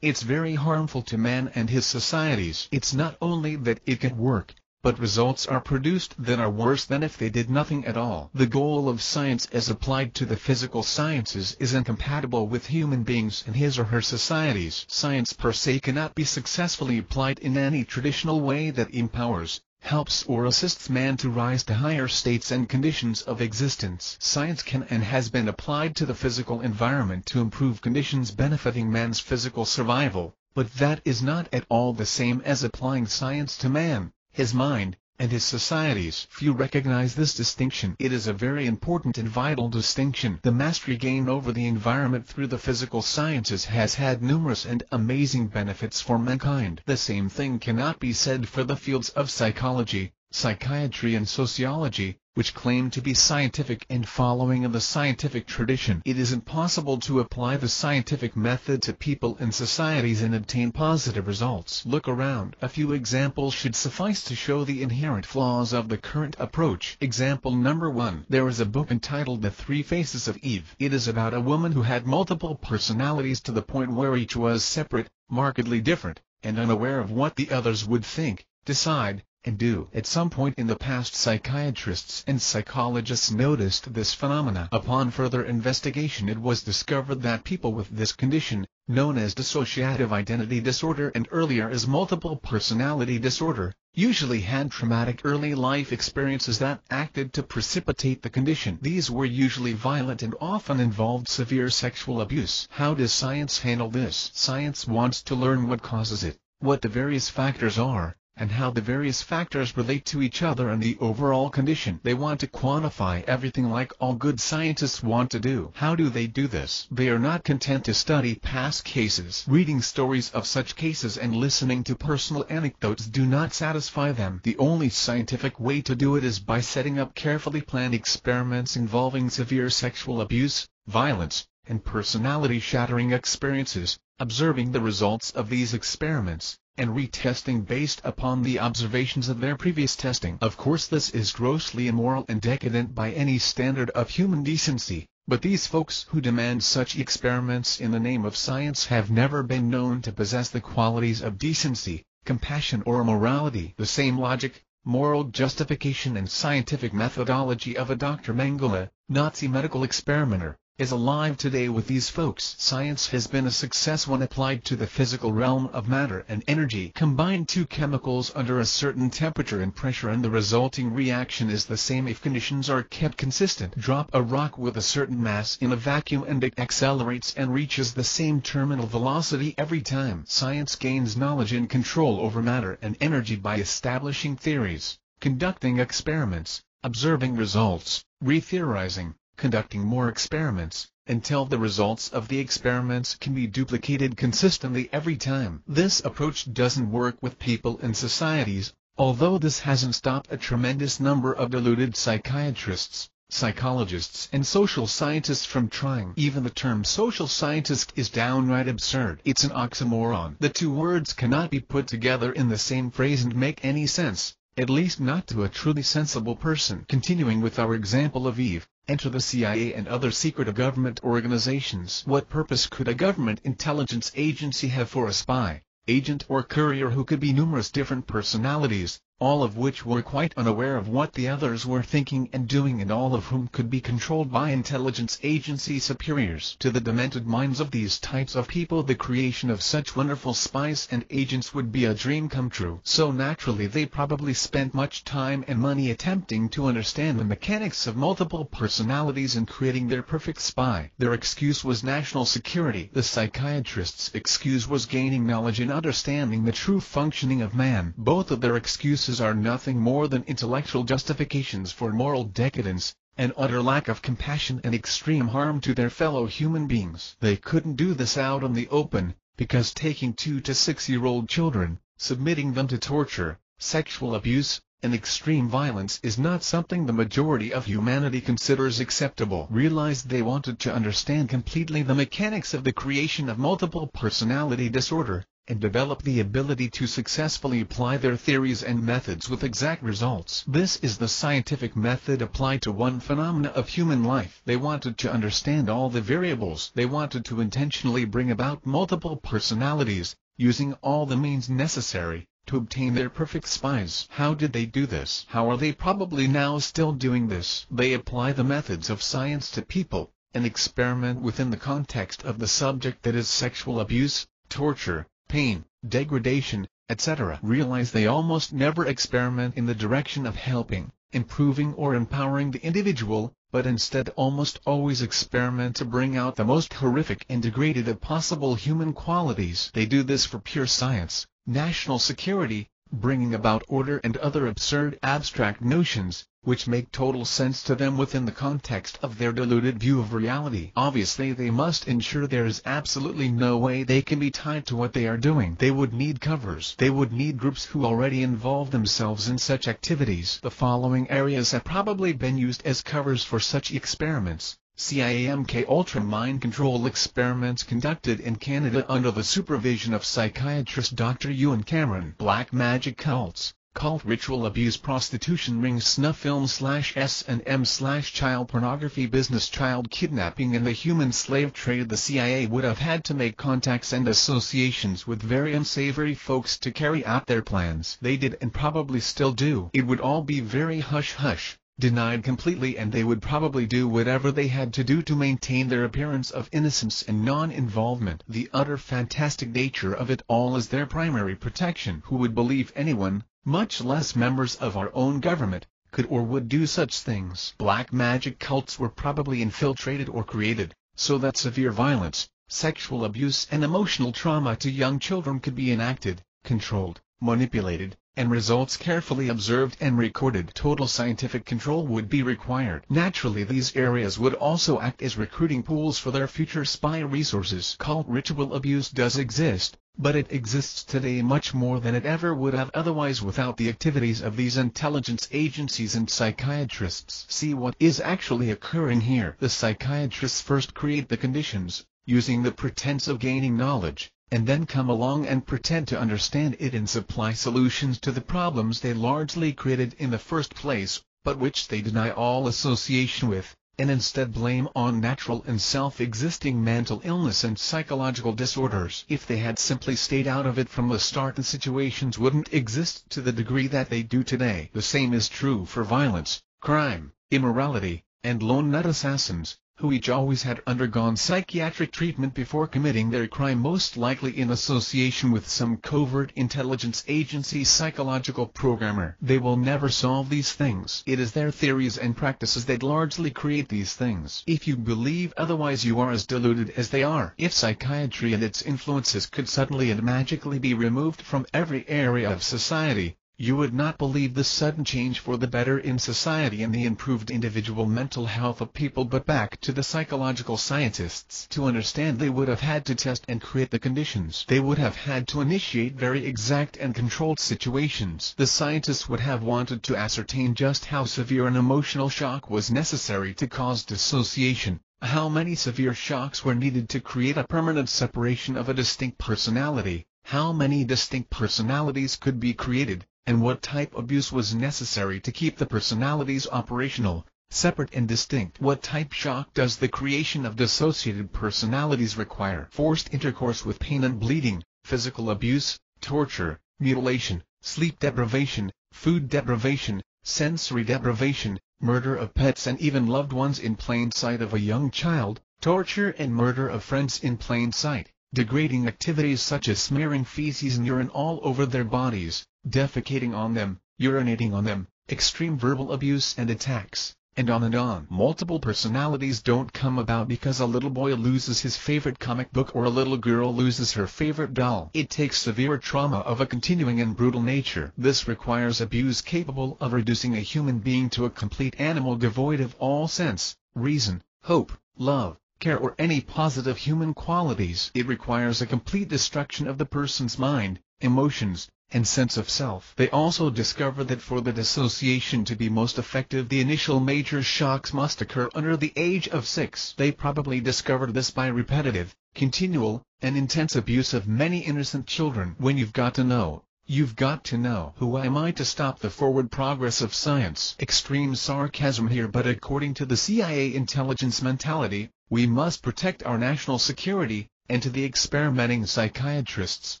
It's very harmful to man and his societies. It's not only that it can work, but results are produced that are worse than if they did nothing at all. The goal of science as applied to the physical sciences is incompatible with human beings and his or her societies. Science per se cannot be successfully applied in any traditional way that empowers, helps or assists man to rise to higher states and conditions of existence. Science can and has been applied to the physical environment to improve conditions benefiting man's physical survival, but that is not at all the same as applying science to man, his mind, and his societies. Few recognize this distinction. It is a very important and vital distinction. The mastery gained over the environment through the physical sciences has had numerous and amazing benefits for mankind. The same thing cannot be said for the fields of psychology, psychiatry and sociology, which claim to be scientific and following of the scientific tradition. It is impossible to apply the scientific method to people and societies and obtain positive results. Look around. A few examples should suffice to show the inherent flaws of the current approach. Example number 1. There is a book entitled The Three Faces of Eve. It is about a woman who had multiple personalities to the point where each was separate, markedly different, and unaware of what the others would think, decide, and do. At some point in the past, psychiatrists and psychologists noticed this phenomena. Upon further investigation, it was discovered that people with this condition, known as dissociative identity disorder and earlier as multiple personality disorder, usually had traumatic early life experiences that acted to precipitate the condition. These were usually violent and often involved severe sexual abuse. How does science handle this? Science wants to learn what causes it, what the various factors are, and how the various factors relate to each other and the overall condition. They want to quantify everything like all good scientists want to do. How do they do this? They are not content to study past cases. Reading stories of such cases and listening to personal anecdotes do not satisfy them. The only scientific way to do it is by setting up carefully planned experiments involving severe sexual abuse, violence, and personality-shattering experiences, observing the results of these experiments, and retesting based upon the observations of their previous testing. Of course, this is grossly immoral and decadent by any standard of human decency, but these folks who demand such experiments in the name of science have never been known to possess the qualities of decency, compassion, or morality. The same logic, moral justification, and scientific methodology of a Dr. Mengele, Nazi medical experimenter, is alive today with these folks. Science has been a success when applied to the physical realm of matter and energy. Combine two chemicals under a certain temperature and pressure and the resulting reaction is the same if conditions are kept consistent. Drop a rock with a certain mass in a vacuum and it accelerates and reaches the same terminal velocity every time. Science gains knowledge and control over matter and energy by establishing theories, conducting experiments, observing results, re-theorizing, conducting more experiments, until the results of the experiments can be duplicated consistently every time. This approach doesn't work with people and societies, although this hasn't stopped a tremendous number of deluded psychiatrists, psychologists, and social scientists from trying. Even the term social scientist is downright absurd. It's an oxymoron. The two words cannot be put together in the same phrase and make any sense, at least not to a truly sensible person. Continuing with our example of Eve, enter the CIA and other secret government organizations. What purpose could a government intelligence agency have for a spy, agent, or courier who could be numerous different personalities, all of which were quite unaware of what the others were thinking and doing, and all of whom could be controlled by intelligence agency superiors? To the demented minds of these types of people, the creation of such wonderful spies and agents would be a dream come true. So naturally they probably spent much time and money attempting to understand the mechanics of multiple personalities and creating their perfect spy. Their excuse was national security. The psychiatrists' excuse was gaining knowledge and understanding the true functioning of man. Both of their excuses are nothing more than intellectual justifications for moral decadence, an utter lack of compassion, and extreme harm to their fellow human beings. They couldn't do this out in the open, because taking 2 to 6-year-old children, submitting them to torture, sexual abuse, and extreme violence is not something the majority of humanity considers acceptable. Realized they wanted to understand completely the mechanics of the creation of multiple personality disorder, and develop the ability to successfully apply their theories and methods with exact results. This is the scientific method applied to one phenomena of human life. They wanted to understand all the variables. They wanted to intentionally bring about multiple personalities, using all the means necessary to obtain their perfect spies. How did they do this? How are they probably now still doing this? They apply the methods of science to people, and experiment within the context of the subject, that is sexual abuse, torture, pain, degradation, etc. Realize they almost never experiment in the direction of helping, improving, or empowering the individual, but instead almost always experiment to bring out the most horrific and degraded of possible human qualities. They do this for pure science, national security, bringing about order, and other absurd abstract notions, which make total sense to them within the context of their deluded view of reality. Obviously they must ensure there is absolutely no way they can be tied to what they are doing. They would need covers. They would need groups who already involve themselves in such activities. The following areas have probably been used as covers for such experiments: CIA MK-Ultra mind control experiments conducted in Canada under the supervision of psychiatrist Dr. Ewan Cameron. Black magic cults, Cult ritual abuse, prostitution rings, snuff films /S&M/child pornography, business, child kidnapping and the human slave trade. The CIA would have had to make contacts and associations with very unsavory folks to carry out their plans. They did and probably still do. It would all be very hush-hush, denied completely, and they would probably do whatever they had to do to maintain their appearance of innocence and non-involvement. The utter fantastic nature of it all is their primary protection. Who would believe anyone, much less members of our own government, could or would do such things? Black magic cults were probably infiltrated or created, so that severe violence, sexual abuse and emotional trauma to young children could be enacted, controlled, manipulated, and results carefully observed and recorded. Total scientific control would be required. Naturally, these areas would also act as recruiting pools for their future spy resources. Cult ritual abuse does exist, but it exists today much more than it ever would have otherwise without the activities of these intelligence agencies and psychiatrists. See what is actually occurring here. The psychiatrists first create the conditions, using the pretense of gaining knowledge, and then come along and pretend to understand it and supply solutions to the problems they largely created in the first place, but which they deny all association with, and instead blame on natural and self-existing mental illness and psychological disorders. If they had simply stayed out of it from the start, the situations wouldn't exist to the degree that they do today. The same is true for violence, crime, immorality, and lone nut assassins, who each always had undergone psychiatric treatment before committing their crime, most likely in association with some covert intelligence agency psychological programmer. They will never solve these things. It is their theories and practices that largely create these things. If you believe otherwise, you are as deluded as they are. If psychiatry and its influences could suddenly and magically be removed from every area of society, you would not believe the sudden change for the better in society and the improved individual mental health of people. But back to the psychological scientists. To understand, they would have had to test and create the conditions. They would have had to initiate very exact and controlled situations. The scientists would have wanted to ascertain just how severe an emotional shock was necessary to cause dissociation, how many severe shocks were needed to create a permanent separation of a distinct personality, how many distinct personalities could be created, and what type of abuse was necessary to keep the personalities operational, separate and distinct. What type shock does the creation of dissociated personalities require? Forced intercourse with pain and bleeding, physical abuse, torture, mutilation, sleep deprivation, food deprivation, sensory deprivation, murder of pets and even loved ones in plain sight of a young child, torture and murder of friends in plain sight, degrading activities such as smearing feces and urine all over their bodies, defecating on them, urinating on them, extreme verbal abuse and attacks, and on and on. Multiple personalities don't come about because a little boy loses his favorite comic book or a little girl loses her favorite doll. It takes severe trauma of a continuing and brutal nature. This requires abuse capable of reducing a human being to a complete animal devoid of all sense, reason, hope, love, care or any positive human qualities. It requires a complete destruction of the person's mind, emotions, and sense of self. They also discover that for the dissociation to be most effective, the initial major shocks must occur under the age of 6. They probably discovered this by repetitive, continual, and intense abuse of many innocent children. When you've got to know, you've got to know. Who am I to stop the forward progress of science? Extreme sarcasm here, but according to the CIA intelligence mentality, we must protect our national security, and to the experimenting psychiatrists,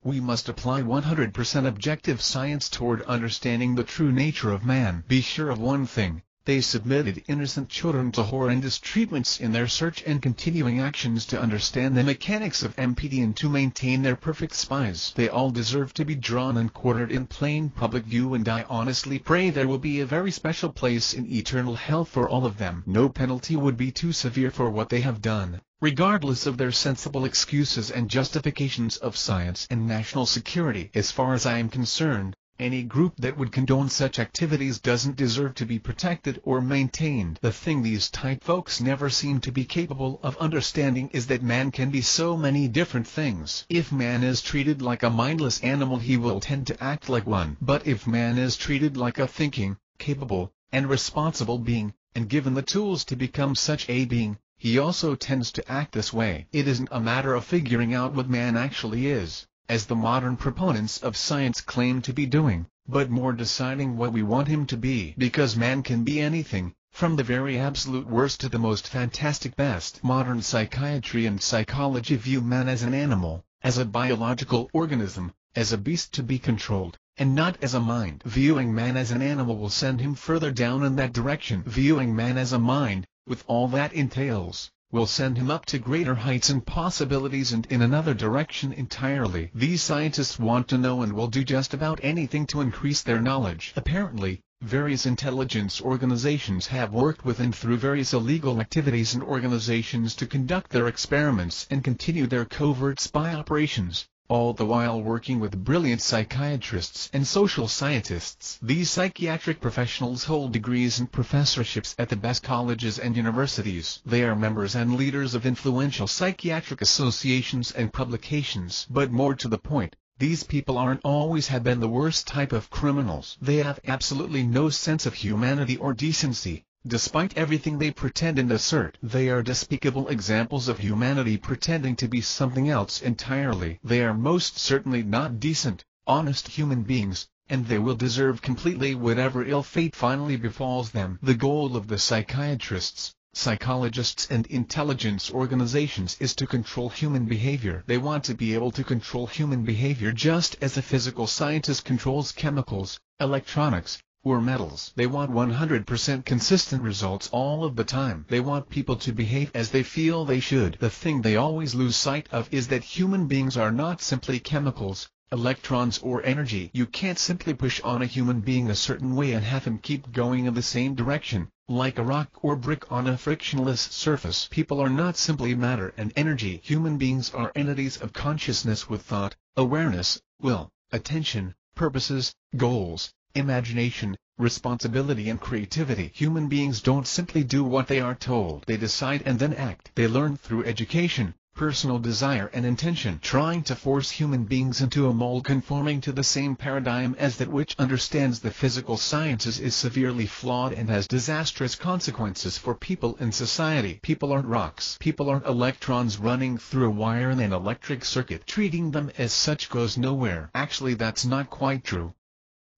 we must apply 100% objective science toward understanding the true nature of man. Be sure of one thing, they submitted innocent children to horrendous treatments in their search and continuing actions to understand the mechanics of MPD and to maintain their perfect spies. They all deserve to be drawn and quartered in plain public view, and I honestly pray there will be a very special place in eternal hell for all of them. No penalty would be too severe for what they have done, regardless of their sensible excuses and justifications of science and national security. As far as I am concerned, any group that would condone such activities doesn't deserve to be protected or maintained. The thing these type folks never seem to be capable of understanding is that man can be so many different things. If man is treated like a mindless animal, he will tend to act like one. But if man is treated like a thinking, capable, and responsible being, and given the tools to become such a being, he also tends to act this way. It isn't a matter of figuring out what man actually is, as the modern proponents of science claim to be doing, but more deciding what we want him to be. Because man can be anything, from the very absolute worst to the most fantastic best. Modern psychiatry and psychology view man as an animal, as a biological organism, as a beast to be controlled, and not as a mind. Viewing man as an animal will send him further down in that direction. Viewing man as a mind, with all that entails, will send him up to greater heights and possibilities and in another direction entirely. These scientists want to know and will do just about anything to increase their knowledge. Apparently, various intelligence organizations have worked with and through various illegal activities and organizations to conduct their experiments and continue their covert spy operations, all the while working with brilliant psychiatrists and social scientists. These psychiatric professionals hold degrees and professorships at the best colleges and universities. They are members and leaders of influential psychiatric associations and publications. But more to the point, these people aren't always have been the worst type of criminals. They have absolutely no sense of humanity or decency. Despite everything they pretend and assert, they are despicable examples of humanity pretending to be something else entirely. They are most certainly not decent, honest human beings, and they will deserve completely whatever ill fate finally befalls them. The goal of the psychiatrists, psychologists and intelligence organizations is to control human behavior. They want to be able to control human behavior just as a physical scientist controls chemicals, electronics, or metals. They want 100% consistent results all of the time. They want people to behave as they feel they should. The thing they always lose sight of is that human beings are not simply chemicals, electrons or energy. You can't simply push on a human being a certain way and have him keep going in the same direction, like a rock or brick on a frictionless surface. People are not simply matter and energy. Human beings are entities of consciousness with thought, awareness, will, attention, purposes, goals, imagination, responsibility and creativity. Human beings don't simply do what they are told. They decide and then act. They learn through education, personal desire and intention. Trying to force human beings into a mold conforming to the same paradigm as that which understands the physical sciences is severely flawed and has disastrous consequences for people and society. People aren't rocks. People aren't electrons running through a wire in an electric circuit. Treating them as such goes nowhere. Actually, that's not quite true.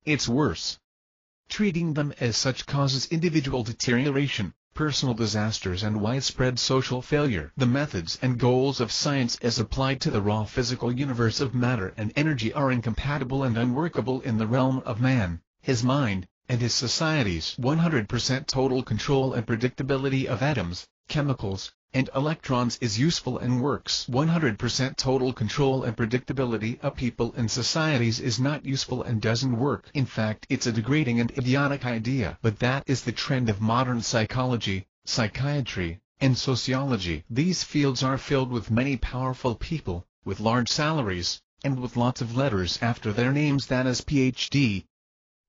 It's worse. Treating them as such causes individual deterioration, personal disasters and widespread social failure. The methods and goals of science as applied to the raw physical universe of matter and energy are incompatible and unworkable in the realm of man, his mind, and his societies. 100% total control and predictability of atoms, chemicals, and electrons is useful and works. 100% total control and predictability of people and societies is not useful and doesn't work. In fact, it's a degrading and idiotic idea. But that is the trend of modern psychology, psychiatry, and sociology. These fields are filled with many powerful people, with large salaries, and with lots of letters after their names, that is PhD,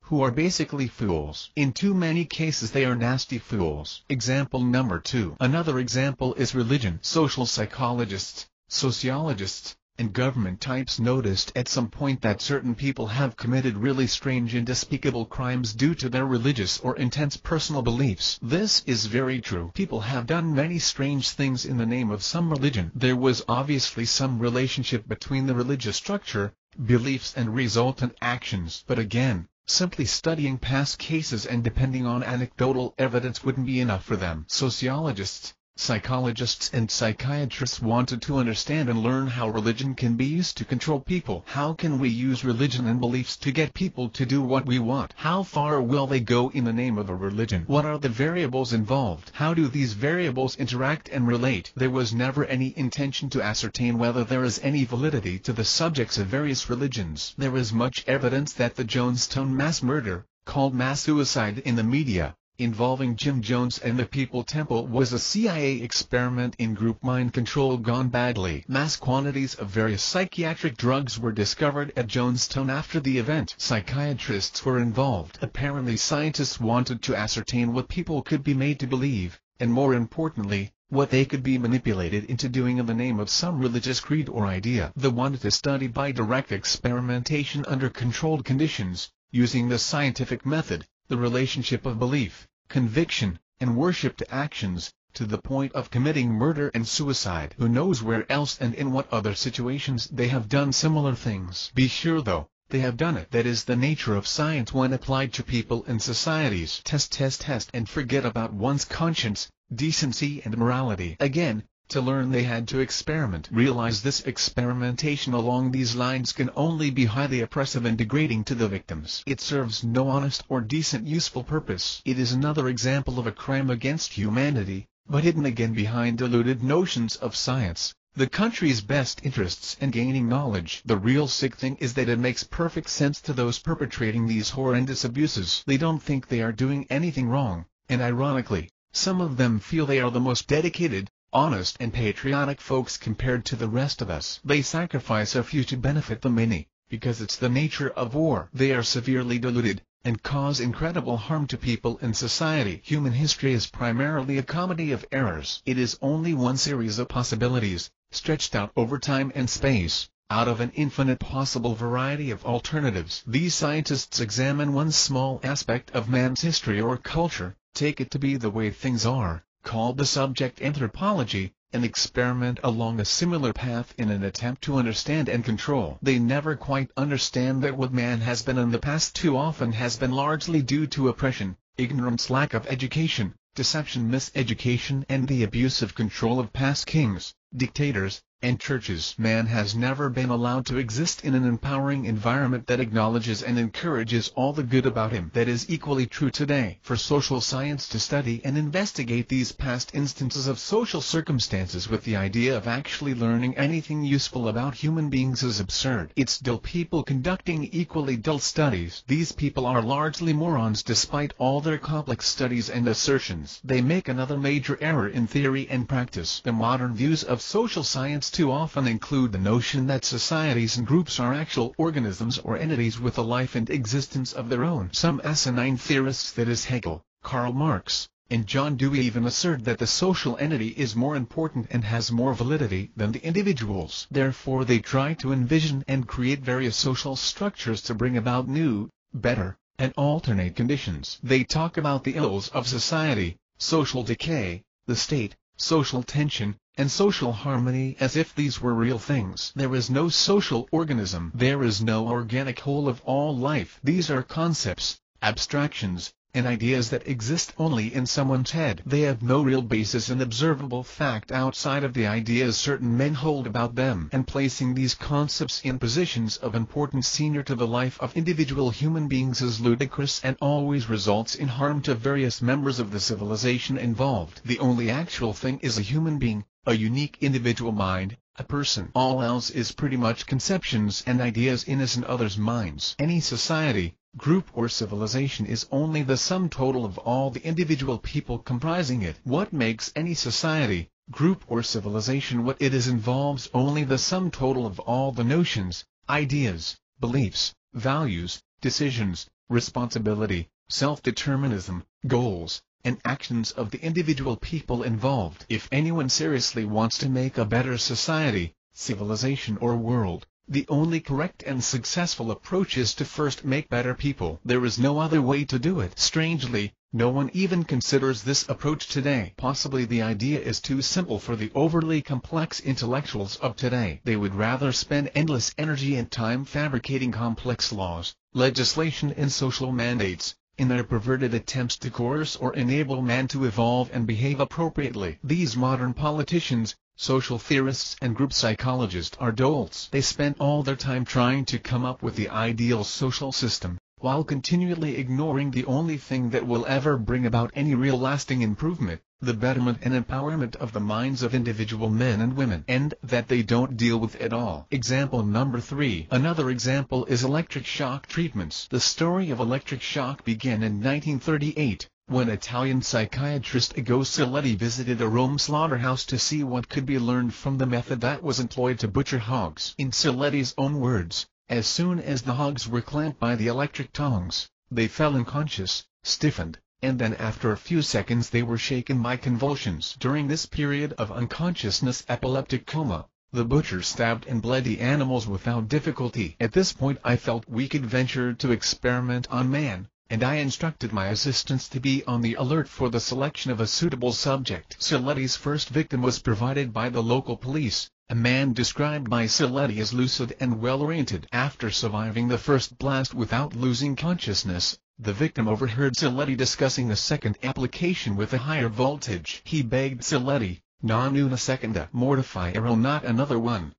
who are basically fools. In too many cases they are nasty fools. Example number 2. Another example is religion. Social psychologists, sociologists, and government types noticed at some point that certain people have committed really strange and despicable crimes due to their religious or intense personal beliefs. This is very true. People have done many strange things in the name of some religion. There was obviously some relationship between the religious structure, beliefs and resultant actions. But again, simply studying past cases and depending on anecdotal evidence wouldn't be enough for them. Sociologists, psychologists and psychiatrists wanted to understand and learn how religion can be used to control people. How can we use religion and beliefs to get people to do what we want? How far will they go in the name of a religion? What are the variables involved? How do these variables interact and relate? There was never any intention to ascertain whether there is any validity to the subjects of various religions. There is much evidence that the Jonestown mass murder, called mass suicide in the media, involving Jim Jones and the People Temple, was a CIA experiment in group mind control gone badly. Mass quantities of various psychiatric drugs were discovered at Jonestown after the event. Psychiatrists were involved. Apparently scientists wanted to ascertain what people could be made to believe, and more importantly, what they could be manipulated into doing in the name of some religious creed or idea. They wanted to study by direct experimentation under controlled conditions, using the scientific method, the relationship of belief, conviction, and worship to actions, to the point of committing murder and suicide. Who knows where else and in what other situations they have done similar things. Be sure though, they have done it. That is the nature of science when applied to people and societies. Test and forget about one's conscience, decency and morality. Again, to learn they had to experiment. Realize this experimentation along these lines can only be highly oppressive and degrading to the victims. It serves no honest or decent useful purpose. It is another example of a crime against humanity, but hidden again behind deluded notions of science, the country's best interests and gaining knowledge. The real sick thing is that it makes perfect sense to those perpetrating these horrendous abuses. They don't think they are doing anything wrong, and ironically, some of them feel they are the most dedicated, honest and patriotic folks compared to the rest of us. They sacrifice a few to benefit the many, because it's the nature of war. They are severely deluded, and cause incredible harm to people and society. Human history is primarily a comedy of errors. It is only one series of possibilities, stretched out over time and space, out of an infinite possible variety of alternatives. These scientists examine one small aspect of man's history or culture, take it to be the way things are, called the subject anthropology, and experiment along a similar path in an attempt to understand and control. They never quite understand that what man has been in the past too often has been largely due to oppression, ignorance, lack of education, deception, miseducation, and the abusive control of past kings, dictators, and churches. Man has never been allowed to exist in an empowering environment that acknowledges and encourages all the good about him. That is equally true today. For social science to study and investigate these past instances of social circumstances with the idea of actually learning anything useful about human beings is absurd. It's dull people conducting equally dull studies. These people are largely morons despite all their complex studies and assertions. They make another major error in theory and practice. The modern views of social science too often include the notion that societies and groups are actual organisms or entities with a life and existence of their own. Some asinine theorists, that is Hegel, Karl Marx, and John Dewey, even assert that the social entity is more important and has more validity than the individuals. Therefore they try to envision and create various social structures to bring about new, better, and alternate conditions. They talk about the ills of society, social decay, the state, social tension, and social harmony as if these were real things. There is no social organism. There is no organic whole of all life. These are concepts, abstractions, and ideas that exist only in someone's head. They have no real basis in observable fact outside of the ideas certain men hold about them. And placing these concepts in positions of importance senior to the life of individual human beings is ludicrous and always results in harm to various members of the civilization involved. The only actual thing is a human being, a unique individual mind, a person. All else is pretty much conceptions and ideas in us and others' minds. Any society, group or civilization is only the sum total of all the individual people comprising it. What makes any society, group or civilization what it is involves only the sum total of all the notions, ideas, beliefs, values, decisions, responsibility, self-determinism, goals, and actions of the individual people involved. If anyone seriously wants to make a better society, civilization or world, the only correct and successful approach is to first make better people. There is no other way to do it. Strangely, no one even considers this approach today. Possibly the idea is too simple for the overly complex intellectuals of today. They would rather spend endless energy and time fabricating complex laws, legislation and social mandates, in their perverted attempts to coerce or enable man to evolve and behave appropriately. These modern politicians, social theorists and group psychologists are dolts. They spend all their time trying to come up with the ideal social system, while continually ignoring the only thing that will ever bring about any real lasting improvement, the betterment and empowerment of the minds of individual men and women, and that they don't deal with at all. Example number 3. Another example is electric shock treatments. The story of electric shock began in 1938, when Italian psychiatrist Ugo Saletti visited a Rome slaughterhouse to see what could be learned from the method that was employed to butcher hogs. In Saletti's own words, as soon as the hogs were clamped by the electric tongs, they fell unconscious, stiffened, and then after a few seconds they were shaken by convulsions. During this period of unconsciousness, epileptic coma, the butcher stabbed and bled the animals without difficulty. At this point I felt we could venture to experiment on man, and I instructed my assistants to be on the alert for the selection of a suitable subject. Siletti's first victim was provided by the local police, a man described by Siletti as lucid and well-oriented. After surviving the first blast without losing consciousness, the victim overheard Siletti discussing a second application with a higher voltage. He begged Siletti, "Non una seconda mortifiero, not another one.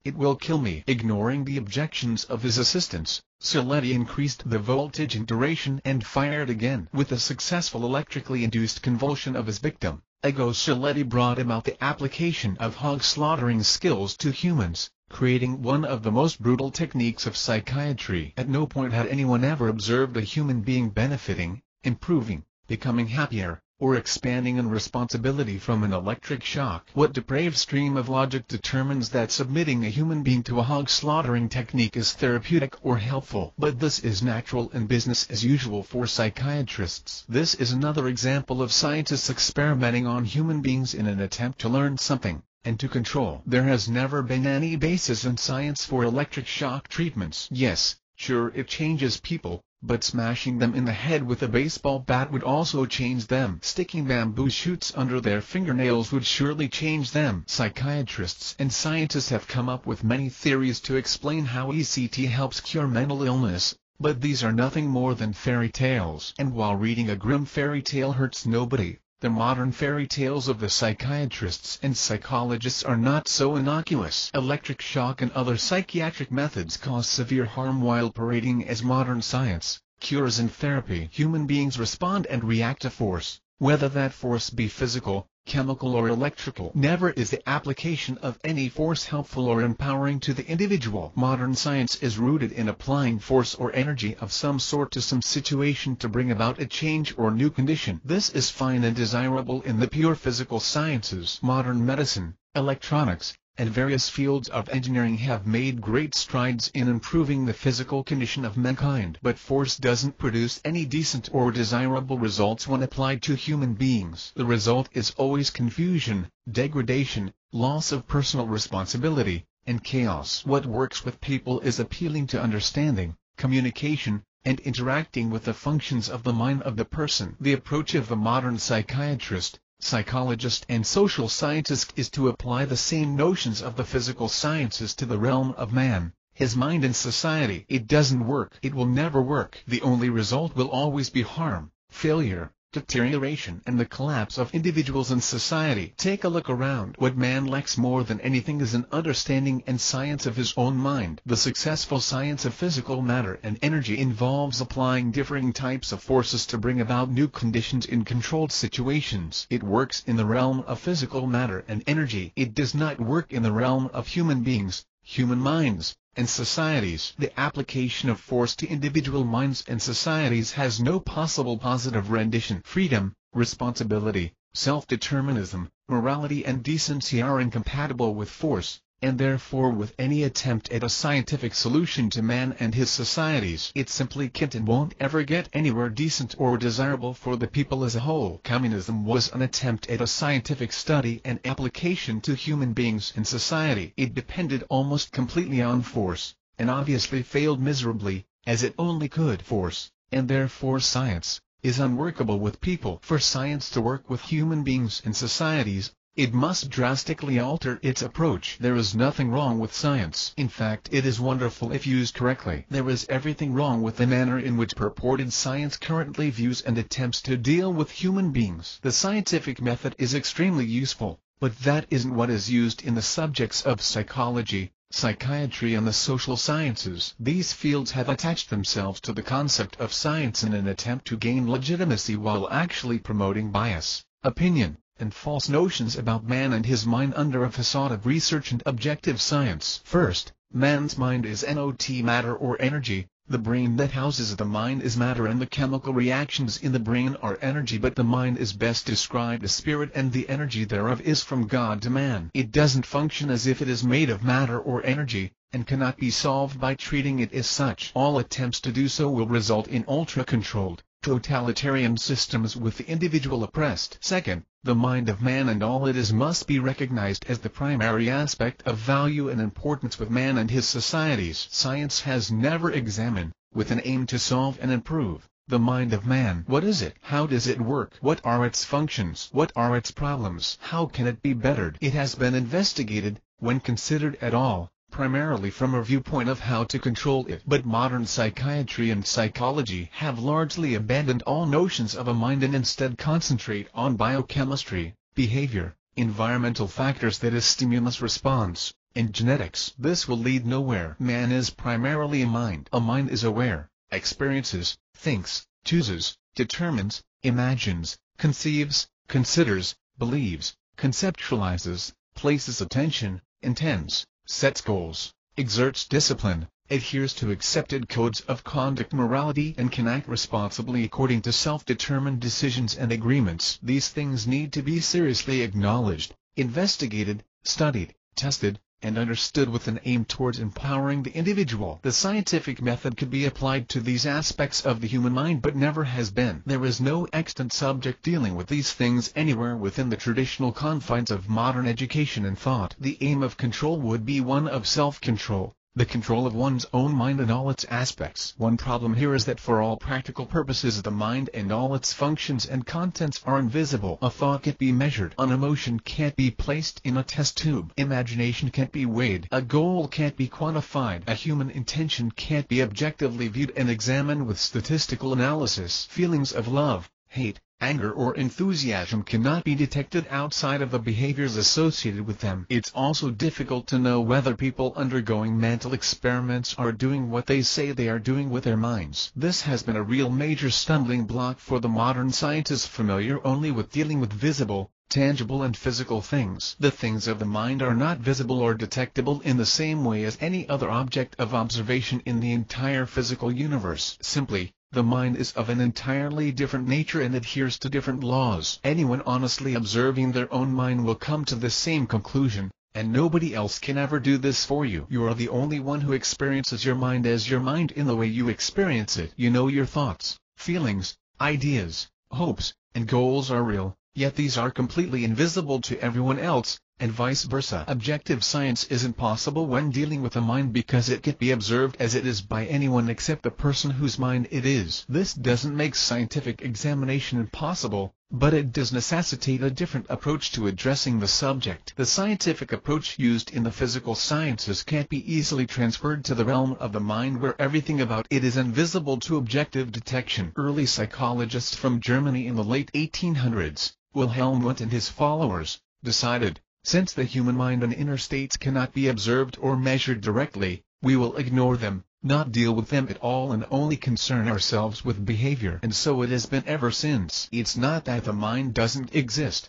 It will kill me." Ignoring the objections of his assistants, Siletti increased the voltage and duration and fired again. With a successful electrically induced convulsion of his victim, Ego Siletti brought about the application of hog slaughtering skills to humans, creating one of the most brutal techniques of psychiatry. At no point had anyone ever observed a human being benefiting, improving, becoming happier, or expanding in responsibility from an electric shock. What depraved stream of logic determines that submitting a human being to a hog slaughtering technique is therapeutic or helpful? But this is natural and business as usual for psychiatrists. This is another example of scientists experimenting on human beings in an attempt to learn something, and to control. There has never been any basis in science for electric shock treatments. Yes, sure, it changes people, but smashing them in the head with a baseball bat would also change them. Sticking bamboo shoots under their fingernails would surely change them. Psychiatrists and scientists have come up with many theories to explain how ECT helps cure mental illness, but these are nothing more than fairy tales. And while reading a grim fairy tale hurts nobody, the modern fairy tales of the psychiatrists and psychologists are not so innocuous. Electric shock and other psychiatric methods cause severe harm while parading as modern science, cures and therapy. Human beings respond and react to force, whether that force be physical, chemical or electrical. Never is the application of any force helpful or empowering to the individual. Modern science is rooted in applying force or energy of some sort to some situation to bring about a change or new condition. This is fine and desirable in the pure physical sciences. Modern medicine, electronics, and various fields of engineering have made great strides in improving the physical condition of mankind. But force doesn't produce any decent or desirable results when applied to human beings. The result is always confusion, degradation, loss of personal responsibility, and chaos. What works with people is appealing to understanding, communication, and interacting with the functions of the mind of the person. The approach of the modern psychiatrist, psychologist and social scientist is to apply the same notions of the physical sciences to the realm of man, his mind and society. It doesn't work. It will never work. The only result will always be harm, failure, deterioration and the collapse of individuals and society. Take a look around. What man lacks more than anything is an understanding and science of his own mind. The successful science of physical matter and energy involves applying differing types of forces to bring about new conditions in controlled situations. It works in the realm of physical matter and energy. It does not work in the realm of human beings, human minds, and societies. The application of force to individual minds and societies has no possible positive rendition. Freedom, responsibility, self-determinism, morality and decency are incompatible with force, and therefore with any attempt at a scientific solution to man and his societies. It simply can't and won't ever get anywhere decent or desirable for the people as a whole. Communism was an attempt at a scientific study and application to human beings and society. It depended almost completely on force, and obviously failed miserably, as it only could. Force, and therefore science, is unworkable with people. For science to work with human beings and societies, it must drastically alter its approach. There is nothing wrong with science. In fact, it is wonderful if used correctly. There is everything wrong with the manner in which purported science currently views and attempts to deal with human beings. The scientific method is extremely useful, but that isn't what is used in the subjects of psychology, psychiatry and the social sciences. These fields have attached themselves to the concept of science in an attempt to gain legitimacy while actually promoting bias, opinion, and false notions about man and his mind under a facade of research and objective science. First, man's mind is not matter or energy. The brain that houses the mind is matter and the chemical reactions in the brain are energy, but the mind is best described as spirit and the energy thereof is from God to man. It doesn't function as if it is made of matter or energy, and cannot be solved by treating it as such. All attempts to do so will result in ultra-controlled, totalitarian systems with the individual oppressed. Second, the mind of man and all it is must be recognized as the primary aspect of value and importance with man and his societies. Science has never examined, with an aim to solve and improve, The mind of man. What is it? How does it work? What are its functions? What are its problems? How can it be bettered? It has been investigated, when considered at all, primarily from a viewpoint of how to control it. But modern psychiatry and psychology have largely abandoned all notions of a mind and instead concentrate on biochemistry, behavior, environmental factors, that is stimulus response, and genetics. This will lead nowhere. Man is primarily a mind. A mind is aware, experiences, thinks, chooses, determines, imagines, conceives, considers, believes, conceptualizes, places attention, intends, sets goals, exerts discipline, adheres to accepted codes of conduct, morality, and can act responsibly according to self-determined decisions and agreements. These things need to be seriously acknowledged, investigated, studied, tested, and understood with an aim towards empowering the individual. The scientific method could be applied to these aspects of the human mind but never has been. There is no extant subject dealing with these things anywhere within the traditional confines of modern education and thought. The aim of control would be one of self-control, the control of one's own mind and all its aspects. One problem here is that for all practical purposes the mind and all its functions and contents are invisible. A thought can't be measured. An emotion can't be placed in a test tube. Imagination can't be weighed. A goal can't be quantified. A human intention can't be objectively viewed and examined with statistical analysis. Feelings of love, hate, anger or enthusiasm cannot be detected outside of the behaviors associated with them. It's also difficult to know whether people undergoing mental experiments are doing what they say they are doing with their minds. This has been a real major stumbling block for the modern scientist familiar only with dealing with visible, tangible and physical things. The things of the mind are not visible or detectable in the same way as any other object of observation in the entire physical universe. Simply, the mind is of an entirely different nature and adheres to different laws. Anyone honestly observing their own mind will come to the same conclusion, and nobody else can ever do this for you. You are the only one who experiences your mind as your mind in the way you experience it. You know your thoughts, feelings, ideas, hopes, and goals are real, yet these are completely invisible to everyone else, and vice versa. Objective science isn't possible when dealing with a mind because it can't be observed as it is by anyone except the person whose mind it is. This doesn't make scientific examination impossible, but it does necessitate a different approach to addressing the subject. The scientific approach used in the physical sciences can't be easily transferred to the realm of the mind where everything about it is invisible to objective detection. Early psychologists from Germany in the late 1800s, Wilhelm Wundt and his followers, decided, since the human mind and inner states cannot be observed or measured directly, we will ignore them, not deal with them at all and only concern ourselves with behavior. And so it has been ever since. It's not that the mind doesn't exist.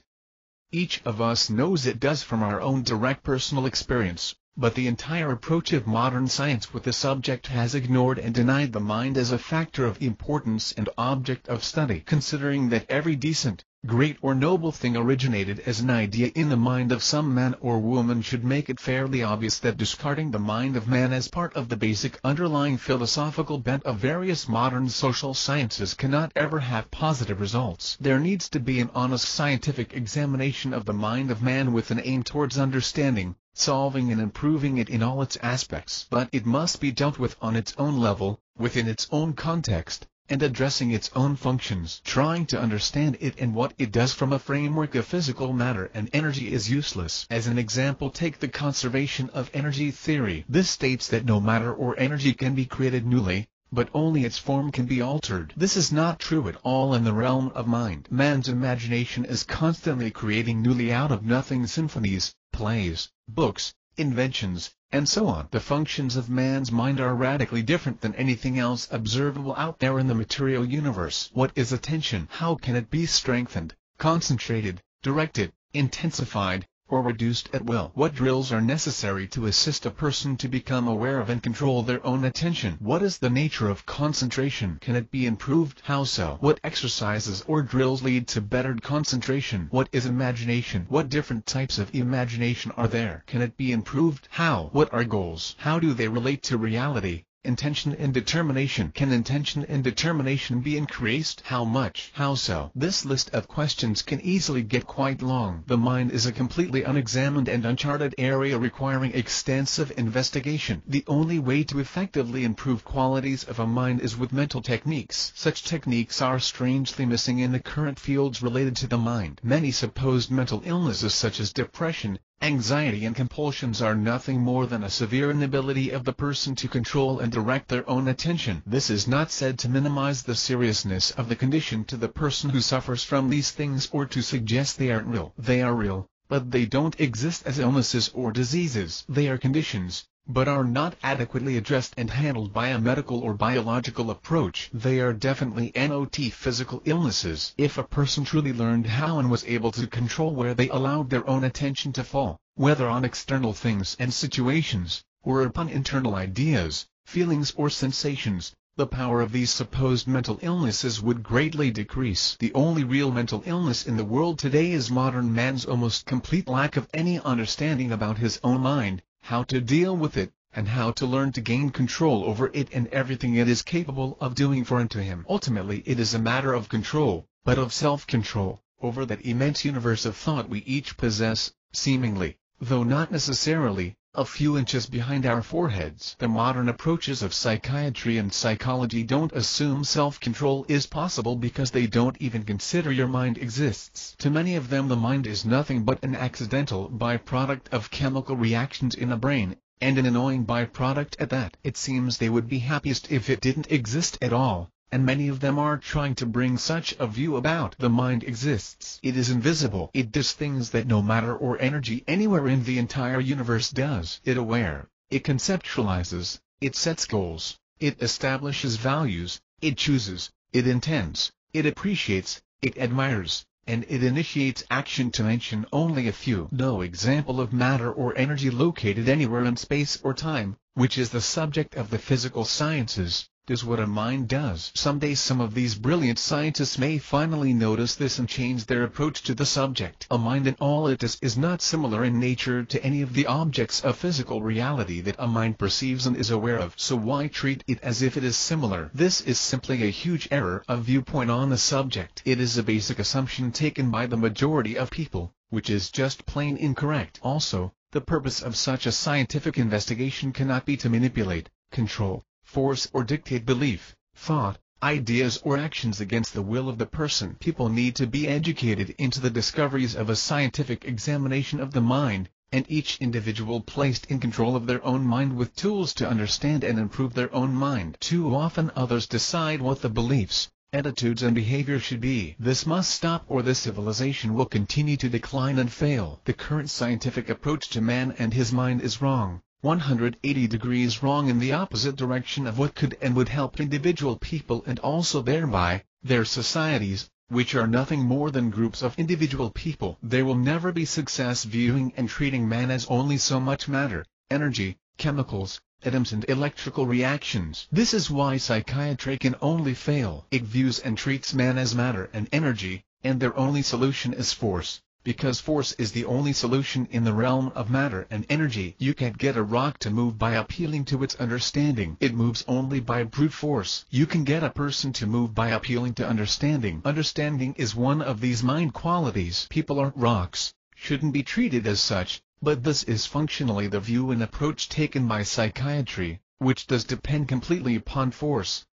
Each of us knows it does from our own direct personal experience, but the entire approach of modern science with the subject has ignored and denied the mind as a factor of importance and object of study. Considering that every decent, great or noble thing originated as an idea in the mind of some man or woman should make it fairly obvious that discarding the mind of man as part of the basic underlying philosophical bent of various modern social sciences cannot ever have positive results. There needs to be an honest scientific examination of the mind of man with an aim towards understanding, solving and improving it in all its aspects. But it must be dealt with on its own level, within its own context, and addressing its own functions. Trying to understand it and what it does from a framework of physical matter and energy is useless. As an example, take the conservation of energy theory. This states that no matter or energy can be created newly, but only its form can be altered. This is not true at all in the realm of mind. Man's imagination is constantly creating newly out of nothing symphonies, plays, books, inventions, and so on. The functions of man's mind are radically different than anything else observable out there in the material universe. What is attention? How can it be strengthened, concentrated, directed, intensified, or reduced at will? What drills are necessary to assist a person to become aware of and control their own attention? What is the nature of concentration? Can it be improved? How so? What exercises or drills lead to bettered concentration? What is imagination? What different types of imagination are there? Can it be improved? How? What are goals? How do they relate to reality? Intention and determination. Can intention and determination be increased? How much? How so? This list of questions can easily get quite long. The mind is a completely unexamined and uncharted area requiring extensive investigation. The only way to effectively improve qualities of a mind is with mental techniques. Such techniques are strangely missing in the current fields related to the mind. Many supposed mental illnesses such as depression, anxiety and compulsions are nothing more than a severe inability of the person to control and direct their own attention. This is not said to minimize the seriousness of the condition to the person who suffers from these things or to suggest they aren't real. They are real, but they don't exist as illnesses or diseases. They are conditions, but are not adequately addressed and handled by a medical or biological approach. They are definitely not physical illnesses. If a person truly learned how and was able to control where they allowed their own attention to fall, whether on external things and situations, or upon internal ideas, feelings or sensations, the power of these supposed mental illnesses would greatly decrease. The only real mental illness in the world today is modern man's almost complete lack of any understanding about his own mind, how to deal with it, and how to learn to gain control over it and everything it is capable of doing for and to him. Ultimately it is a matter of control, but of self-control, over that immense universe of thought we each possess, seemingly, though not necessarily, a few inches behind our foreheads. The modern approaches of psychiatry and psychology don't assume self-control is possible because they don't even consider your mind exists. To many of them the mind is nothing but an accidental byproduct of chemical reactions in the brain, and an annoying byproduct at that. It seems they would be happiest if it didn't exist at all, and many of them are trying to bring such a view about. The mind exists. It is invisible. It does things that no matter or energy anywhere in the entire universe does. It aware. It conceptualizes. It sets goals. It establishes values. It chooses. It intends. It appreciates. It admires. And it initiates action, to mention only a few. No example of matter or energy located anywhere in space or time, which is the subject of the physical sciences, does what a mind does. Someday some of these brilliant scientists may finally notice this and change their approach to the subject. A mind and all it is not similar in nature to any of the objects of physical reality that a mind perceives and is aware of. So why treat it as if it is similar? This is simply a huge error of viewpoint on the subject. It is a basic assumption taken by the majority of people, which is just plain incorrect. Also, the purpose of such a scientific investigation cannot be to manipulate, control, force or dictate belief, thought, ideas or actions against the will of the person. People need to be educated into the discoveries of a scientific examination of the mind, and each individual placed in control of their own mind with tools to understand and improve their own mind. Too often others decide what the beliefs, attitudes and behavior should be. This must stop or the civilization will continue to decline and fail. The current scientific approach to man and his mind is wrong. 180 degrees wrong in the opposite direction of what could and would help individual people and also thereby, their societies, which are nothing more than groups of individual people. There will never be success viewing and treating man as only so much matter, energy, chemicals, atoms and electrical reactions. This is why psychiatry can only fail. It views and treats man as matter and energy, and their only solution is force. Because force is the only solution in the realm of matter and energy. You can't get a rock to move by appealing to its understanding. It moves only by brute force. You can get a person to move by appealing to understanding. Understanding is one of these mind qualities. People aren't rocks, shouldn't be treated as such, but this is functionally the view and approach taken by psychiatry, which does depend completely upon force.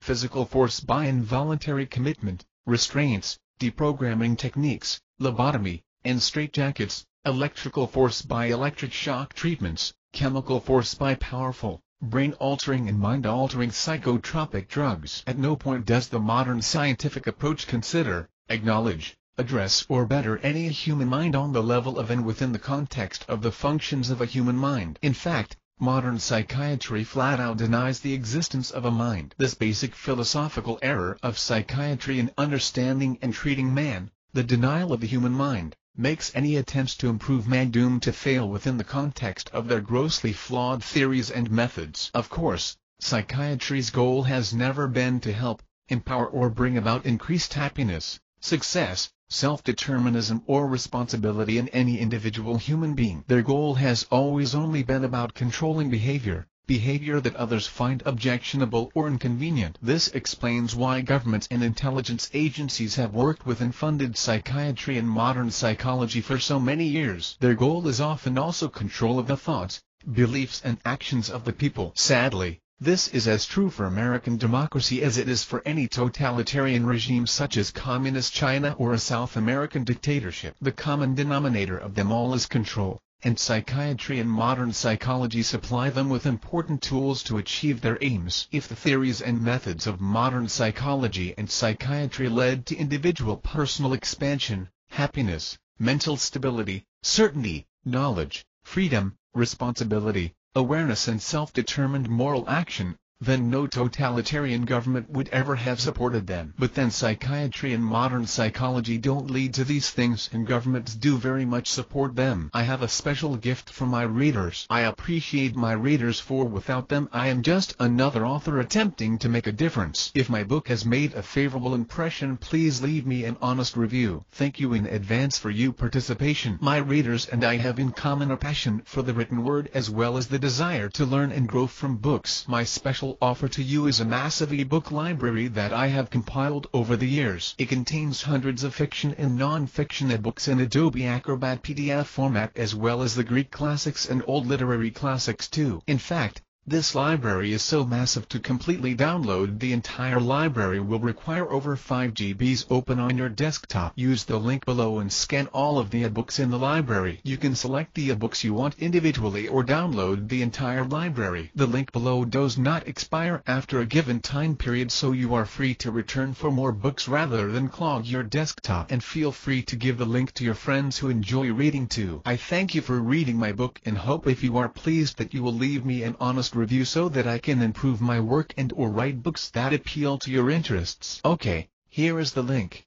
Physical force by involuntary commitment, restraints, deprogramming techniques, lobotomy, and straitjackets, electrical force by electric shock treatments, chemical force by powerful, brain-altering and mind-altering psychotropic drugs. At no point does the modern scientific approach consider, acknowledge, address or better any human mind on the level of and within the context of the functions of a human mind. In fact, modern psychiatry flat-out denies the existence of a mind. This basic philosophical error of psychiatry in understanding and treating man, the denial of the human mind, makes any attempts to improve man doomed to fail within the context of their grossly flawed theories and methods. Of course, psychiatry's goal has never been to help, empower or bring about increased happiness, success, self-determinism or responsibility in any individual human being. Their goal has always only been about controlling behavior, behavior that others find objectionable or inconvenient. This explains why governments and intelligence agencies have worked with and funded psychiatry and modern psychology for so many years. Their goal is often also control of the thoughts, beliefs and actions of the people. Sadly, this is as true for American democracy as it is for any totalitarian regime such as Communist China or a South American dictatorship. The common denominator of them all is control, and psychiatry and modern psychology supply them with important tools to achieve their aims. If the theories and methods of modern psychology and psychiatry led to individual personal expansion, happiness, mental stability, certainty, knowledge, freedom, responsibility, awareness and self-determined moral action, then no totalitarian government would ever have supported them. But then psychiatry and modern psychology don't lead to these things, and governments do very much support them. I have a special gift for my readers. I appreciate my readers, for without them I am just another author attempting to make a difference. If my book has made a favorable impression, please leave me an honest review. Thank you in advance for your participation. My readers and I have in common a passion for the written word as well as the desire to learn and grow from books. My special offer to you is a massive ebook library that I have compiled over the years. It contains hundreds of fiction and non-fiction ebooks in Adobe Acrobat PDF format, as well as the Greek classics and old literary classics too. In fact, this library is so massive, to completely download the entire library will require over 5 GBs open on your desktop. Use the link below and scan all of the ebooks in the library. You can select the ebooks you want individually or download the entire library. The link below does not expire after a given time period, so you are free to return for more books rather than clog your desktop. And feel free to give the link to your friends who enjoy reading too. I thank you for reading my book and hope if you are pleased that you will leave me an honest review so that I can improve my work and or write books that appeal to your interests. Okay, here is the link.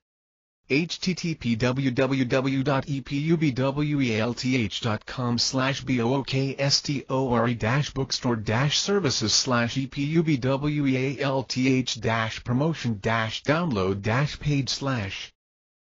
http://bookstore-bookstore-services/epubbaltory-bookstore-promotion-download-page/.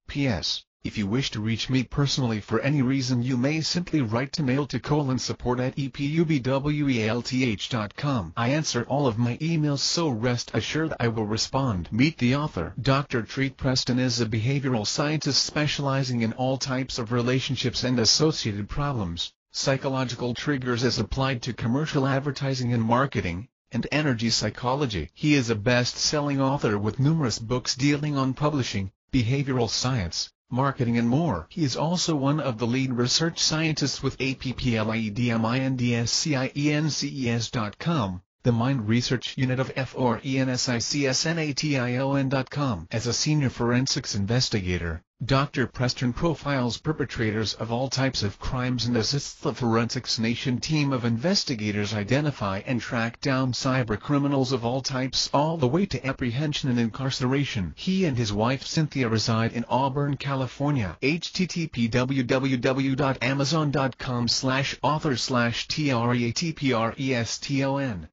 PS. If you wish to reach me personally for any reason, you may simply write to mail to support@epubbaltory.com. I answer all of my emails, so rest assured I will respond. Meet the author. Dr. Preston is a behavioral scientist specializing in all types of relationships and associated problems, psychological triggers as applied to commercial advertising and marketing, and energy psychology. He is a best-selling author with numerous books dealing on publishing, behavioral science, marketing and more. He is also one of the lead research scientists with APPLEDMINDSCIENCES.com, the Mind Research Unit of FORENSICSNATION.com. As a senior forensics investigator, Dr. Preston profiles perpetrators of all types of crimes and assists the Forensics Nation team of investigators identify and track down cybercriminals of all types, all the way to apprehension and incarceration. He and his wife Cynthia reside in Auburn, California. http://author/TREATPRESTON.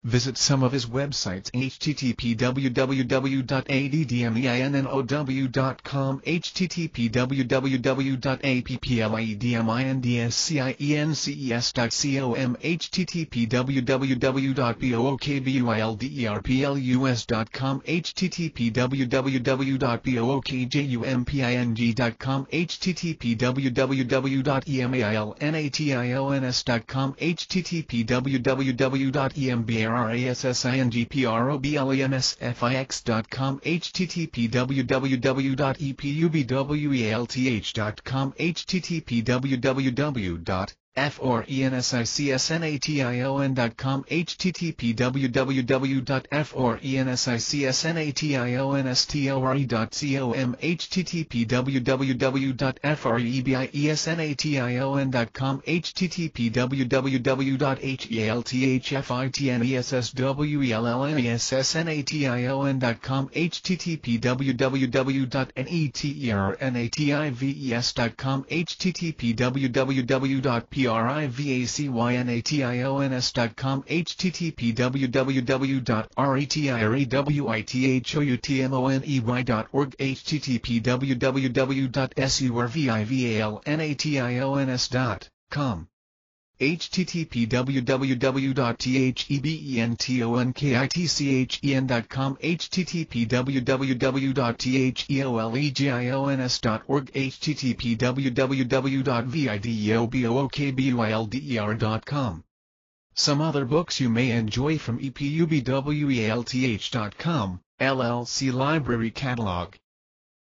Visit some of his websites: http://www.addminnow.com, http://www.appledmindsciences.com, http://www.bookbilderplus.com, http://www.bookjumping.com, http://www.emailnations.com, http://www.embarrassingproblemsfix.com, http://www.epubbalth.com, http://www.FORENSICSNATION.com, http://www.FORENSICSNATIONSTORE.com, http://www.FREBIESNATION.com, http://www.HELTHFITNESSWELLNESSNATION.com, http://www.NETRNATIVES.com, http://www.PRIVACYNATIONS.com, http://www.RETIRAWITHOMONEY.org, http://www.SURVIVALNATIONS.com. http www.thebentonkitchen.com http www.theolegons.org http www.videobookbilder.com. Some other books you may enjoy from epubwelth.com, LLC Library Catalog.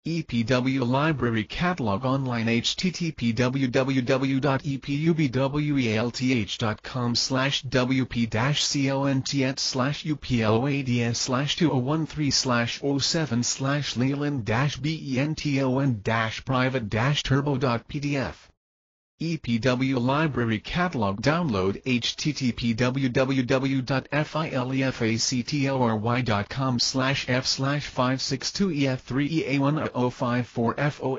EPW Library Catalog Online http www.epubwelth.com/wplads/upload-13/07/leland-benton-private-turbo.pdf EPW Library Catalog Download http www.filefactory.com/f/562ef3ea1054foa